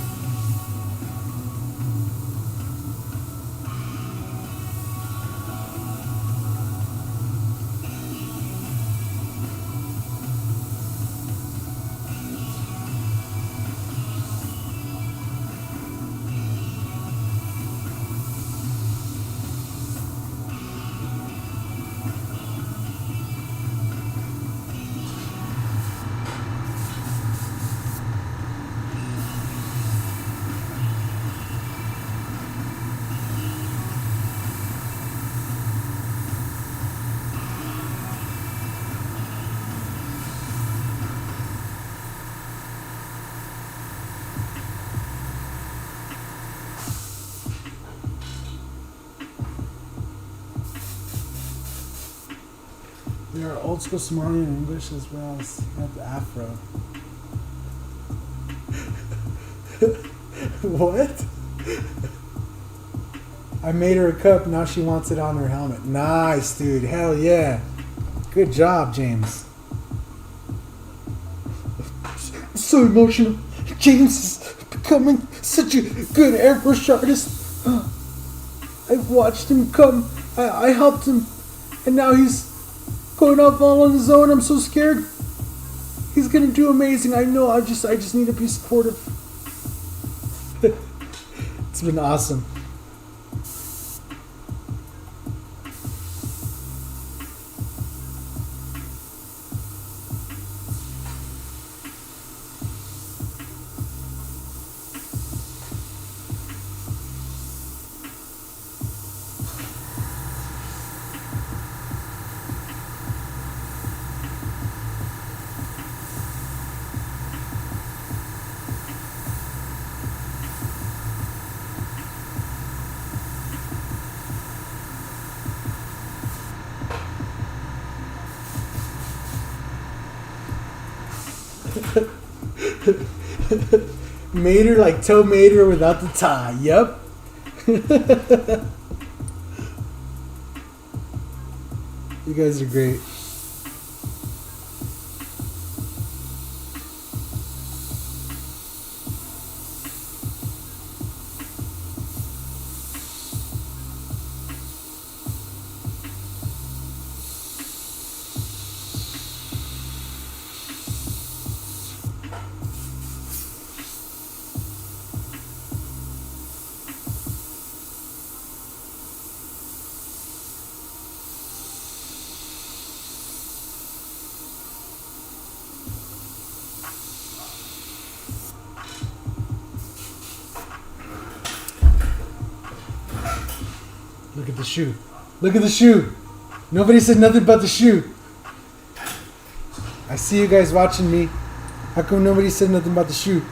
We are old school Somalian English as well as the Afro. What? I made her a cup, now she wants it on her helmet. Nice, dude. Hell yeah. Good job, James. I'm so emotional. James is becoming such a good airbrush artist. I've watched him come. I helped him. And now he's going off all on his own. I'm so scared. He's gonna do amazing. I know. I just need to be supportive. It's been awesome. Mater like Toe Mater without the tie. Yep. You guys are great. Look at the shoe. Look at the shoe. Nobody said nothing about the shoe. I see you guys watching me. How come nobody said nothing about the shoe?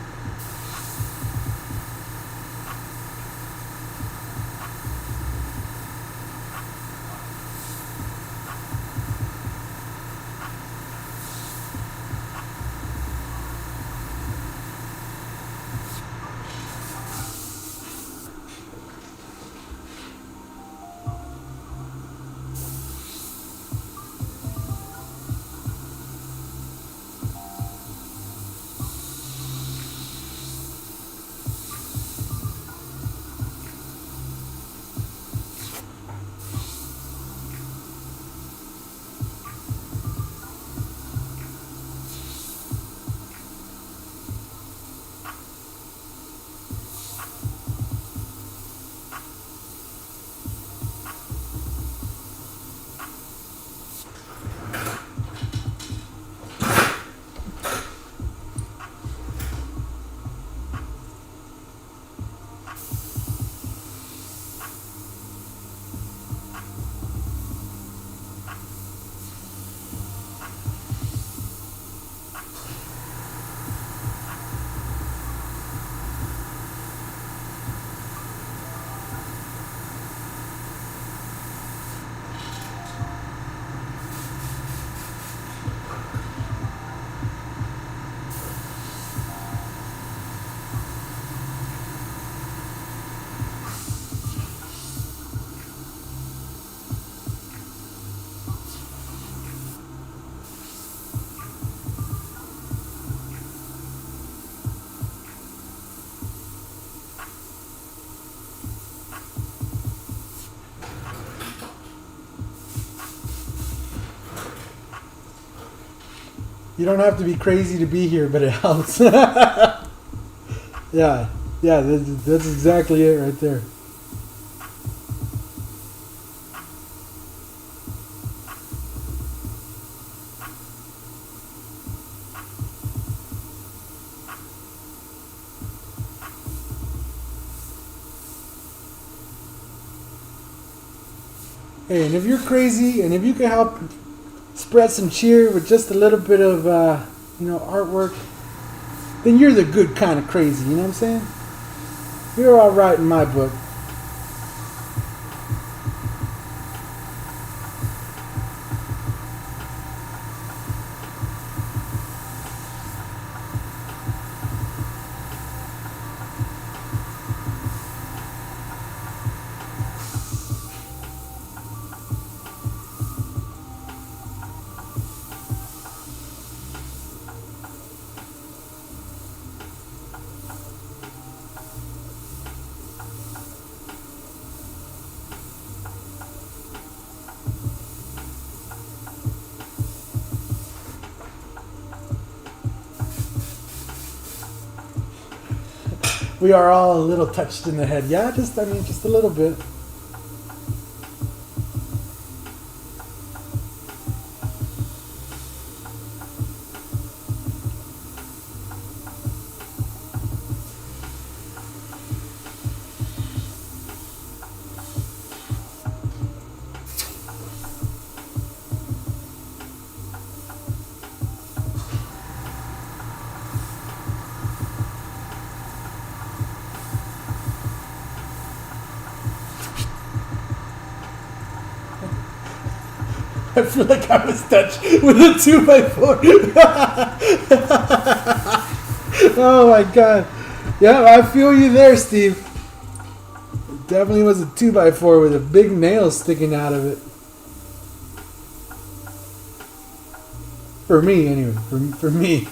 You don't have to be crazy to be here, but it helps. Yeah, that's exactly it right there. Hey, and if you're crazy, and if you can help spread some cheer with just a little bit of, artwork, then you're the good kind of crazy, you know what I'm saying? You're all right in my book. We are all a little touched in the head. Yeah, just a little bit. I feel like I was touched with a 2x4. Oh my god. Yeah, I feel you there, Steve. It definitely was a 2x4 with a big nail sticking out of it. For me, anyway. For me.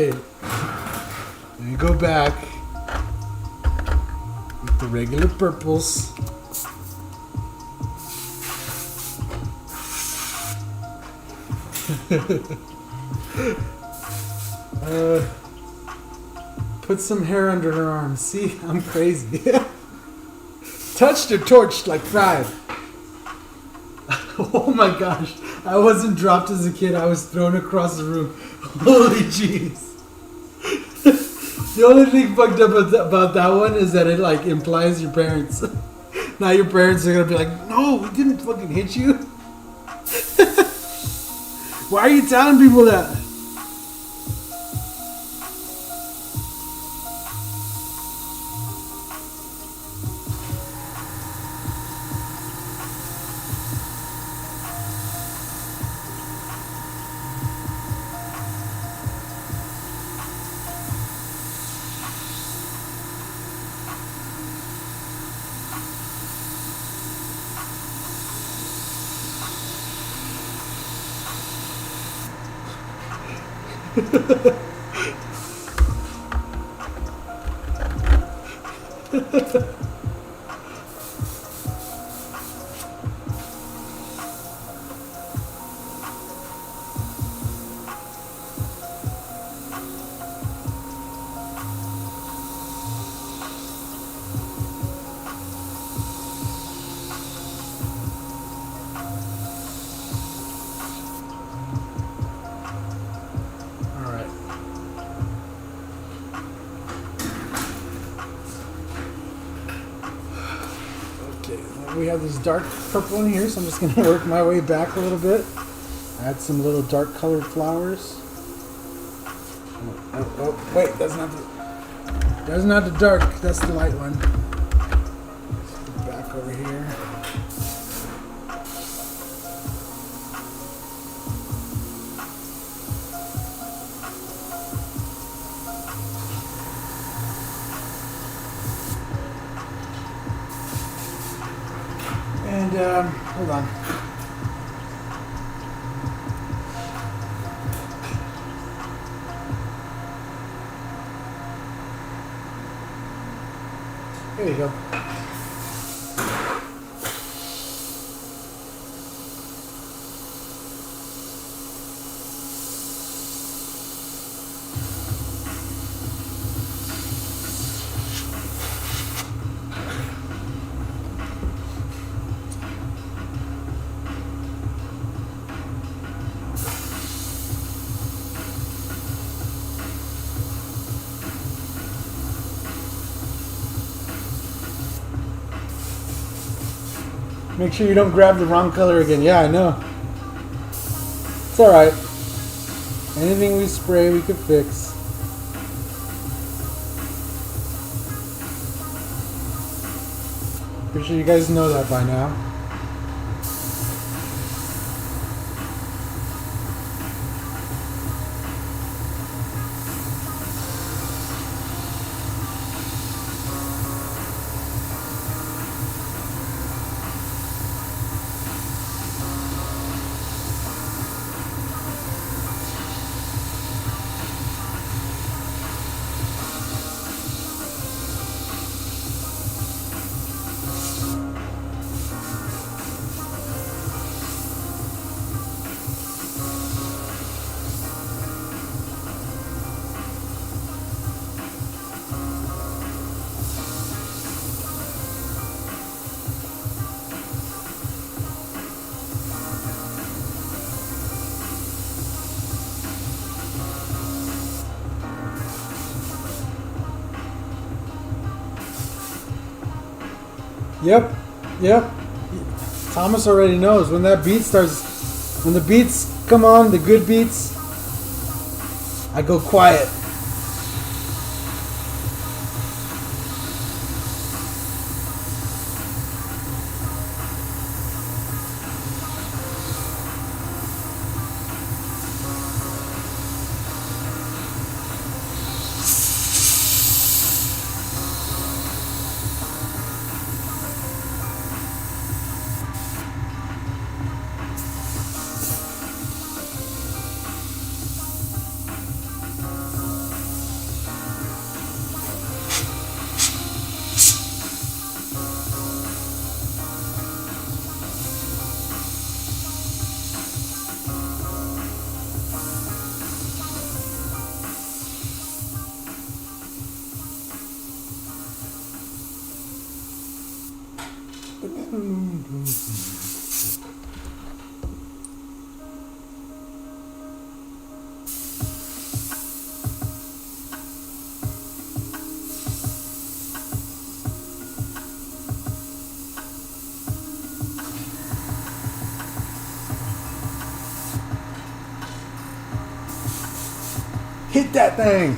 Okay, let me go back with the regular purples. Put some hair under her arms. See, I'm crazy. Touched or torched like fried. Oh my gosh, I wasn't dropped as a kid. I was thrown across the room. Holy jeez. The only thing fucked up about that one is that it like implies your parents. Now your parents are gonna be like, no, we didn't fucking hit you. Why are you telling people that? We have this dark purple in here, so I'm just going to work my way back a little bit. Add some little dark colored flowers. Oh, wait, that's not the dark, that's the light one. Back over here. And, hold on. There you go. Make sure you don't grab the wrong color again. Yeah, I know. It's alright. Anything we spray, we could fix. Pretty sure you guys know that by now. Yep, yep. Thomas already knows when that beat starts. When the beats come on, the good beats, I go quiet. Hit that thing!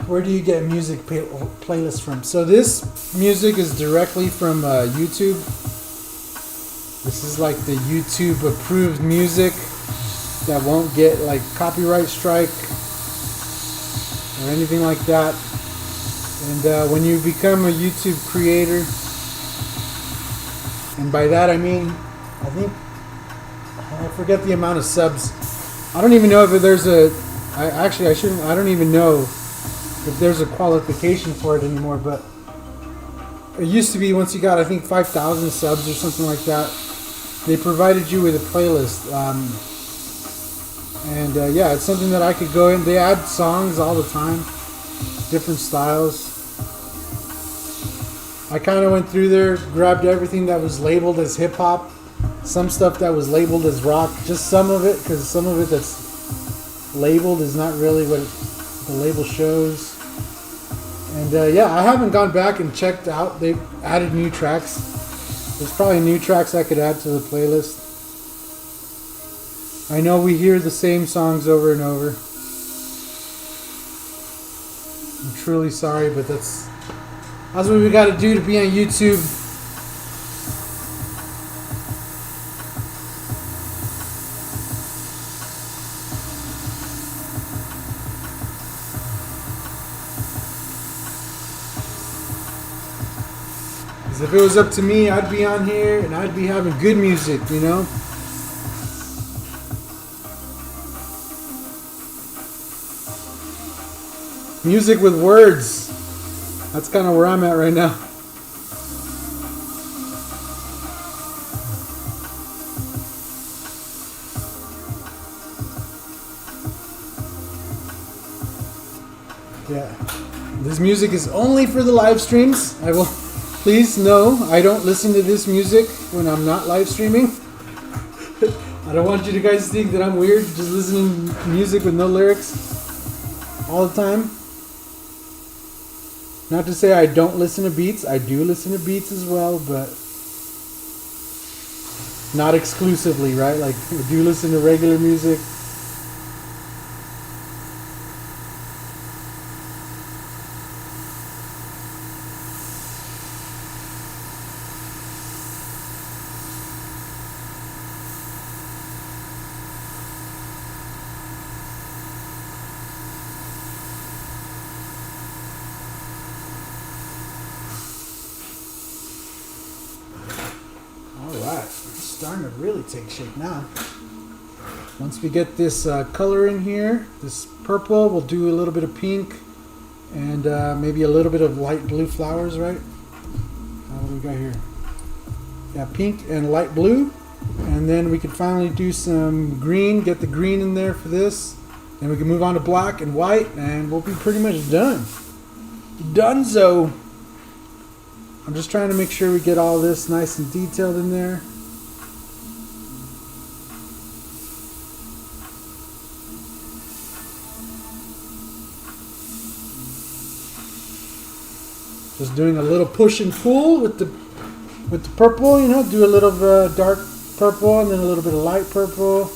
Where do you get music playlists from? So this music is directly from YouTube. This is like the YouTube approved music that won't get like copyright strike or anything like that. And when you become a YouTube creator, and by that I mean, I forget the amount of subs. I don't even know if there's I don't even know if there's a qualification for it anymore, but it used to be once you got, I think, 5,000 subs or something like that, they provided you with a playlist. Yeah, it's something that I could go in. They add songs all the time, different styles. I kind of went through there, grabbed everything that was labeled as hip-hop, some stuff that was labeled as rock, just some of it, because some of it that's labeled is not really what the label shows. And yeah, I haven't gone back and checked out. They've added new tracks. There's probably new tracks I could add to the playlist. I know we hear the same songs over and over. I'm truly sorry, but that's what we got to do to be on YouTube. Because if it was up to me, I'd be on here and I'd be having good music, you know? Music with words. That's kind of where I'm at right now. Yeah. This music is only for the live streams. I will please know I don't listen to this music when I'm not live streaming. I don't want you guys to think that I'm weird just listening to music with no lyrics all the time. Not to say I don't listen to beats. I do listen to beats as well, but not exclusively, right? Like, I do listen to regular music. Starting to really take shape now. Once we get this color in here, this purple, we'll do a little bit of pink and maybe a little bit of light blue flowers, right? What do we got here? Yeah, pink and light blue. And then we can finally do some green, get the green in there for this. Then we can move on to black and white and we'll be pretty much done. Donezo. I'm just trying to make sure we get all this nice and detailed in there. Just doing a little push and pull with the purple, you know, do a little dark purple and then a little bit of light purple.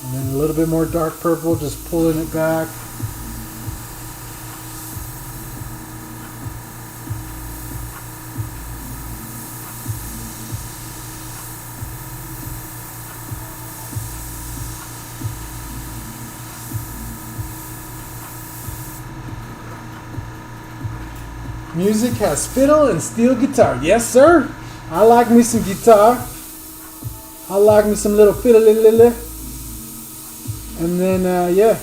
And then a little bit more dark purple, just pulling it back. Music has fiddle and steel guitar. Yes, sir. I like me some guitar. I like me some little fiddle. And then, yeah.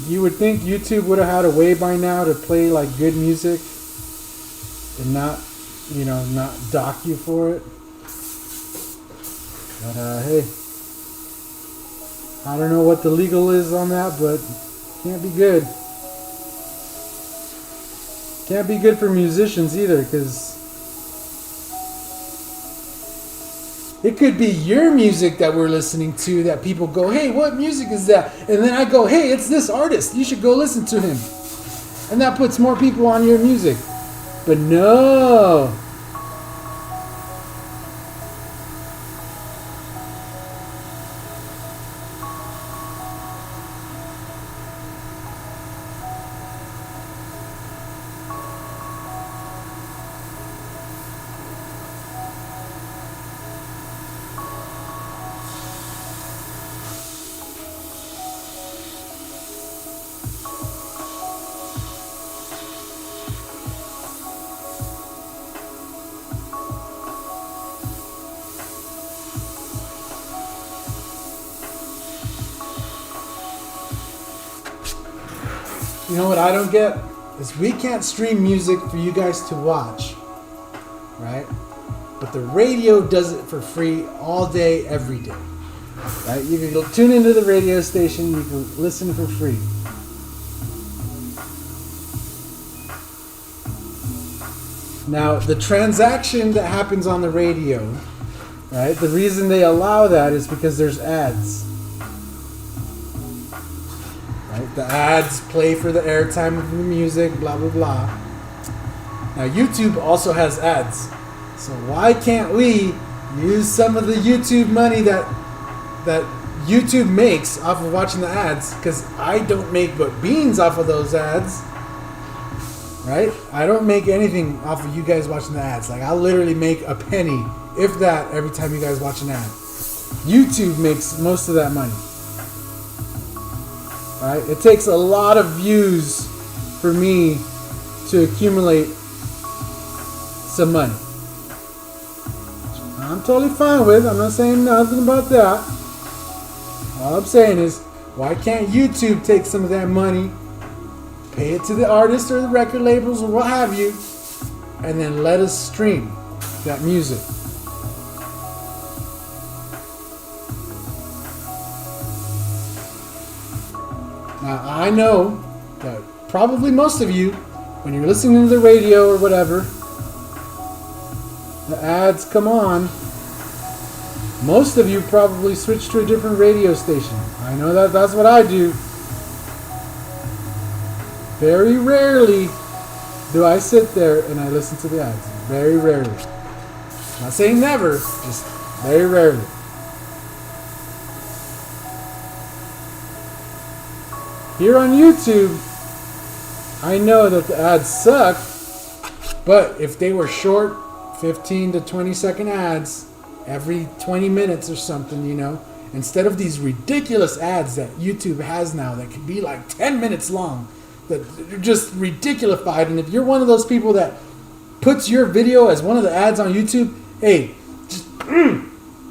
You would think YouTube would have had a way by now to play like good music and not, you know, not dock you for it. But, hey. I don't know what the legal is on that, but can't be good. Can't be good for musicians either, because it could be your music that we're listening to that people go, hey, what music is that? And then I go, hey, it's this artist. You should go listen to him. And that puts more people on your music. But no. You know what I don't get? Is we can't stream music for you guys to watch, right? But the radio does it for free all day, every day, right? You can go tune into the radio station, you can listen for free. Now, the transaction that happens on the radio, right? The reason they allow that is because there's ads. Right? The ads play for the airtime of the music, blah, blah, blah. Now, YouTube also has ads. So why can't we use some of the YouTube money that YouTube makes off of watching the ads? Because I don't make but beans off of those ads. Right? I don't make anything off of you guys watching the ads. Like, I literally make a penny, if that, every time you guys watch an ad. YouTube makes most of that money. Right? It takes a lot of views for me to accumulate some money. I'm totally fine with. I'm not saying nothing about that. All I'm saying is, why can't YouTube take some of that money, pay it to the artists or the record labels or what have you, and then let us stream that music? Now, I know that probably most of you, when you're listening to the radio or whatever, the ads come on. Most of you probably switch to a different radio station. I know that that's what I do. Very rarely do I sit there and I listen to the ads. Very rarely. Not saying never, just very rarely. Here on YouTube, I know that the ads suck, but if they were short, 15 to 20 second ads every 20 minutes or something, you know, instead of these ridiculous ads that YouTube has now that can be like 10 minutes long, that are just ridiculified. And if you're one of those people that puts your video as one of the ads on YouTube, hey, just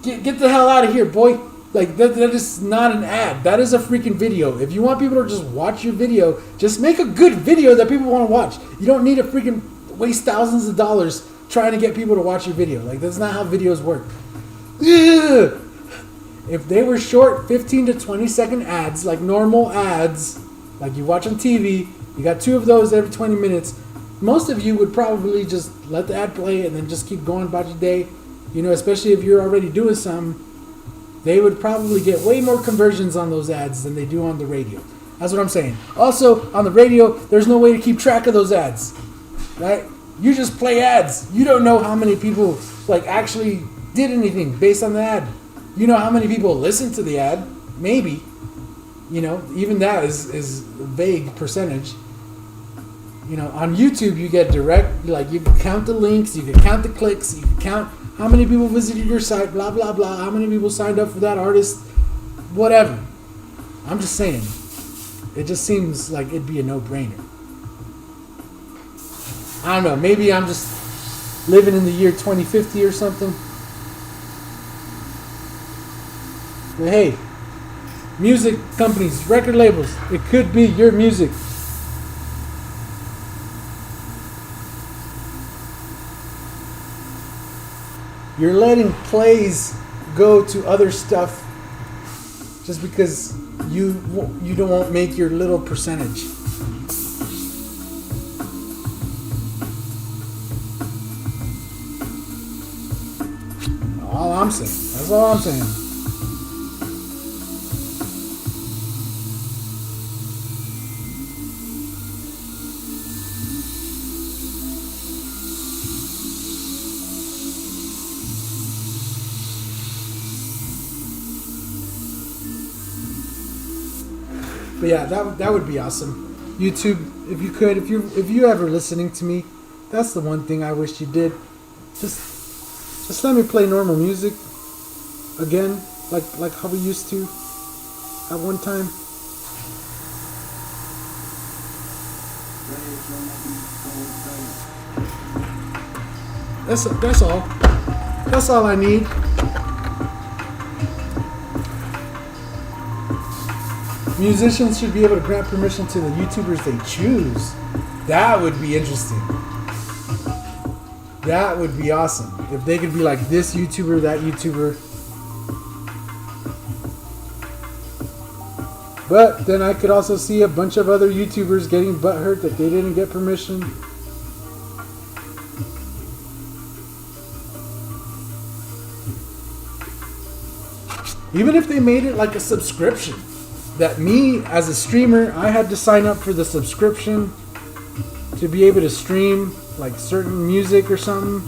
get the hell out of here, boy. Like, that is not an ad. That is a freaking video. If you want people to just watch your video, just make a good video that people want to watch. You don't need to freaking waste thousands of dollars trying to get people to watch your video. Like, that's not how videos work. Ugh. If they were short 15 to 20 second ads, like normal ads, like you watch on TV, you got 2 of those every 20 minutes, most of you would probably just let the ad play and then just keep going about your day. You know, especially if you're already doing something, they would probably get way more conversions on those ads than they do on the radio. That's what I'm saying. Also, on the radio, there's no way to keep track of those ads, right? You just play ads. You don't know how many people like actually did anything based on the ad. You know how many people listen to the ad, maybe. You know, even that is a vague percentage. You know, on YouTube, you get direct, like you can count the links, you can count the clicks, you can count how many people visited your site, blah, blah, blah, how many people signed up for that artist, whatever. I'm just saying, it just seems like it'd be a no-brainer. I don't know, maybe I'm just living in the year 2050 or something. But hey, music companies, record labels, it could be your music. You're letting plays go to other stuff just because you don't make your little percentage. All I'm saying. That's all I'm saying. But yeah, that would be awesome. YouTube, if you could, if you ever listening to me, that's the one thing I wish you did. Just let me play normal music again, like how we used to at one time. That's all. That's all I need. Musicians should be able to grant permission to the YouTubers they choose. That would be interesting. That would be awesome. If they could be like this YouTuber, that YouTuber. But then I could also see a bunch of other YouTubers getting butthurt that they didn't get permission. Even if they made it like a subscription. That me, as a streamer, I had to sign up for the subscription to be able to stream like certain music or something.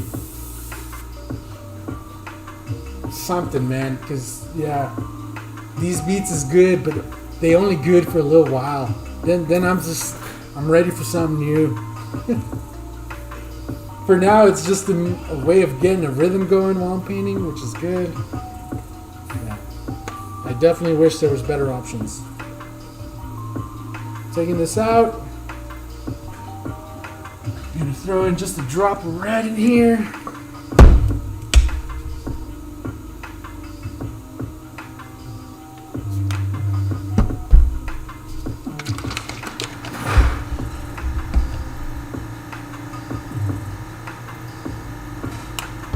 Something, man, because yeah, these beats is good, but they only good for a little while. Then I'm ready for something new. For now, it's just a way of getting a rhythm going while I'm painting, which is good. Yeah. I definitely wish there was better options. Taking this out. I'm gonna throw in just a drop of red in here.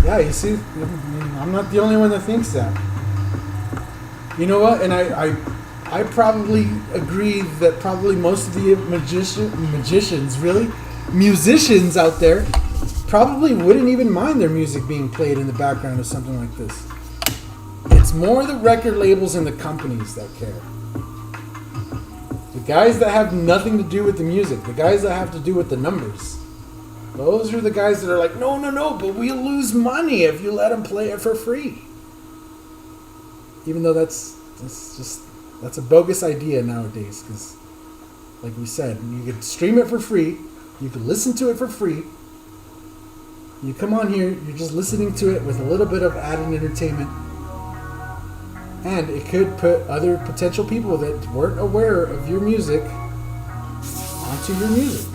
Yeah, you see, I'm not the only one that thinks that. You know what? And I probably agree that probably most of the musicians out there probably wouldn't even mind their music being played in the background of something like this. It's more the record labels and the companies that care. The guys that have nothing to do with the music, the guys that have to do with the numbers. Those are the guys that are like, no, but we'll lose money if you let them play it for free. Even though that's a bogus idea nowadays, because, like we said, you could stream it for free, you could listen to it for free. You come on here, you're just listening to it with a little bit of added entertainment, and it could put other potential people that weren't aware of your music onto your music,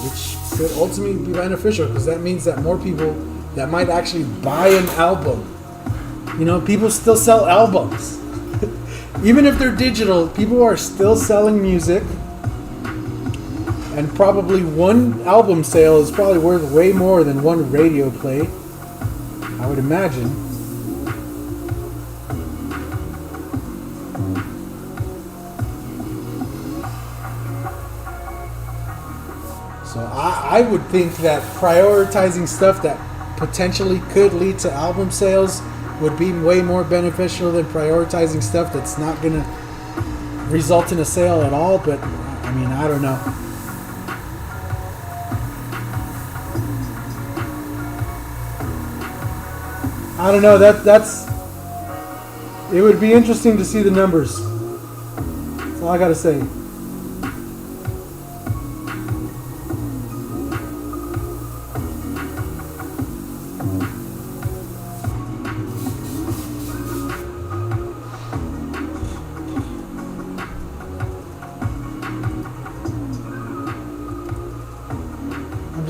which could ultimately be beneficial, because that means that more people that might actually buy an album. You know, people still sell albums. Even if they're digital, people are still selling music. And probably one album sale is probably worth way more than one radio play, I would imagine. So I would think that prioritizing stuff that potentially could lead to album sales would be way more beneficial than prioritizing stuff that's not going to result in a sale at all. But I mean, I don't know. I don't know. That's. It would be interesting to see the numbers. That's all I gotta say.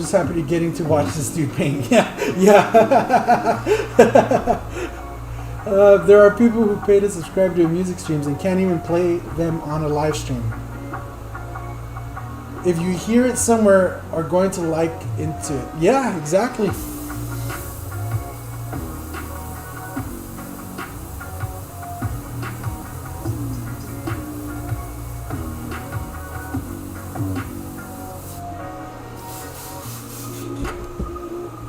Happy to getting to watch this dude paint. Yeah. There are people who pay to subscribe to music streams and can't even play them on a live stream. If you hear it somewhere, are going to like into it. Yeah, exactly.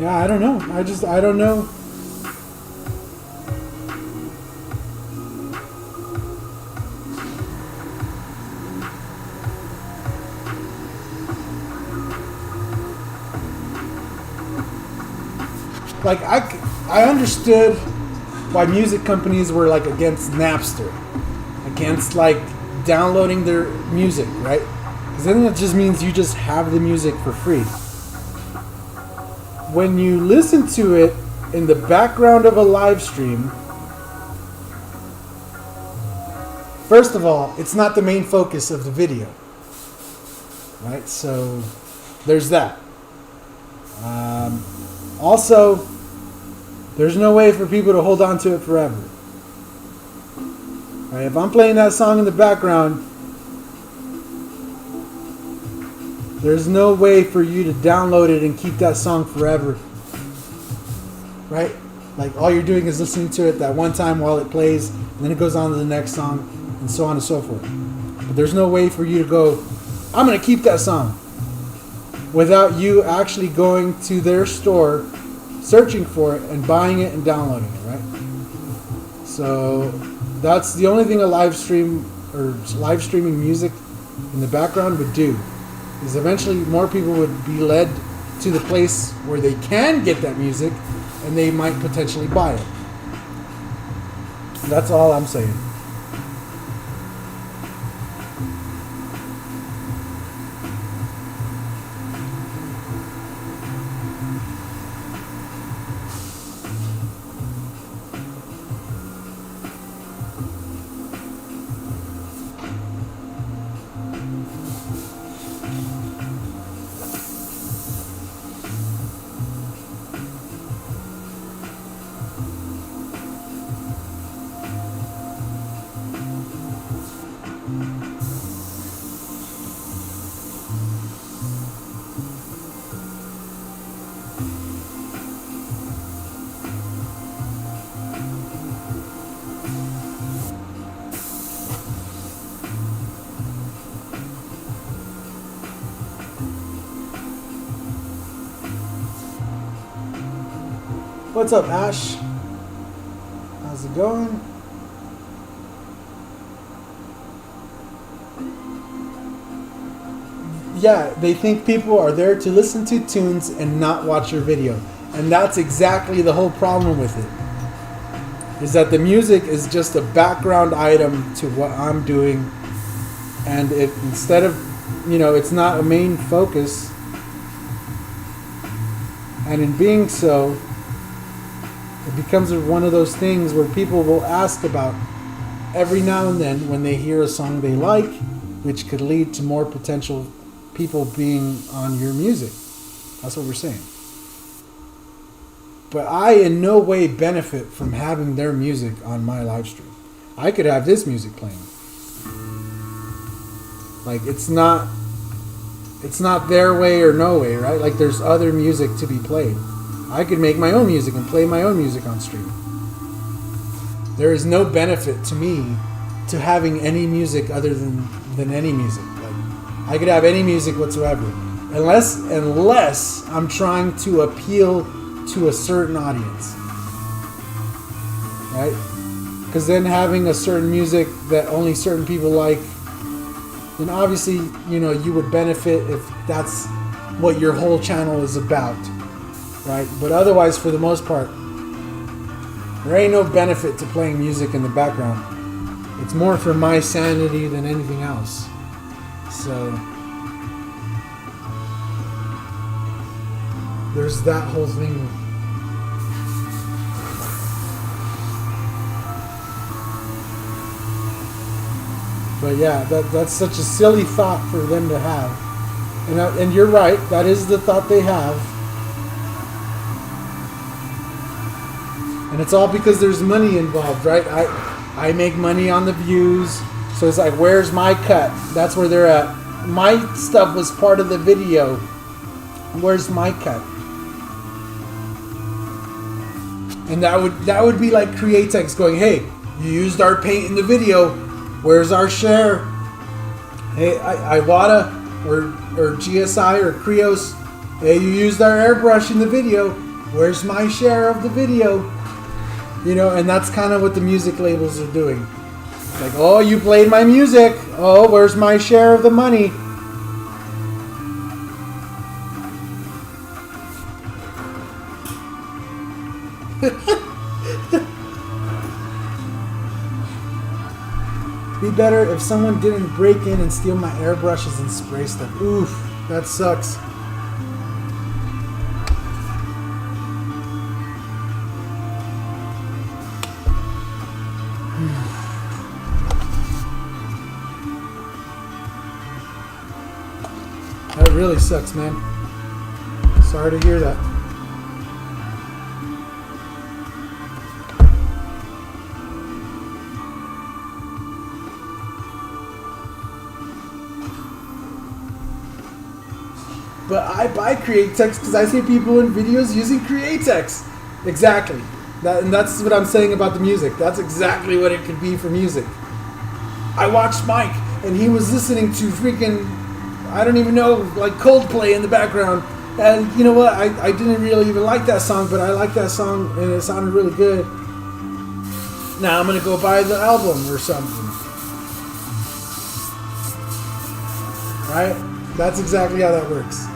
Yeah, I don't know. I don't know. Like, I understood why music companies were like against Napster, against like downloading their music, right? Because then that just means you just have the music for free. When you listen to it in the background of a live stream, first of all, it's not the main focus of the video, right? So there's that. Also, there's no way for people to hold on to it forever. Right? If I'm playing that song in the background, there's no way for you to download it and keep that song forever. Right? Like, all you're doing is listening to it that one time while it plays, and then it goes on to the next song, and so on and so forth. But there's no way for you to go, I'm going to keep that song, without you actually going to their store, searching for it, and buying it and downloading it, right? So that's the only thing a live stream or live streaming music in the background would do. Is eventually more people would be led to the place where they can get that music, and they might potentially buy it. That's all I'm saying. What's up, Ash? How's it going? Yeah, they think people are there to listen to tunes and not watch your video. And that's exactly the whole problem with it. Is that the music is just a background item to what I'm doing. And it, instead of, it's not a main focus. And in being so, it becomes one of those things where people will ask about every now and then when they hear a song they like, which could lead to more potential people being on your music. That's what we're saying. But I in no way benefit from having their music on my live stream. I could have this music playing. Like it's not their way or no way, right? Like there's other music to be played. I could make my own music and play my own music on stream. There is no benefit to me to having any music other than any music. I could have any music whatsoever, unless I'm trying to appeal to a certain audience, right? Because then having a certain music that only certain people like, then obviously, you would benefit if that's what your whole channel is about, right? But otherwise, for the most part, there ain't no benefit to playing music in the background. It's more for my sanity than anything else. So there's that whole thing. But yeah, that's such a silly thought for them to have. And you're right, that is the thought they have. And it's all because there's money involved, right? I make money on the views. So it's like, where's my cut? That's where they're at. My stuff was part of the video. Where's my cut? And that would be like Createx going, hey, you used our paint in the video. Where's our share? Hey, Iwata or GSI or Krios, hey, you used our airbrush in the video. Where's my share of the video? And that's kind of what the music labels are doing. Like, oh, you played my music. Oh, where's my share of the money? Be better if someone didn't break in and steal my airbrushes and spray stuff. Oof, that sucks. That really sucks, man. Sorry to hear that. But I buy Createx because I see people in videos using Createx. Exactly. And that's what I'm saying about the music. That's exactly what it could be for music. I watched Mike, and he was listening to freaking, I don't even know, like Coldplay in the background. And you know what? I didn't really even like that song, but I liked that song, and it sounded really good. Now I'm going to go buy the album or something. Right? That's exactly how that works.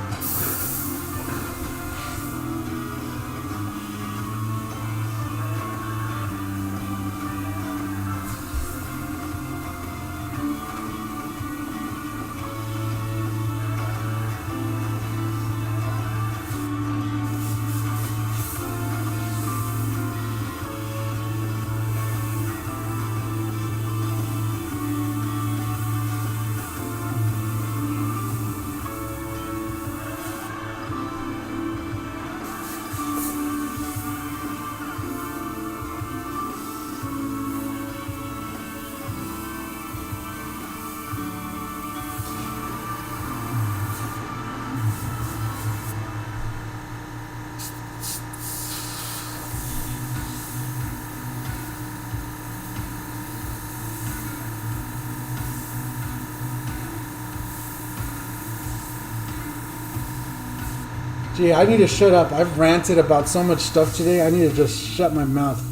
Gee, I need to shut up. I've ranted about so much stuff today. I need to just shut my mouth.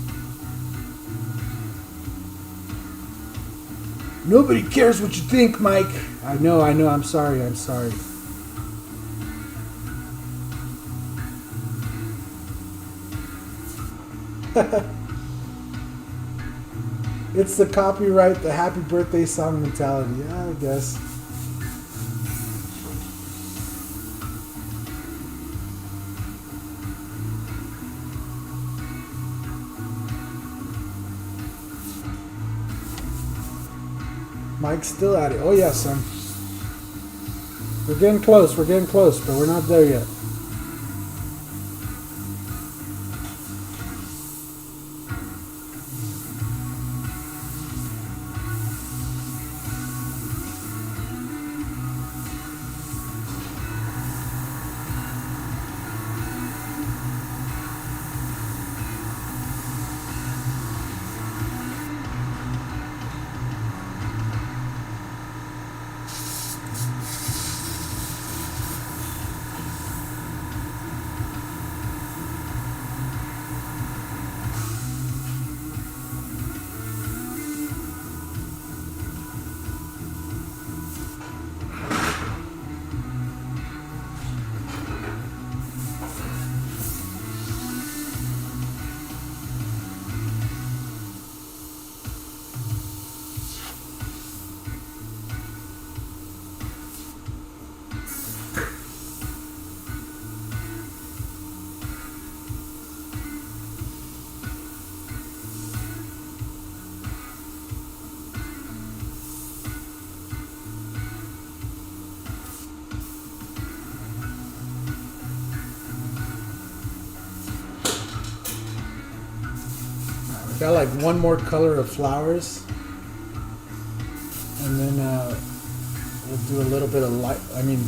Nobody cares what you think, Mike. I know. I'm sorry. It's the copyright, the happy birthday song mentality. Yeah, I guess. Mike's still at it. Oh yeah, son. We're getting close, but we're not there yet. Got like one more color of flowers, and then we'll do a little bit of light. I mean,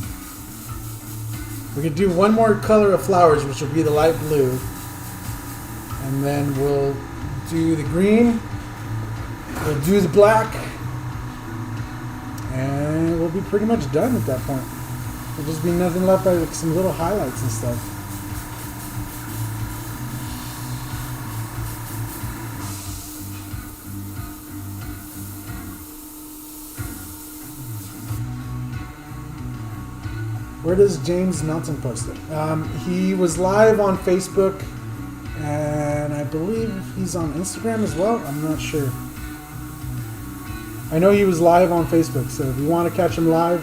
we could do one more color of flowers, which will be the light blue, and then we'll do the green, we'll do the black, and we'll be pretty much done at that point. There'll just be nothing left but like some little highlights and stuff. Where does James Melton post it? He was live on Facebook, and I believe he's on Instagram as well. I'm not sure. I know he was live on Facebook, so if you want to catch him live,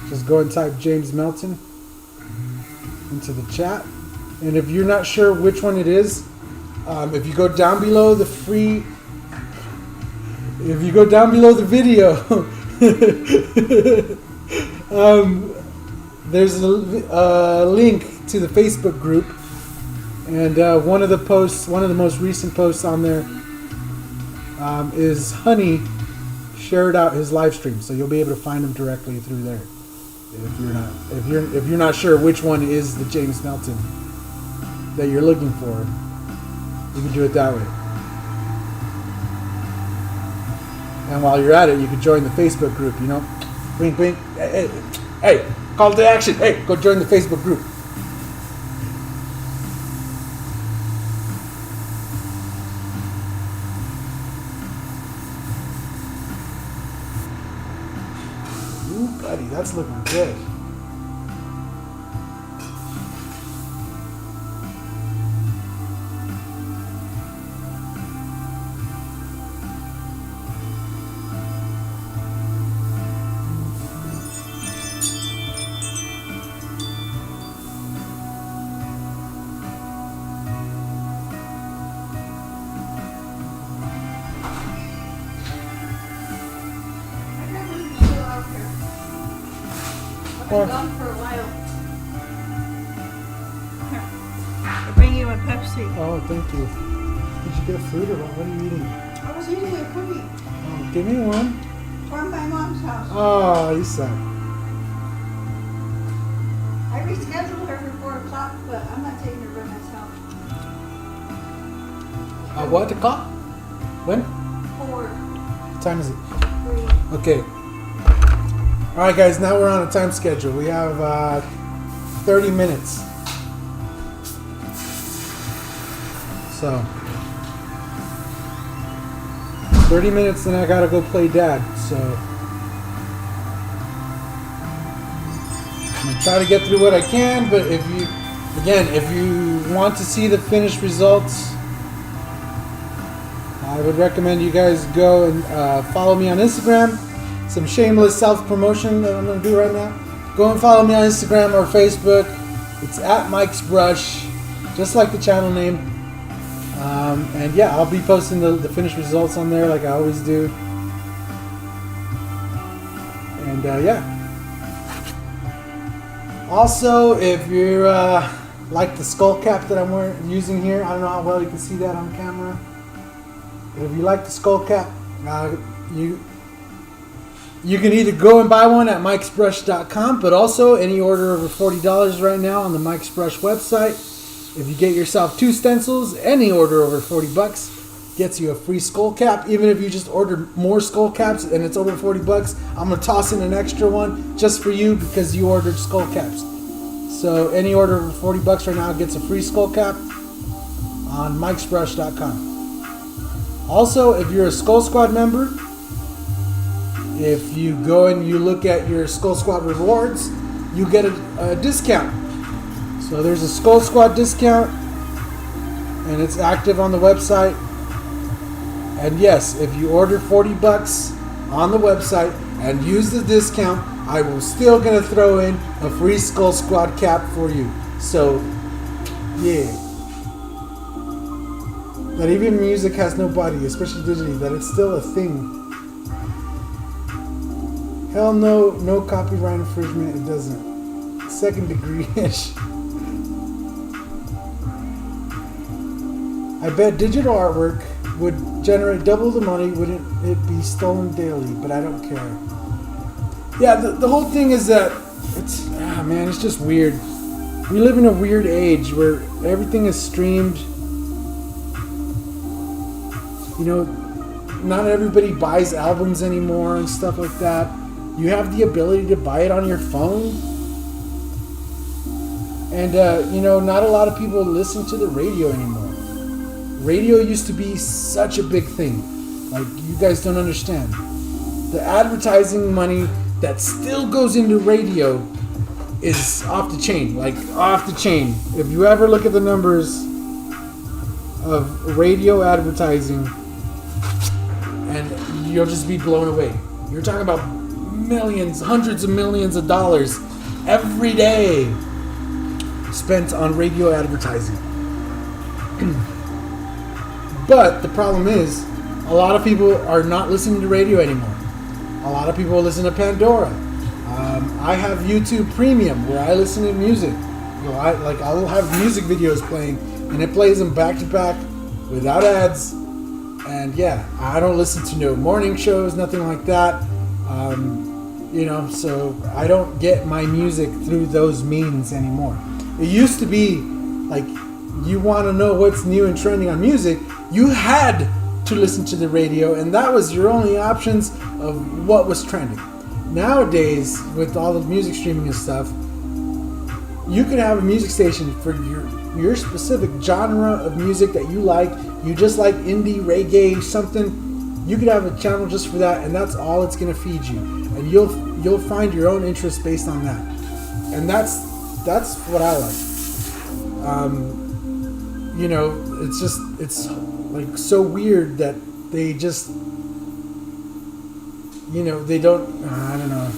just go and type James Melton into the chat. And if you're not sure which one it is, if you go down below the video, there's a link to the Facebook group, and one of the most recent posts on there is Honey shared out his live stream, so you'll be able to find him directly through there. If you're not sure which one is the James Melton that you're looking for, you can do it that way. And while you're at it, you can join the Facebook group. You know, wink, wink. Hey, call to action. Hey, go join the Facebook group. Ooh, buddy, that's looking good. Been gone for a while. Here, I'll bring you a Pepsi. Oh, thank you. Did you get a fruit or what are you eating? I was eating a cookie Oh, give me one. from my mom's house. Oh, you suck. I rescheduled her for 4 o'clock, but I'm not taking her by myself. What o'clock? When? 4, What time is it? 3. Okay. Alright guys, now we're on a time schedule. We have 30 minutes. So 30 minutes, then I gotta go play dad. So I'm gonna try to get through what I can, but if you want to see the finished results, I would recommend you guys go and follow me on Instagram. Some shameless self-promotion that I'm going to do right now. Go and follow me on Instagram or Facebook. It's at Mike's Brush, just like the channel name. And yeah, I'll be posting the finished results on there like I always do. And yeah. Also, if you're like the skull cap that I'm using here, I don't know how well you can see that on camera. But if you like the skull cap, you can either go and buy one at mikesbrush.com, but also any order over $40 right now on the Mike's Brush website. If you get yourself 2 stencils, any order over $40 gets you a free skull cap. Even if you just order more skull caps and it's over $40, I'm going to toss in an extra one just for you because you ordered skull caps. So any order over $40 right now gets a free skull cap on mikesbrush.com. Also, if you're a Skull Squad member, if you go and you look at your Skull Squad rewards, you get a discount. So there's a Skull Squad discount, and it's active on the website. And yes, if you order $40 on the website and use the discount, I will still gonna throw in a free Skull Squad cap for you. So, yeah. That even music has no body, especially digitally, that it's still a thing. Hell no, no copyright infringement, it doesn't. Second degree-ish. I bet digital artwork would generate double the money, wouldn't it be stolen daily, but I don't care. Yeah, the whole thing is that, it's just weird. We live in a weird age where everything is streamed. You know, not everybody buys albums anymore and stuff like that. You have the ability to buy it on your phone. And, not a lot of people listen to the radio anymore. Radio used to be such a big thing. Like, you guys don't understand. The advertising money that still goes into radio is off the chain. Like, off the chain. If you ever look at the numbers of radio advertising, and you'll just be blown away. You're talking about millions, hundreds of millions of dollars every day spent on radio advertising. But the problem is, a lot of people are not listening to radio anymore. A lot of people listen to Pandora. I have YouTube Premium where I listen to music. I'll have music videos playing, and it plays them back to back without ads. And yeah, I don't listen to no morning shows, nothing like that. So I don't get my music through those means anymore. It used to be like, you want to know what's new and trending on music, you had to listen to the radio, and that was your only options of what was trending. Nowadays, with all the music streaming and stuff, you can have a music station for your specific genre of music that you like. You just like indie, reggae, something. You could have a channel just for that, and that's all it's going to feed you. And you'll find your own interest based on that. And that's what I like. It's like so weird that they just, they don't, I don't know.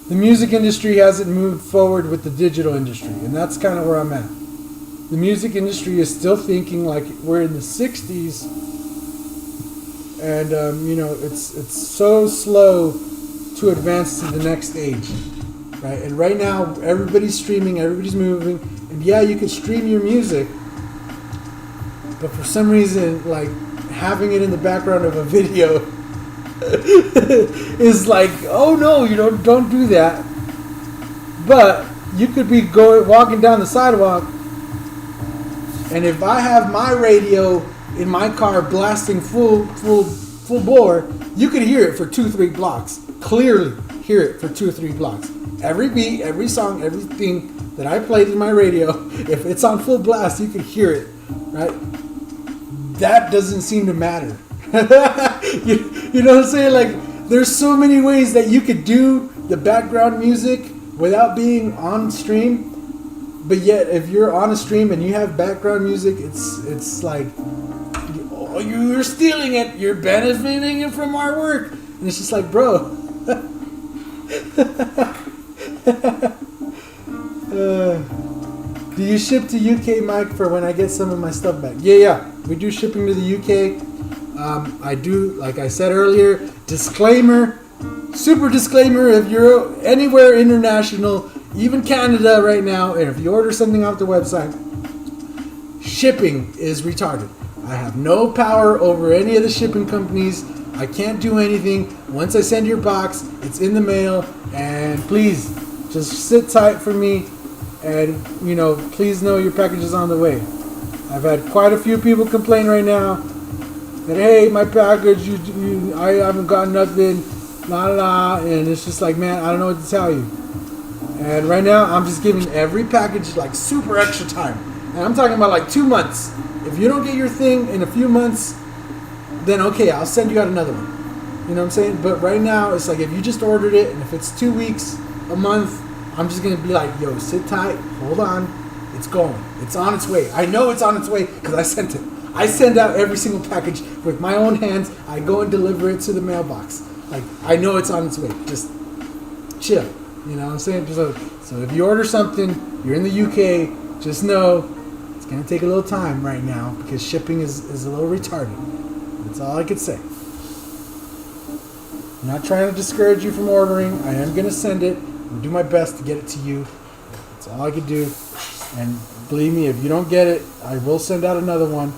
The music industry hasn't moved forward with the digital industry, and that's kind of where I'm at. The music industry is still thinking like we're in the 60s, and it's so slow to advance to the next age, right? And right now, everybody's streaming, everybody's moving, and yeah, you can stream your music, but for some reason, like having it in the background of a video is like, oh no, don't do that. But you could be walking down the sidewalk, and if I have my radio in my car blasting full bore, you could hear it for 2-3 blocks. Clearly hear it for 2 or 3 blocks. Every beat, every song, everything that I played in my radio, if it's on full blast, you can hear it, right? That doesn't seem to matter. you know what I'm saying? Like, there's so many ways that you could do the background music without being on stream. But yet, if you're on a stream and you have background music, it's like, oh, you're stealing it. You're benefiting it from our work. And it's just like, bro. Do you ship to UK, Mike, for when I get some of my stuff back? Yeah. We do shipping to the UK. I do, like I said earlier, disclaimer, super disclaimer, if you're anywhere international, even Canada right now, and if you order something off the website, shipping is retarded. I have no power over any of the shipping companies. I can't do anything. Once I send your box, it's in the mail, and please, just sit tight for me, and, please know your package is on the way. I've had quite a few people complain right now that, hey, my package, I haven't got nothing, and it's just like, man, I don't know what to tell you. And right now, I'm just giving every package like super extra time. And I'm talking about like 2 months. If you don't get your thing in a few months, then okay, I'll send you out another one. You know what I'm saying? But right now, it's like if you just ordered it, and if it's 2 weeks, a month, I'm just going to be like, yo, sit tight, hold on. It's going. It's on its way. I know it's on its way because I sent it. I send out every single package with my own hands. I go and deliver it to the mailbox. Like, I know it's on its way. Just chill. You know what I'm saying? So if you order something, you're in the UK, just know it's going to take a little time right now because shipping is a little retarded. That's all I could say. I'm not trying to discourage you from ordering. I am going to send it. I'll do my best to get it to you. That's all I could do. And believe me, if you don't get it, I will send out another one.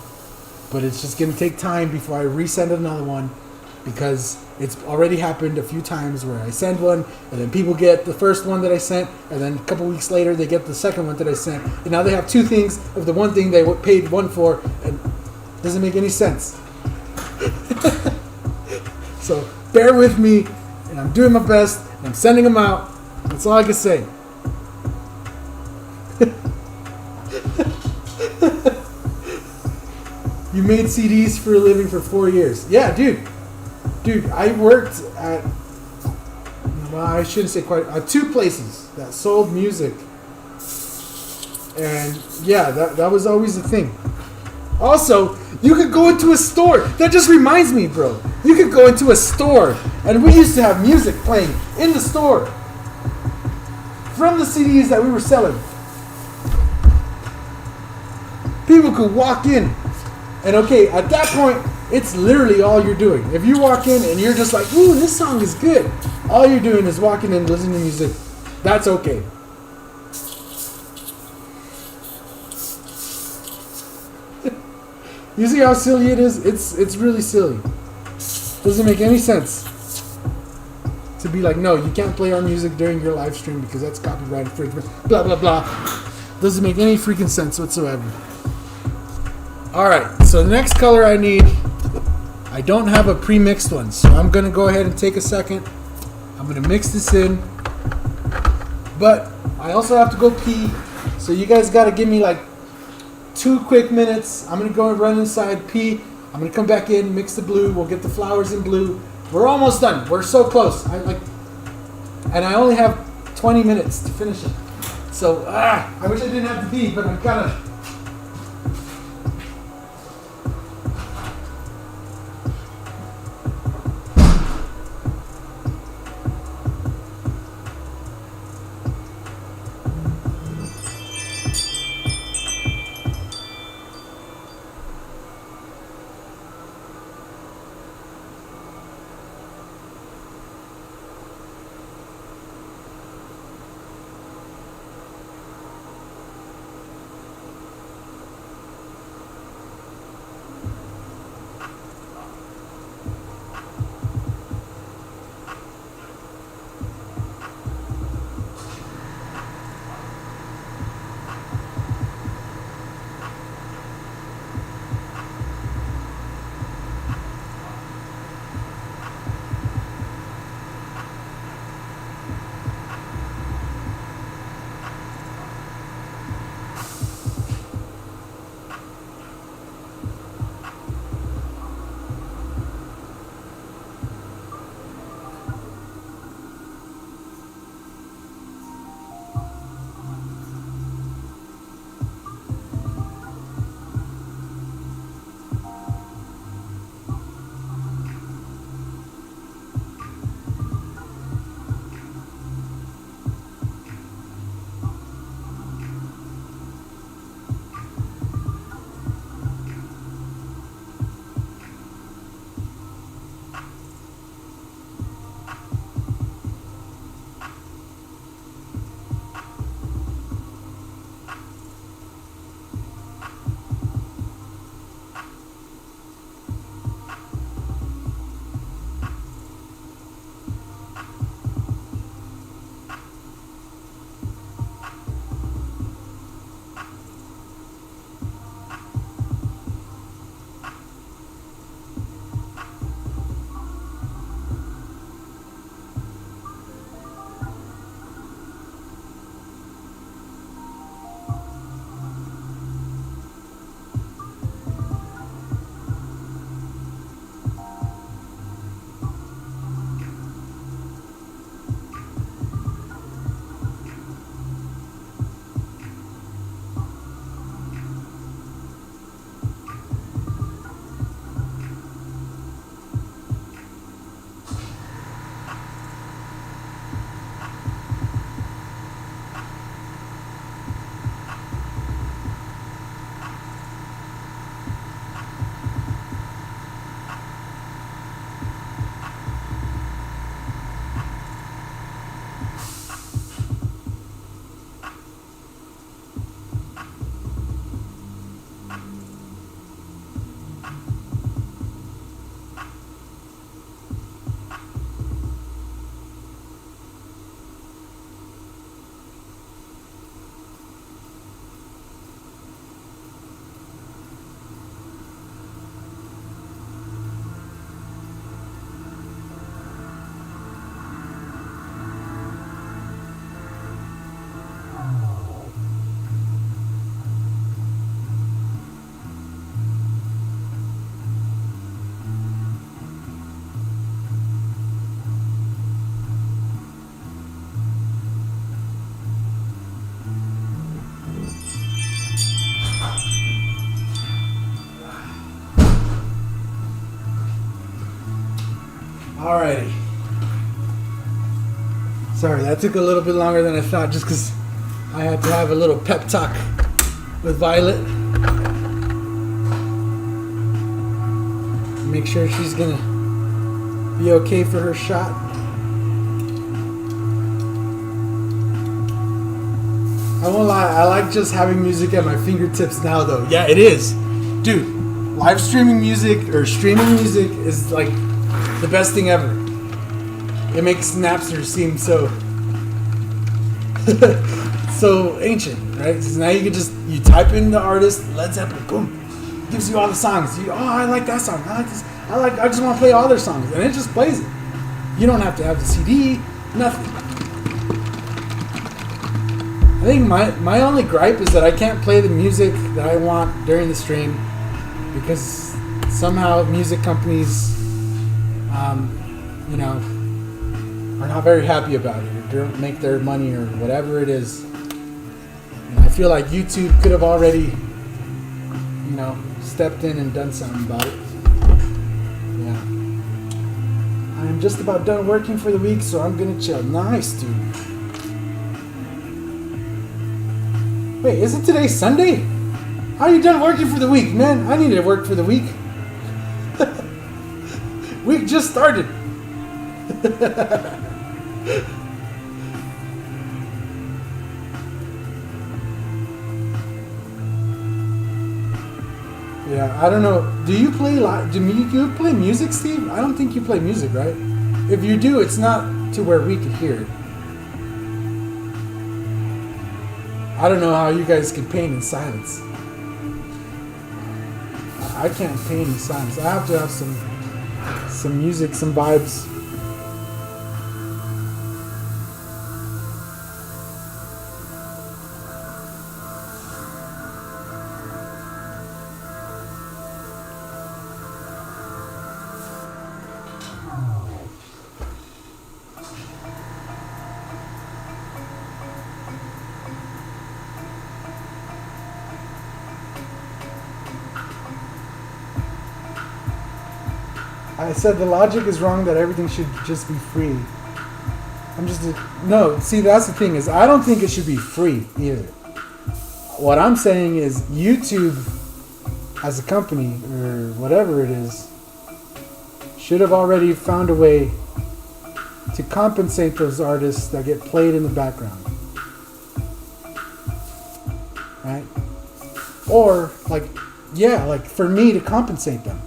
But it's just going to take time before I resend another one because it's already happened a few times where I send one and then people get the first one that I sent and then a couple weeks later they get the second one that I sent. And now they have 2 things of the one thing they paid one for, and it doesn't make any sense. So bear with me, and I'm doing my best, and I'm sending them out. That's all I can say. You made CDs for a living for 4 years. Yeah, dude, I worked at, well, I shouldn't say quite, 2 places that sold music. And yeah, that was always a thing. Also, you could go into a store. That just reminds me, bro. You could go into a store, and we used to have music playing in the store from the CDs that we were selling. People could walk in, and okay, at that point, it's literally all you're doing. If you walk in and you're just like, ooh, this song is good, all you're doing is walking in, listening to music. That's okay. You see how silly it is? It's really silly. Doesn't make any sense to be like, no, you can't play our music during your live stream because that's copyright infringement. Blah blah blah. Doesn't make any freaking sense whatsoever. All right, so the next color I need, I don't have a pre-mixed one, so I'm gonna go ahead and take a second. I'm gonna mix this in, but I also have to go pee. So you guys gotta give me like 2 quick minutes. I'm gonna go and run inside, pee. I'm gonna come back in, mix the blue. We'll get the flowers in blue. We're almost done. We're so close. And I only have 20 minutes to finish it. So I wish I didn't have to pee, but I gotta. Alrighty. Sorry, that took a little bit longer than I thought just because I had to have a little pep talk with Violet. Make sure she's gonna be okay for her shot. I won't lie, I like just having music at my fingertips now though. Yeah, it is. Dude, live streaming music or streaming music is like the best thing ever. It makes Napster seem so so ancient, right? So now you can you type in the artist, Led Zeppelin, boom, gives you all the songs. I like that song. I like this. I just want to play all their songs, and it just plays it. You don't have to have the CD, nothing. I think my only gripe is that I can't play the music that I want during the stream because somehow music companies, are not very happy about it or don't make their money or whatever it is. And I feel like YouTube could have already, stepped in and done something about it. Yeah. I'm just about done working for the week, so I'm gonna chill. Nice, dude. Wait, isn't today Sunday? How are you done working for the week, man? I need to work for the week. Week just started. Yeah, I don't know. Do you play music, Steve? I don't think you play music, right? If you do, it's not to where we could hear it. I don't know how you guys can paint in silence. I can't paint in silence. I have to have some music, some vibes. I said the logic is wrong that everything should just be free. No, see, that's the thing is I don't think it should be free either. What I'm saying is YouTube as a company or whatever it is should have already found a way to compensate those artists that get played in the background. Right? Or like for me to compensate them.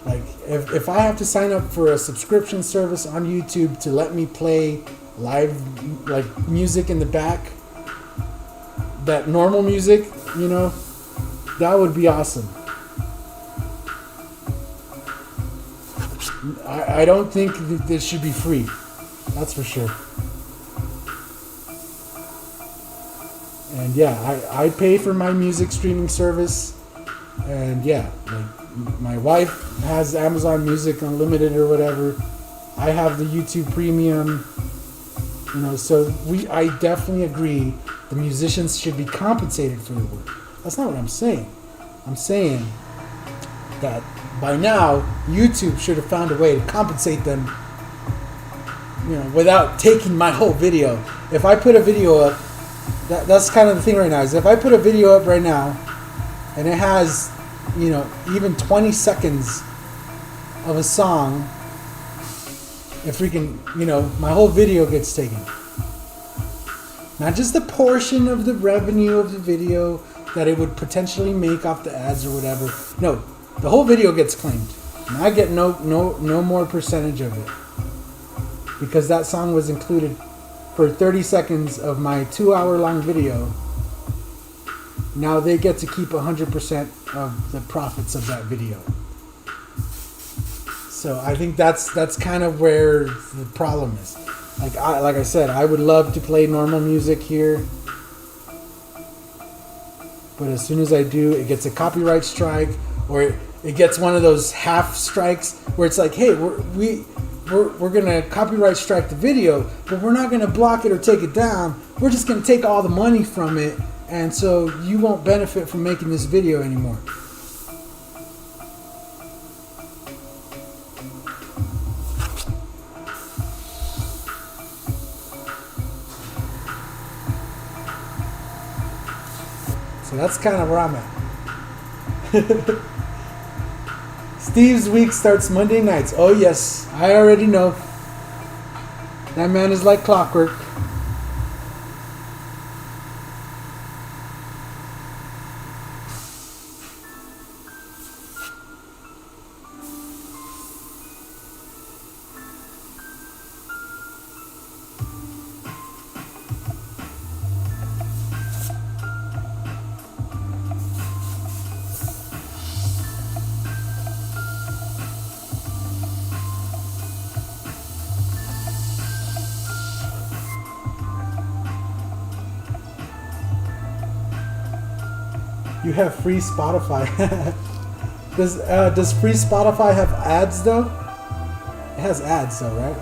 Like, if I have to sign up for a subscription service on YouTube to let me play live, like, music in the back, that normal music, that would be awesome. I don't think that this should be free. That's for sure. And yeah, I pay for my music streaming service. And yeah, like, my wife has Amazon Music Unlimited or whatever. I have the YouTube Premium. So I definitely agree the musicians should be compensated for their work. That's not what I'm saying. I'm saying that by now YouTube should have found a way to compensate them, without taking my whole video. If I put a video up, that's kind of the thing right now, is if I put a video up right now and it has even 20 seconds of a song, if we can, my whole video gets taken. Not just a portion of the revenue of the video that it would potentially make off the ads or whatever. No, the whole video gets claimed. And I get no more percentage of it. Because that song was included for 30 seconds of my 2-hour-long video. Now they get to keep 100% of the profits of that video. So I think that's kind of where the problem is. Like I said, I would love to play normal music here, but as soon as I do, it gets a copyright strike, or it gets one of those half strikes where it's like, hey, we're gonna copyright strike the video, but we're not gonna block it or take it down. We're just gonna take all the money from it. And so you won't benefit from making this video anymore. So that's kind of where I'm at. Steve's week starts Monday nights. Oh yes, I already know. That man is like clockwork. You have free Spotify. Does free Spotify have ads though? It has ads though, right?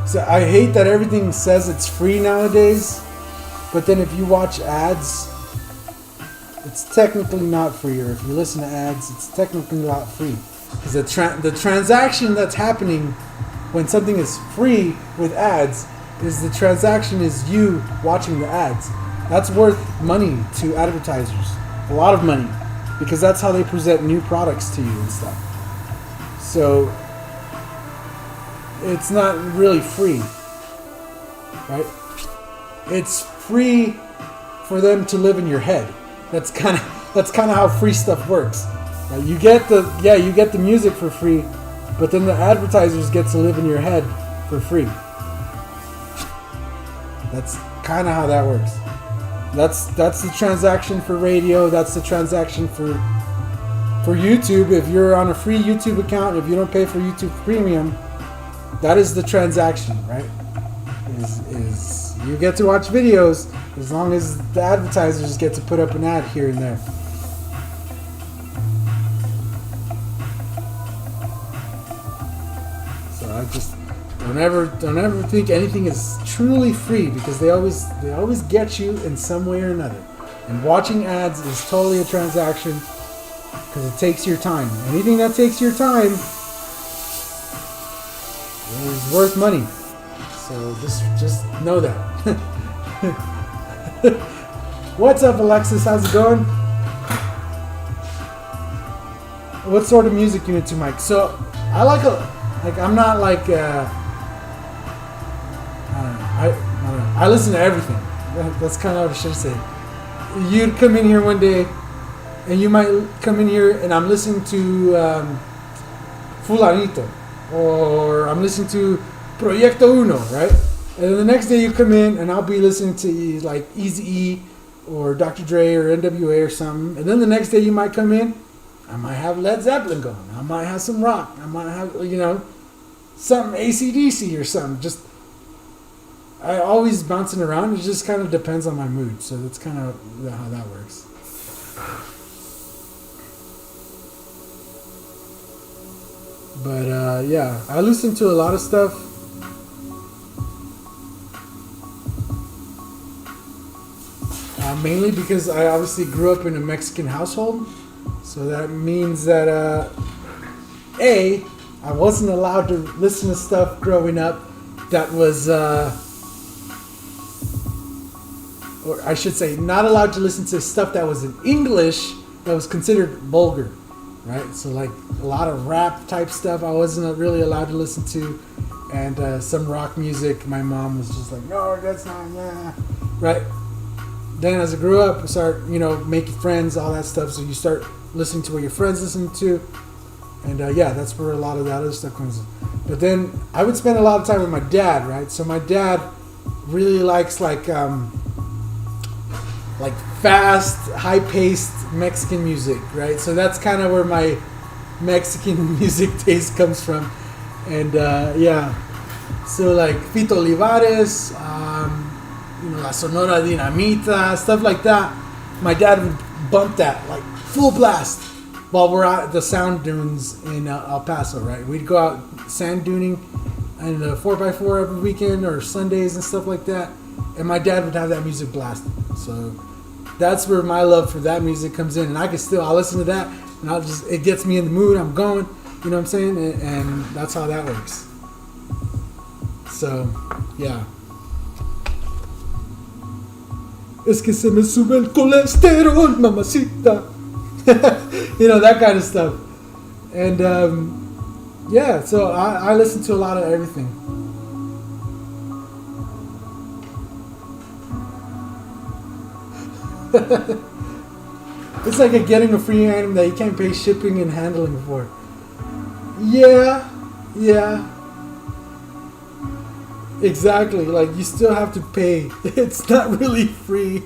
So I hate that everything says it's free nowadays, but then if you watch ads, it's technically not free, or if you listen to ads, it's technically not free. Because the transaction that's happening when something is free with ads is the transaction is you watching the ads. That's worth money to advertisers. A lot of money. Because that's how they present new products to you and stuff. So it's not really free. Right? It's free for them to live in your head. That's kind of how free stuff works. Right? You get the music for free, but then the advertisers get to live in your head for free. That's kind of how that works. That's the transaction for radio. That's the transaction for YouTube. If you're on a free YouTube account, if you don't pay for YouTube Premium, that is the transaction, right? Is you get to watch videos as long as the advertisers get to put up an ad here and there. So I just don't ever think anything is truly free, because they always get you in some way or another. And watching ads is totally a transaction, because it takes your time. Anything that takes your time is worth money. So just know that. What's up, Alexis? How's it going? What sort of music you into, Mike? So I I'm not like I listen to everything. That's kind of what I should say. You'd come in here one day, and you might come in here, and I'm listening to Fulanito, or I'm listening to Proyecto Uno, right? And then the next day you come in, and I'll be listening to like Eazy-E or Dr. Dre or NWA or something. And then the next day you might come in, I might have Led Zeppelin going. I might have some rock. I might have, something AC/DC or something. Just, I always bouncing around. It just kind of depends on my mood. So that's kind of how that works. But yeah, I listen to a lot of stuff. Mainly because I obviously grew up in a Mexican household. So that means that, I wasn't allowed to listen to stuff growing up that was, or I should say, not allowed to listen to stuff that was in English that was considered vulgar, right? So like a lot of rap type stuff I wasn't really allowed to listen to, and some rock music, my mom was just like, no, that's not, right? Then as I grew up, I started, making friends, all that stuff. So you start listening to what your friends listen to. And that's where a lot of that other stuff comes in. But then I would spend a lot of time with my dad, right? So my dad really likes like fast, high-paced Mexican music, right? So that's kind of where my Mexican music taste comes from. And so like Fito Olivares, La Sonora Dinamita, stuff like that. My dad would bump that like full blast while we're at the sand dunes in El Paso, right? We'd go out sand duning and 4x4 every weekend or Sundays and stuff like that. And my dad would have that music blasted. So that's where my love for that music comes in. And I'll listen to that and it gets me in the mood. I'm going, you know what I'm saying, and that's how that works. So, yeah. Es que se me sube el colesterol, mamacita. You know, that kind of stuff. And yeah, so I listen to a lot of everything. It's like getting a free item that you can't pay shipping and handling for. Yeah. Exactly. Like, you still have to pay. It's not really free.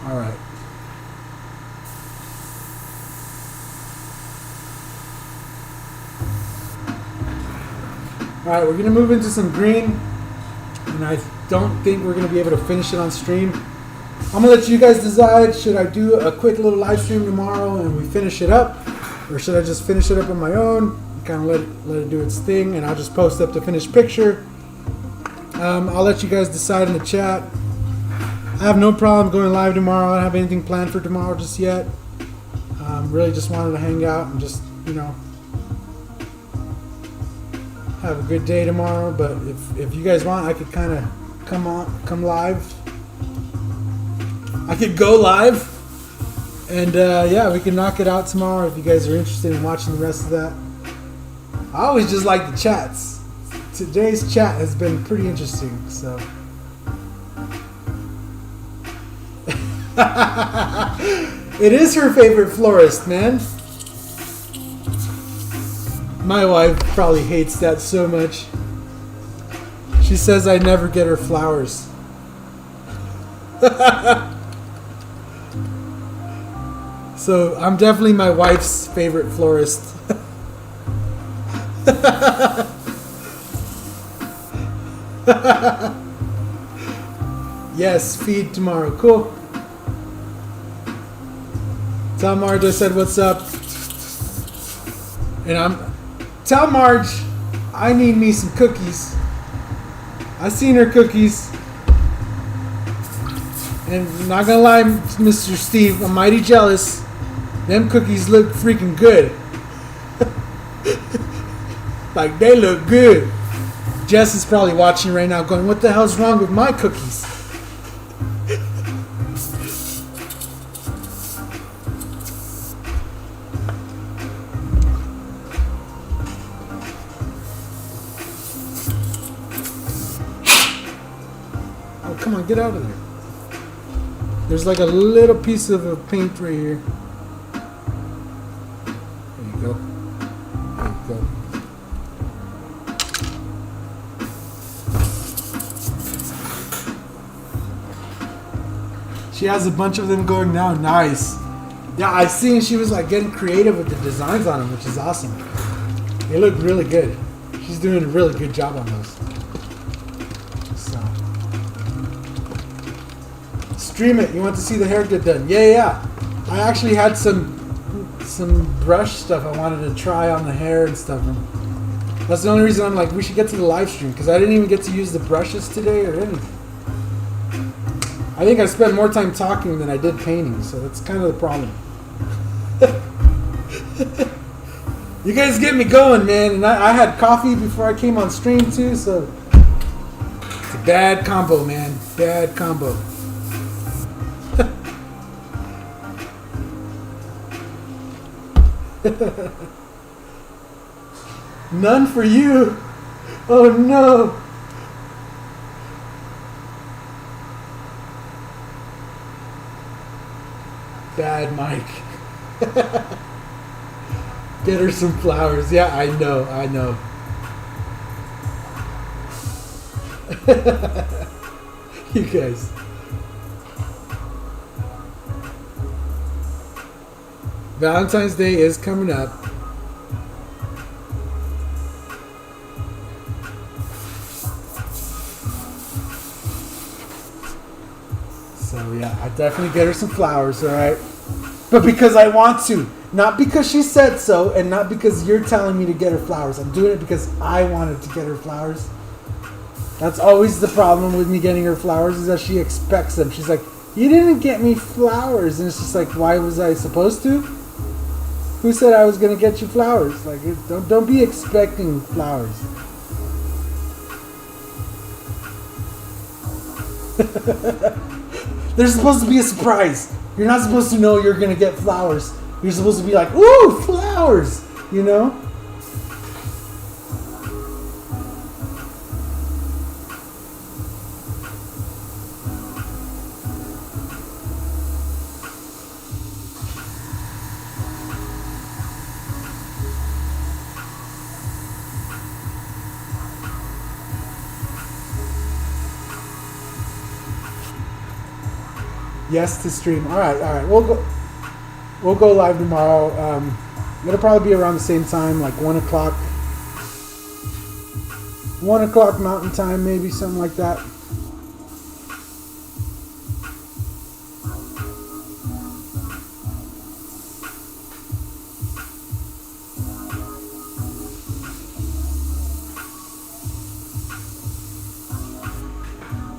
All right. All right, we're gonna move into some green, and I don't think we're gonna be able to finish it on stream. I'm gonna let you guys decide. Should I do a quick little live stream tomorrow and we finish it up, or should I just finish it up on my own? Kind of let it do its thing, and I'll just post up the finished picture. I'll let you guys decide in the chat. I have no problem going live tomorrow. I don't have anything planned for tomorrow just yet. Really just wanted to hang out and just, you know, have a good day tomorrow. But if you guys want, I could kind of come live. I could go live, and yeah, we can knock it out tomorrow if you guys are interested in watching the rest of that. I always just like the chats. Today's chat has been pretty interesting, so. It is her favorite florist, man. My wife probably hates that so much. She says I never get her flowers. So I'm definitely my wife's favorite florist. Yes, feed tomorrow. Cool. Tell Marge I said what's up. And tell Marge I need me some cookies. I seen her cookies. And not gonna lie, Mr. Steve, I'm mighty jealous. Them cookies look freaking good. Like, they look good. Jess is probably watching right now going, what the hell's wrong with my cookies? Oh, come on, get out of there. There's like a little piece of a paint right here. There you go. There you go. She has a bunch of them going now. Nice. Yeah, I seen she was like getting creative with the designs on them, which is awesome. They look really good. She's doing a really good job on those. So, stream it. You want to see the hair get done? Yeah. I actually had some brush stuff I wanted to try on the hair and stuff. And that's the only reason I'm like, we should get to the live stream, because I didn't even get to use the brushes today or anything. I think I spent more time talking than I did painting, so that's kind of the problem. You guys get me going, man, and I had coffee before I came on stream too, so it's a bad combo, man. Bad combo. None for you. Oh no. Bad Mike. Get her some flowers. Yeah, I know. You guys. Valentine's Day is coming up. Yeah, I definitely get her some flowers, alright? But because I want to. Not because she said so, and not because you're telling me to get her flowers. I'm doing it because I wanted to get her flowers. That's always the problem with me getting her flowers, is that she expects them. She's like, you didn't get me flowers. And it's just like, why was I supposed to? Who said I was going to get you flowers? Like, don't be expecting flowers. They're supposed to be a surprise. You're not supposed to know you're going to get flowers. You're supposed to be like, ooh, flowers, you know? Yes to stream. All right. We'll go live tomorrow. It'll probably be around the same time, like 1 o'clock. 1 o'clock Mountain Time, maybe something like that.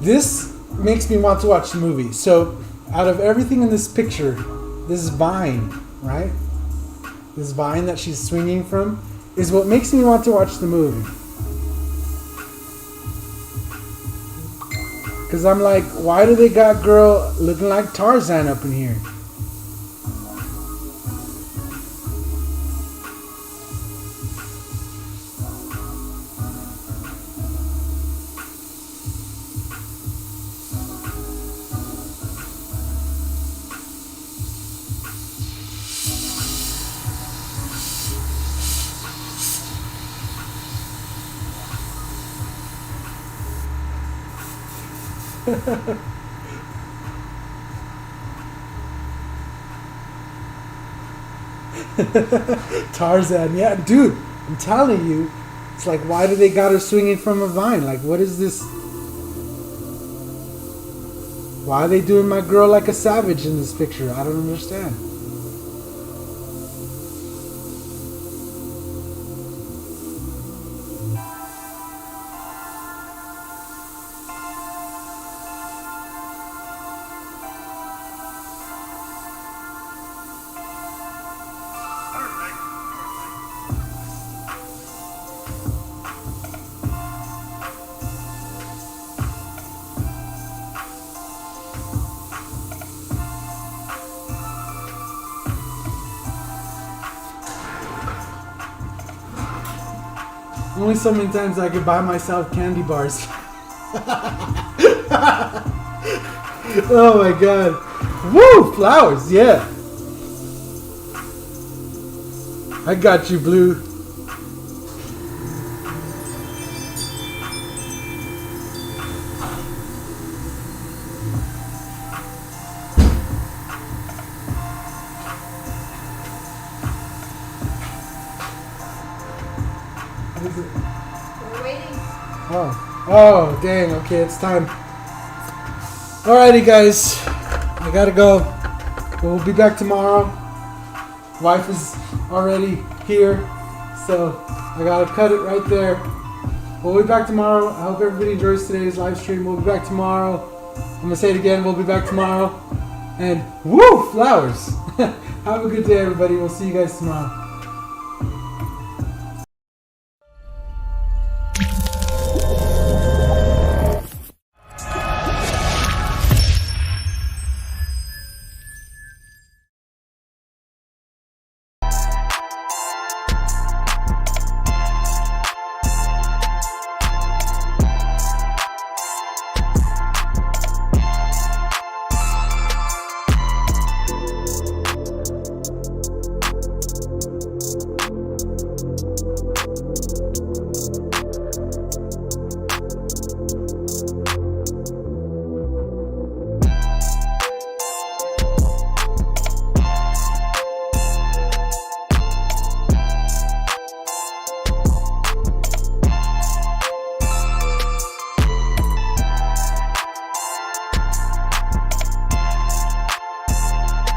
This makes me want to watch the movie. So, out of everything in this picture, this vine, right? This vine that she's swinging from is what makes me want to watch the movie. Because I'm like, why do they got girl looking like Tarzan up in here? Tarzan, yeah, dude, I'm telling you, it's like, why do they got her swinging from a vine? Like, what is this? Why are they doing my girl like a savage in this picture? I don't understand. Only so many times I could buy myself candy bars. Oh my god. Woo! Flowers, yeah. I got you, Blue. We're waiting. Oh, dang. Okay, it's time. Alrighty, guys. I gotta go. We'll be back tomorrow. Wife is already here, so I gotta cut it right there. We'll be back tomorrow. I hope everybody enjoys today's live stream. We'll be back tomorrow. I'm gonna say it again. We'll be back tomorrow. And woo, flowers. Have a good day, everybody. We'll see you guys tomorrow.